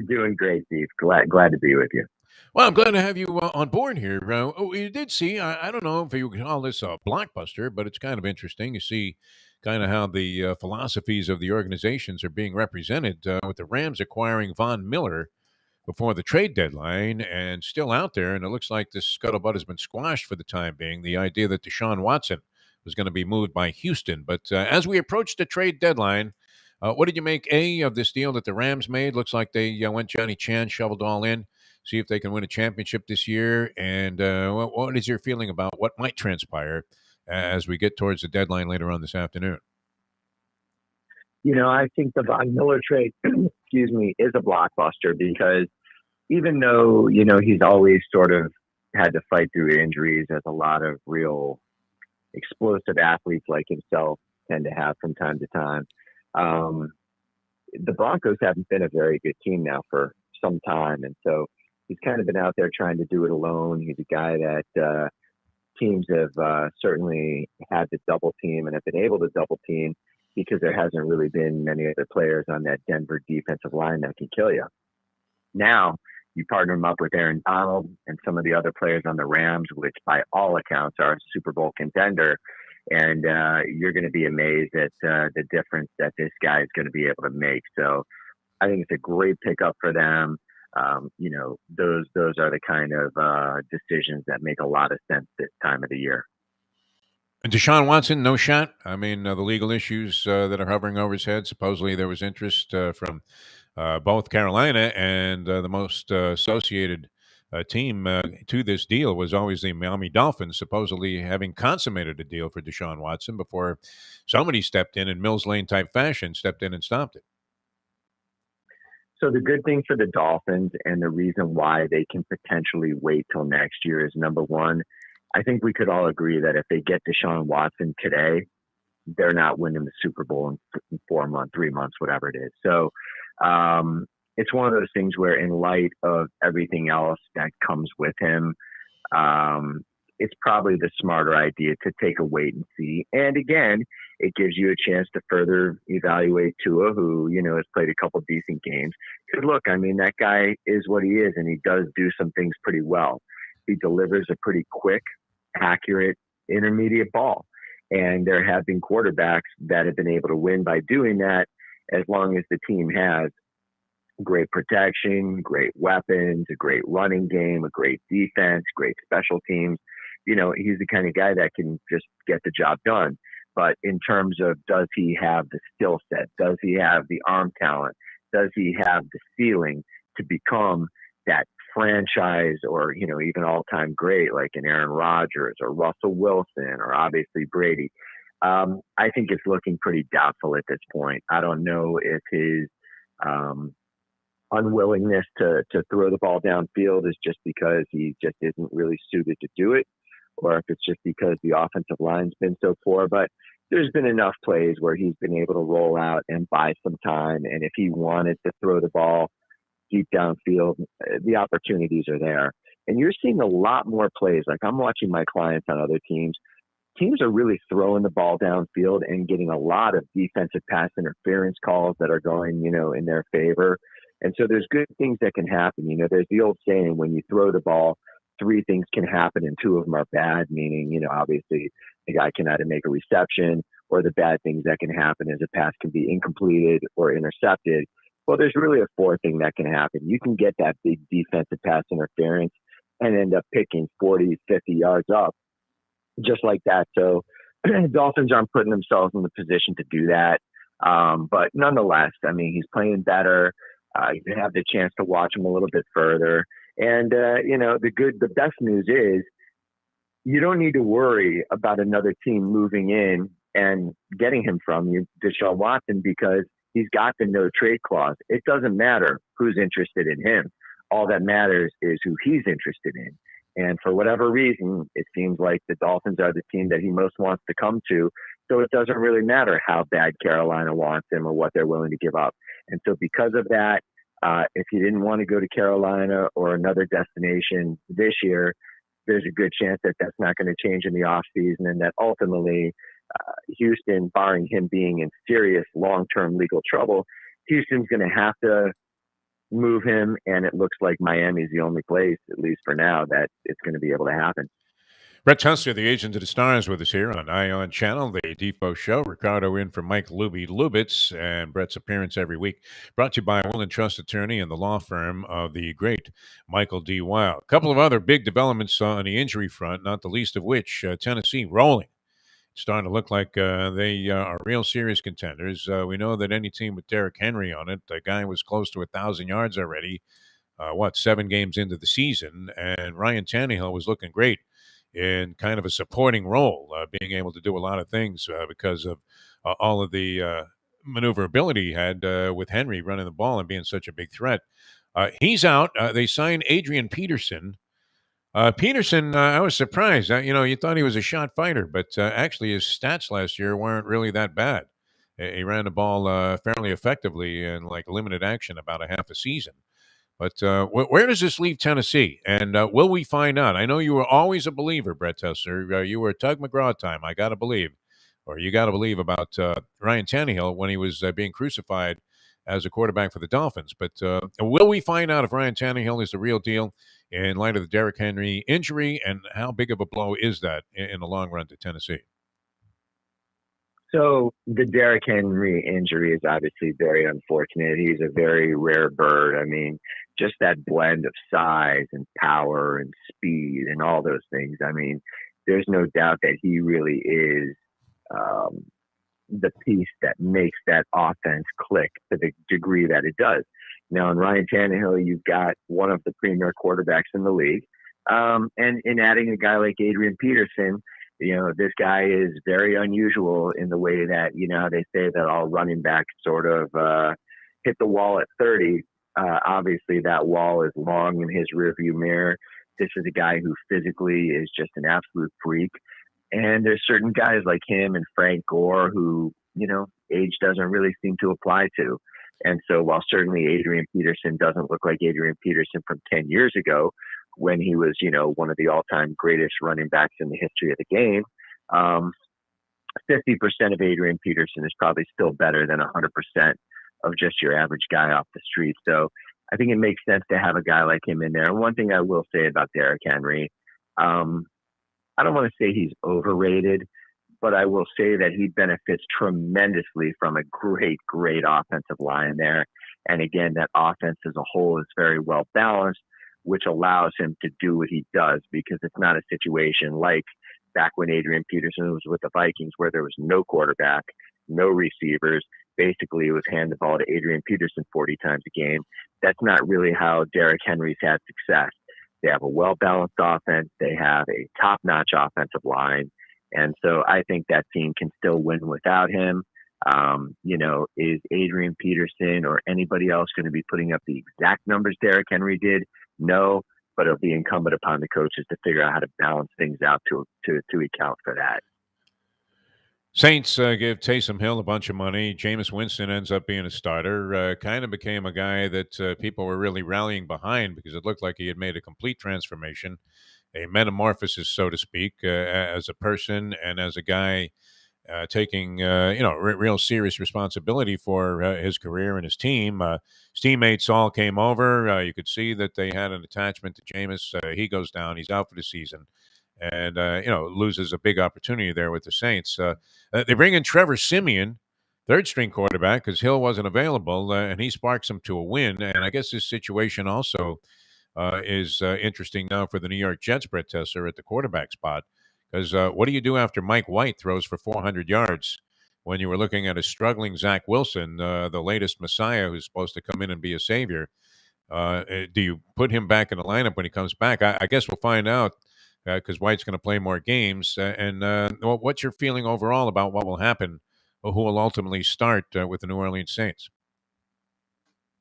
Doing great, Steve. Glad to be with you. Well, I'm glad to have you on board here. You did see, I don't know if you would call this a blockbuster, but it's kind of interesting. You see kind of how the philosophies of the organizations are being represented with the Rams acquiring Von Miller before the trade deadline and still out there. And it looks like this scuttlebutt has been squashed for the time being. The idea that Deshaun Watson was going to be moved by Houston. But as we approach the trade deadline, what did you make, of this deal that the Rams made? Looks like they went Johnny Chan, shoveled all in, see if they can win a championship this year. And what is your feeling about what might transpire as we get towards the deadline later on this afternoon? I think the Von Miller trade, excuse me, is a blockbuster because even though, he's always sort of had to fight through injuries, as a lot of real explosive athletes like himself tend to have from time to time, the Broncos haven't been a very good team now for some time. And so he's kind of been out there trying to do it alone. He's a guy that teams have certainly had to double team and have been able to double team because there hasn't really been many other players on that Denver defensive line that can kill you. Now, you partner him up with Aaron Donald and some of the other players on the Rams, which by all accounts are a Super Bowl contender. And you're going to be amazed at the difference that this guy is going to be able to make. So I think it's a great pickup for them. Those are the kind of decisions that make a lot of sense this time of the year. And Deshaun Watson, no shot. I mean, the legal issues that are hovering over his head. Supposedly there was interest from both Carolina and the most associated team to this deal was always the Miami Dolphins, supposedly having consummated a deal for Deshaun Watson before somebody stepped in Mills Lane type fashion, stepped in and stopped it. So the good thing for the Dolphins and the reason why they can potentially wait till next year is, number one, I think we could all agree that if they get Deshaun Watson today, they're not winning the Super Bowl in 4 months, 3 months, whatever it is. So it's one of those things where in light of everything else that comes with him, it's probably the smarter idea to take a wait and see. And again, it gives you a chance to further evaluate Tua, who, has played a couple decent games. Because look, I mean, that guy is what he is, and he does do some things pretty well. He delivers a pretty quick, accurate, intermediate ball. And there have been quarterbacks that have been able to win by doing that as long as the team has great protection, great weapons, a great running game, a great defense, great special teams. He's the kind of guy that can just get the job done. But in terms of, does he have the skill set? Does he have the arm talent? Does he have the ceiling to become that franchise or, even all-time great like an Aaron Rodgers or Russell Wilson or obviously Brady? I think it's looking pretty doubtful at this point. I don't know if his unwillingness to throw the ball downfield is just because he just isn't really suited to do it, or if it's just because the offensive line's been so poor. But there's been enough plays where he's been able to roll out and buy some time. And if he wanted to throw the ball deep downfield, the opportunities are there. And you're seeing a lot more plays. Like I'm watching my clients on other teams. Teams are really throwing the ball downfield and getting a lot of defensive pass interference calls that are going, in their favor. And so there's good things that can happen. There's the old saying, when you throw the ball, three things can happen and two of them are bad, meaning, obviously the guy can either make a reception, or the bad things that can happen is a pass can be incompleted or intercepted. Well, there's really a fourth thing that can happen. You can get that big defensive pass interference and end up picking 40, 50 yards up just like that. So Dolphins aren't putting themselves in the position to do that. But nonetheless, I mean, he's playing better. You have the chance to watch him a little bit further. And, the best news is you don't need to worry about another team moving in and getting him from you, Deshaun Watson, because he's got the no trade clause. It doesn't matter who's interested in him. All that matters is who he's interested in. And for whatever reason, it seems like the Dolphins are the team that he most wants to come to. So it doesn't really matter how bad Carolina wants him or what they're willing to give up. And so because of that, if he didn't want to go to Carolina or another destination this year, there's a good chance that that's not going to change in the offseason, and that ultimately Houston, barring him being in serious long-term legal trouble, Houston's going to have to move him, and it looks like Miami's the only place, at least for now, that it's going to be able to happen. Brett Tuster, the agent of the stars, with us here on Ion Channel, the Defo Show. Ricardo in for Mike Lubitz, and Brett's appearance every week. Brought to you by a will and trust attorney and the law firm of the great Michael D. Weil. A couple of other big developments on the injury front, not the least of which Tennessee rolling. Starting to look like they are real serious contenders. We know that any team with Derrick Henry on it, the guy was close to 1,000 yards already, 7 games into the season, and Ryan Tannehill was looking great in kind of a supporting role, being able to do a lot of things because of all of the maneuverability he had with Henry running the ball and being such a big threat. He's out. They signed Adrian Peterson. Peterson, I was surprised. You thought he was a shot fighter, but actually his stats last year weren't really that bad. He ran the ball fairly effectively in like limited action about a half a season. But where does this leave Tennessee? And will we find out? I know you were always a believer, Brett Tuster. You were Tug McGraw time, I got to believe. Or you got to believe about Ryan Tannehill when he was being crucified as a quarterback for the Dolphins. But will we find out if Ryan Tannehill is the real deal in light of the Derrick Henry injury? And how big of a blow is that in the long run to Tennessee? So the Derrick Henry injury is obviously very unfortunate. He's a very rare bird. I mean, just that blend of size and power and speed and all those things. I mean, there's no doubt that he really is the piece that makes that offense click to the degree that it does. Now, in Ryan Tannehill, you've got one of the premier quarterbacks in the league. And in adding a guy like Adrian Peterson, this guy is very unusual in the way that, they say that all running backs sort of hit the wall at 30. Obviously, that wall is long in his rearview mirror. This is a guy who physically is just an absolute freak. And there's certain guys like him and Frank Gore who, age doesn't really seem to apply to. And so while certainly Adrian Peterson doesn't look like Adrian Peterson from 10 years ago, when he was, one of the all-time greatest running backs in the history of the game, 50% of Adrian Peterson is probably still better than 100% of just your average guy off the street. So I think it makes sense to have a guy like him in there. And one thing I will say about Derrick Henry, I don't want to say he's overrated, but I will say that he benefits tremendously from a great, great offensive line there. And again, that offense as a whole is very well balanced, which allows him to do what he does, because it's not a situation like back when Adrian Peterson was with the Vikings where there was no quarterback, no receivers. Basically, it was hand the ball to Adrian Peterson 40 times a game. That's not really how Derrick Henry's had success. They have a well-balanced offense. They have a top-notch offensive line. And so I think that team can still win without him. Is Adrian Peterson or anybody else going to be putting up the exact numbers Derrick Henry did? No, but it'll be incumbent upon the coaches to figure out how to balance things out to account for that. Saints give Taysom Hill a bunch of money. Jameis Winston ends up being a starter. Kind of became a guy that people were really rallying behind because it looked like he had made a complete transformation, a metamorphosis, so to speak, as a person and as a guy taking real serious responsibility for his career and his team. His teammates all came over. You could see that they had an attachment to Jameis. He goes down. He's out for the season. And, loses a big opportunity there with the Saints. They bring in Trevor Siemian, third-string quarterback, because Hill wasn't available, and he sparks them to a win. And I guess this situation also is interesting now for the New York Jets, Brett Tesser, at the quarterback spot. Because what do you do after Mike White throws for 400 yards when you were looking at a struggling Zach Wilson, the latest messiah who's supposed to come in and be a savior? Do you put him back in the lineup when he comes back? I guess we'll find out because White's going to play more games. What's your feeling overall about what will happen or who will ultimately start with the New Orleans Saints?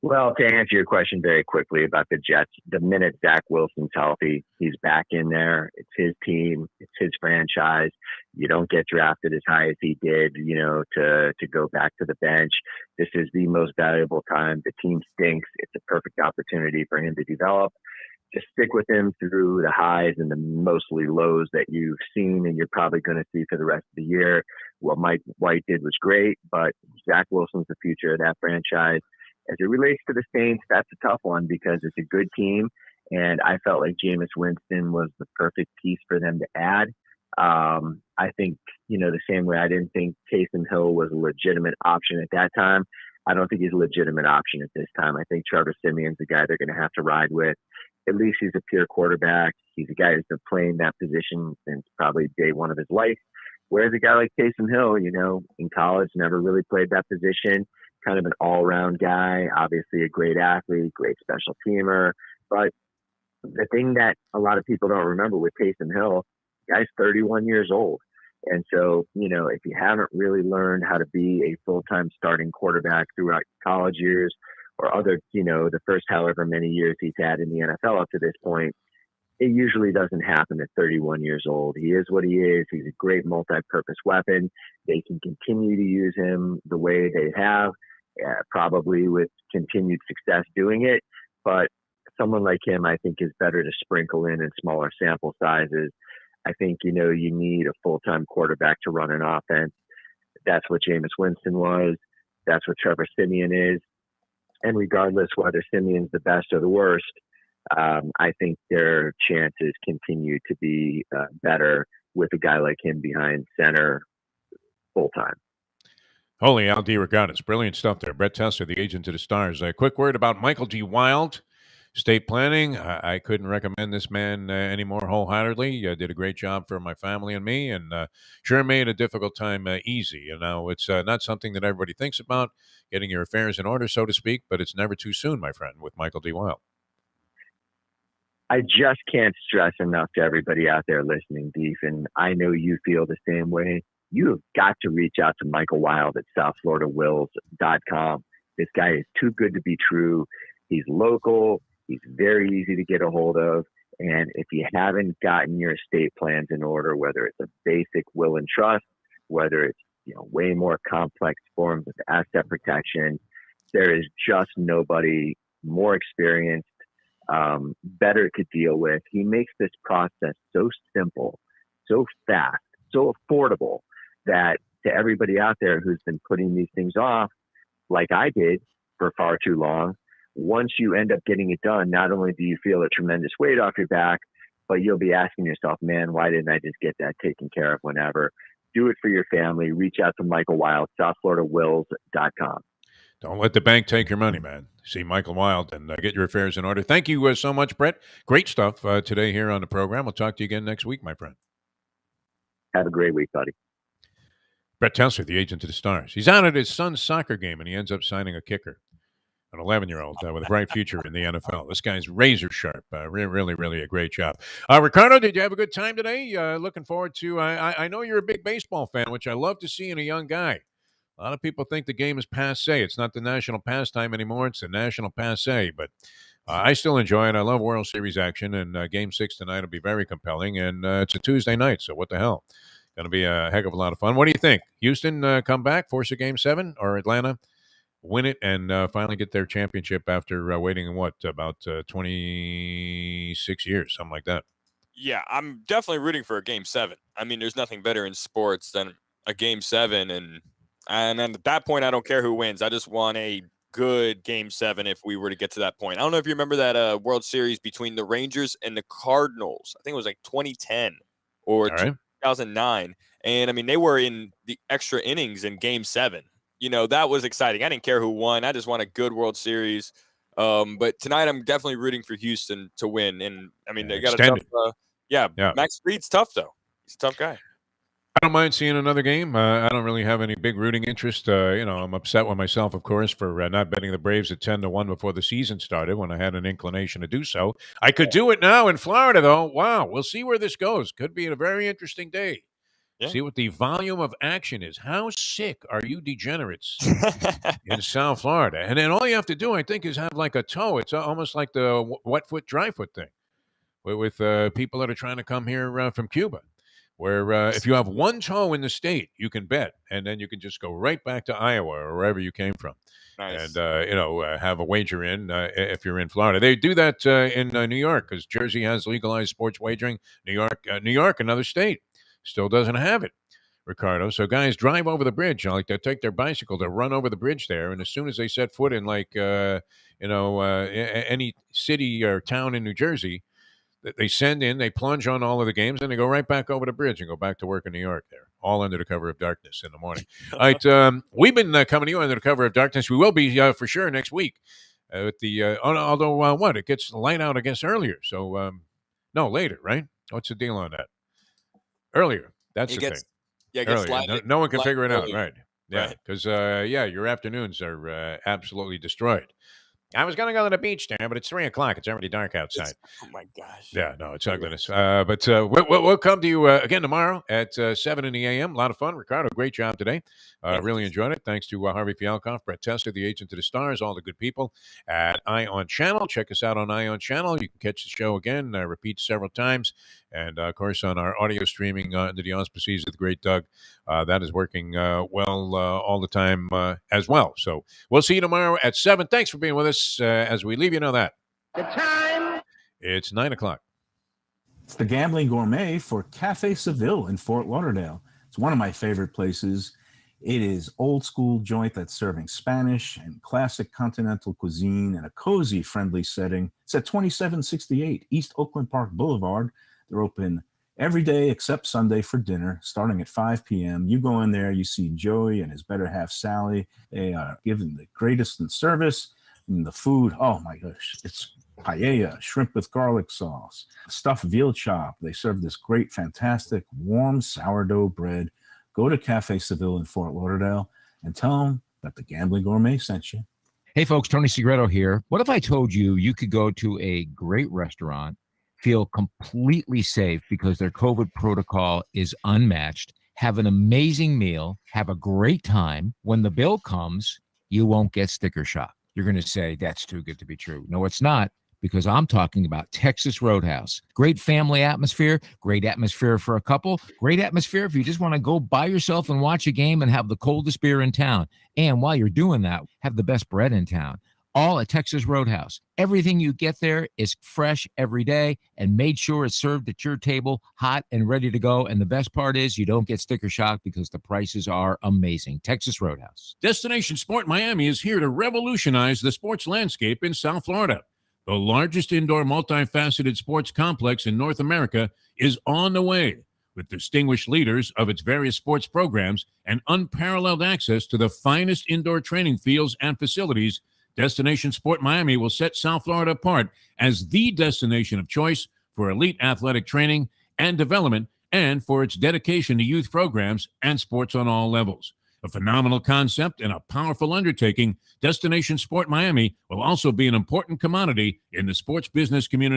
Well, to answer your question very quickly about the Jets, the minute Zach Wilson's healthy, he's back in there. It's his team. It's his franchise. You don't get drafted as high as he did, to go back to the bench. This is the most valuable time. The team stinks. It's a perfect opportunity for him to develop. Just stick with him through the highs and the mostly lows that you've seen and you're probably going to see for the rest of the year. What Mike White did was great, but Zach Wilson's the future of that franchise. As it relates to the Saints, that's a tough one because it's a good team, and I felt like Jameis Winston was the perfect piece for them to add. I think, the same way I didn't think Taysom Hill was a legitimate option at that time, I don't think he's a legitimate option at this time. I think Trevor Siemian's the guy they're going to have to ride with. At least he's a pure quarterback. He's a guy who's been playing that position since probably day one of his life. Whereas a guy like Taysom Hill, in college, never really played that position. Kind of an all-around guy, obviously a great athlete, great special teamer. But the thing that a lot of people don't remember with Taysom Hill, the guy's 31 years old. And so, if you haven't really learned how to be a full-time starting quarterback throughout college years or other, the first however many years he's had in the NFL up to this point, it usually doesn't happen at 31 years old. He is what he is. He's a great multi-purpose weapon. They can continue to use him the way they have. Probably with continued success doing it, but someone like him, I think, is better to sprinkle in smaller sample sizes. I think, you need a full-time quarterback to run an offense. That's what Jameis Winston was. That's what Trevor Siemian is. And regardless whether Siemian's the best or the worst, I think their chances continue to be better with a guy like him behind center full-time. Holy Al DeRogatis. Brilliant stuff there. Brett Tesser, the agent to the stars. A quick word about Michael D. Wild, estate planning. I couldn't recommend this man any more wholeheartedly. Did a great job for my family and me, and sure made a difficult time easy. It's not something that everybody thinks about, getting your affairs in order, so to speak, but it's never too soon, my friend, with Michael D. Wild. I just can't stress enough to everybody out there listening, Deef, and I know you feel the same way. You have got to reach out to Michael Wild at SouthFloridaWills.com. This guy is too good to be true. He's local. He's very easy to get a hold of. And if you haven't gotten your estate plans in order, whether it's a basic will and trust, whether it's way more complex forms of asset protection, there is just nobody more experienced, better to deal with. He makes this process so simple, so fast, so affordable that to everybody out there who's been putting these things off, like I did for far too long, once you end up getting it done, not only do you feel a tremendous weight off your back, but you'll be asking yourself, man, why didn't I just get that taken care of whenever? Do it for your family. Reach out to Michael Wild, SouthFloridaWills.com. Don't let the bank take your money, man. See Michael Wild and get your affairs in order. Thank you so much, Brett. Great stuff today here on the program. We'll talk to you again next week, my friend. Have a great week, buddy. Brett Tesser, the agent to the stars. He's out at his son's soccer game, and he ends up signing a kicker, an 11-year-old with a bright future in the NFL. This guy's razor sharp. Really a great job. Ricardo, did you have a good time today? Looking forward to I know you're a big baseball fan, which I love to see in a young guy. A lot of people think the game is passé. It's not the national pastime anymore. It's the national passé. But I still enjoy it. I love World Series action, and Game 6 tonight will be very compelling. And it's a Tuesday night, so what the hell? Going to be a heck of a lot of fun. What do you think? Houston come back, force a Game 7, or Atlanta win it and finally get their championship after waiting, about 26 years, something like that? Yeah, I'm definitely rooting for a Game 7. I mean, there's nothing better in sports than a Game 7, and then at that point, I don't care who wins. I just want a good Game 7 if we were to get to that point. I don't know if you remember that World Series between the Rangers and the Cardinals. I think it was like 2010 or 2009. And I mean, they were in the extra innings in Game 7. You know, that was exciting. I didn't care who won. I just want a good World Series. But tonight I'm definitely rooting for Houston to win. And I mean, they got a tough, Max Fried's tough though. He's a tough guy. I don't mind seeing another game. I don't really have any big rooting interest. I'm upset with myself, of course, for not betting the Braves at 10-1 before the season started when I had an inclination to do so. I could do it now in Florida, though. Wow, we'll see where this goes. Could be a very interesting day. Yeah. See what the volume of action is. How sick are you degenerates in South Florida? And then all you have to do, I think, is have like a toe. It's almost like the wet foot, dry foot thing with people that are trying to come here from Cuba. Where if you have one toe in the state, you can bet, and then you can just go right back to Iowa or wherever you came from, and have a wager in if you're in Florida. They do that in New York because Jersey has legalized sports wagering. New York, another state, still doesn't have it, Ricardo. So guys drive over the bridge, like they take their bicycle to run over the bridge there, and as soon as they set foot in any city or town in New Jersey, they send in, they plunge on all of the games, and they go right back over the bridge and go back to work in New York there, all under the cover of darkness in the morning. All right, we've been coming to you under the cover of darkness. We will be for sure next week. With the although it gets light out, I guess, earlier. So no, later, right? What's the deal on that? Earlier. That's the thing. Yeah, it gets light. No one can figure it out, earlier. right? Yeah, because your afternoons are absolutely destroyed. I was going to go to the beach there, but it's 3:00. It's already dark outside. Oh, my gosh. Yeah, no, it's ugliness. But we'll come to you again tomorrow at 7 in the a.m. A lot of fun. Ricardo, great job today. Really enjoyed it. Thanks to Harvey Fialkoff, Brett Tester, the agent to the stars, all the good people at Ion Channel. Check us out on Ion Channel. You can catch the show again, repeat several times. And, of course, on our audio streaming under the auspices of the great Doug, that is working well all the time as well. So we'll see you tomorrow at 7. Thanks for being with us as we leave you know that. The time. It's 9:00. It's the Gambling Gourmet for Cafe Seville in Fort Lauderdale. It's one of my favorite places. It is old school joint that's serving Spanish and classic continental cuisine in a cozy, friendly setting. It's at 2768 East Oakland Park Boulevard. They're open every day except Sunday for dinner, starting at 5 p.m. You go in there, you see Joey and his better half, Sally. They are giving the greatest in service. And the food, oh my gosh, it's paella, shrimp with garlic sauce, stuffed veal chop. They serve this great, fantastic, warm sourdough bread. Go to Cafe Seville in Fort Lauderdale and tell them that the Gambling Gourmet sent you. Hey, folks, Tony Segreto here. What if I told you you could go to a great restaurant, feel completely safe because their COVID protocol is unmatched, have an amazing meal, have a great time. When the bill comes, you won't get sticker shock. You're going to say, that's too good to be true. No, it's not, because I'm talking about Texas Roadhouse. Great family atmosphere, great atmosphere for a couple, great atmosphere if you just want to go by yourself and watch a game and have the coldest beer in town. And while you're doing that, have the best bread in town. All at Texas Roadhouse. Everything you get there is fresh every day and made sure it's served at your table, hot and ready to go. And the best part is you don't get sticker shock because the prices are amazing. Texas Roadhouse. Destination Sport Miami is here to revolutionize the sports landscape in South Florida. The largest indoor multifaceted sports complex in North America is on the way, with distinguished leaders of its various sports programs and unparalleled access to the finest indoor training fields and facilities. Destination Sport Miami will set South Florida apart as the destination of choice for elite athletic training and development, and for its dedication to youth programs and sports on all levels. A phenomenal concept and a powerful undertaking, Destination Sport Miami will also be an important commodity in the sports business community.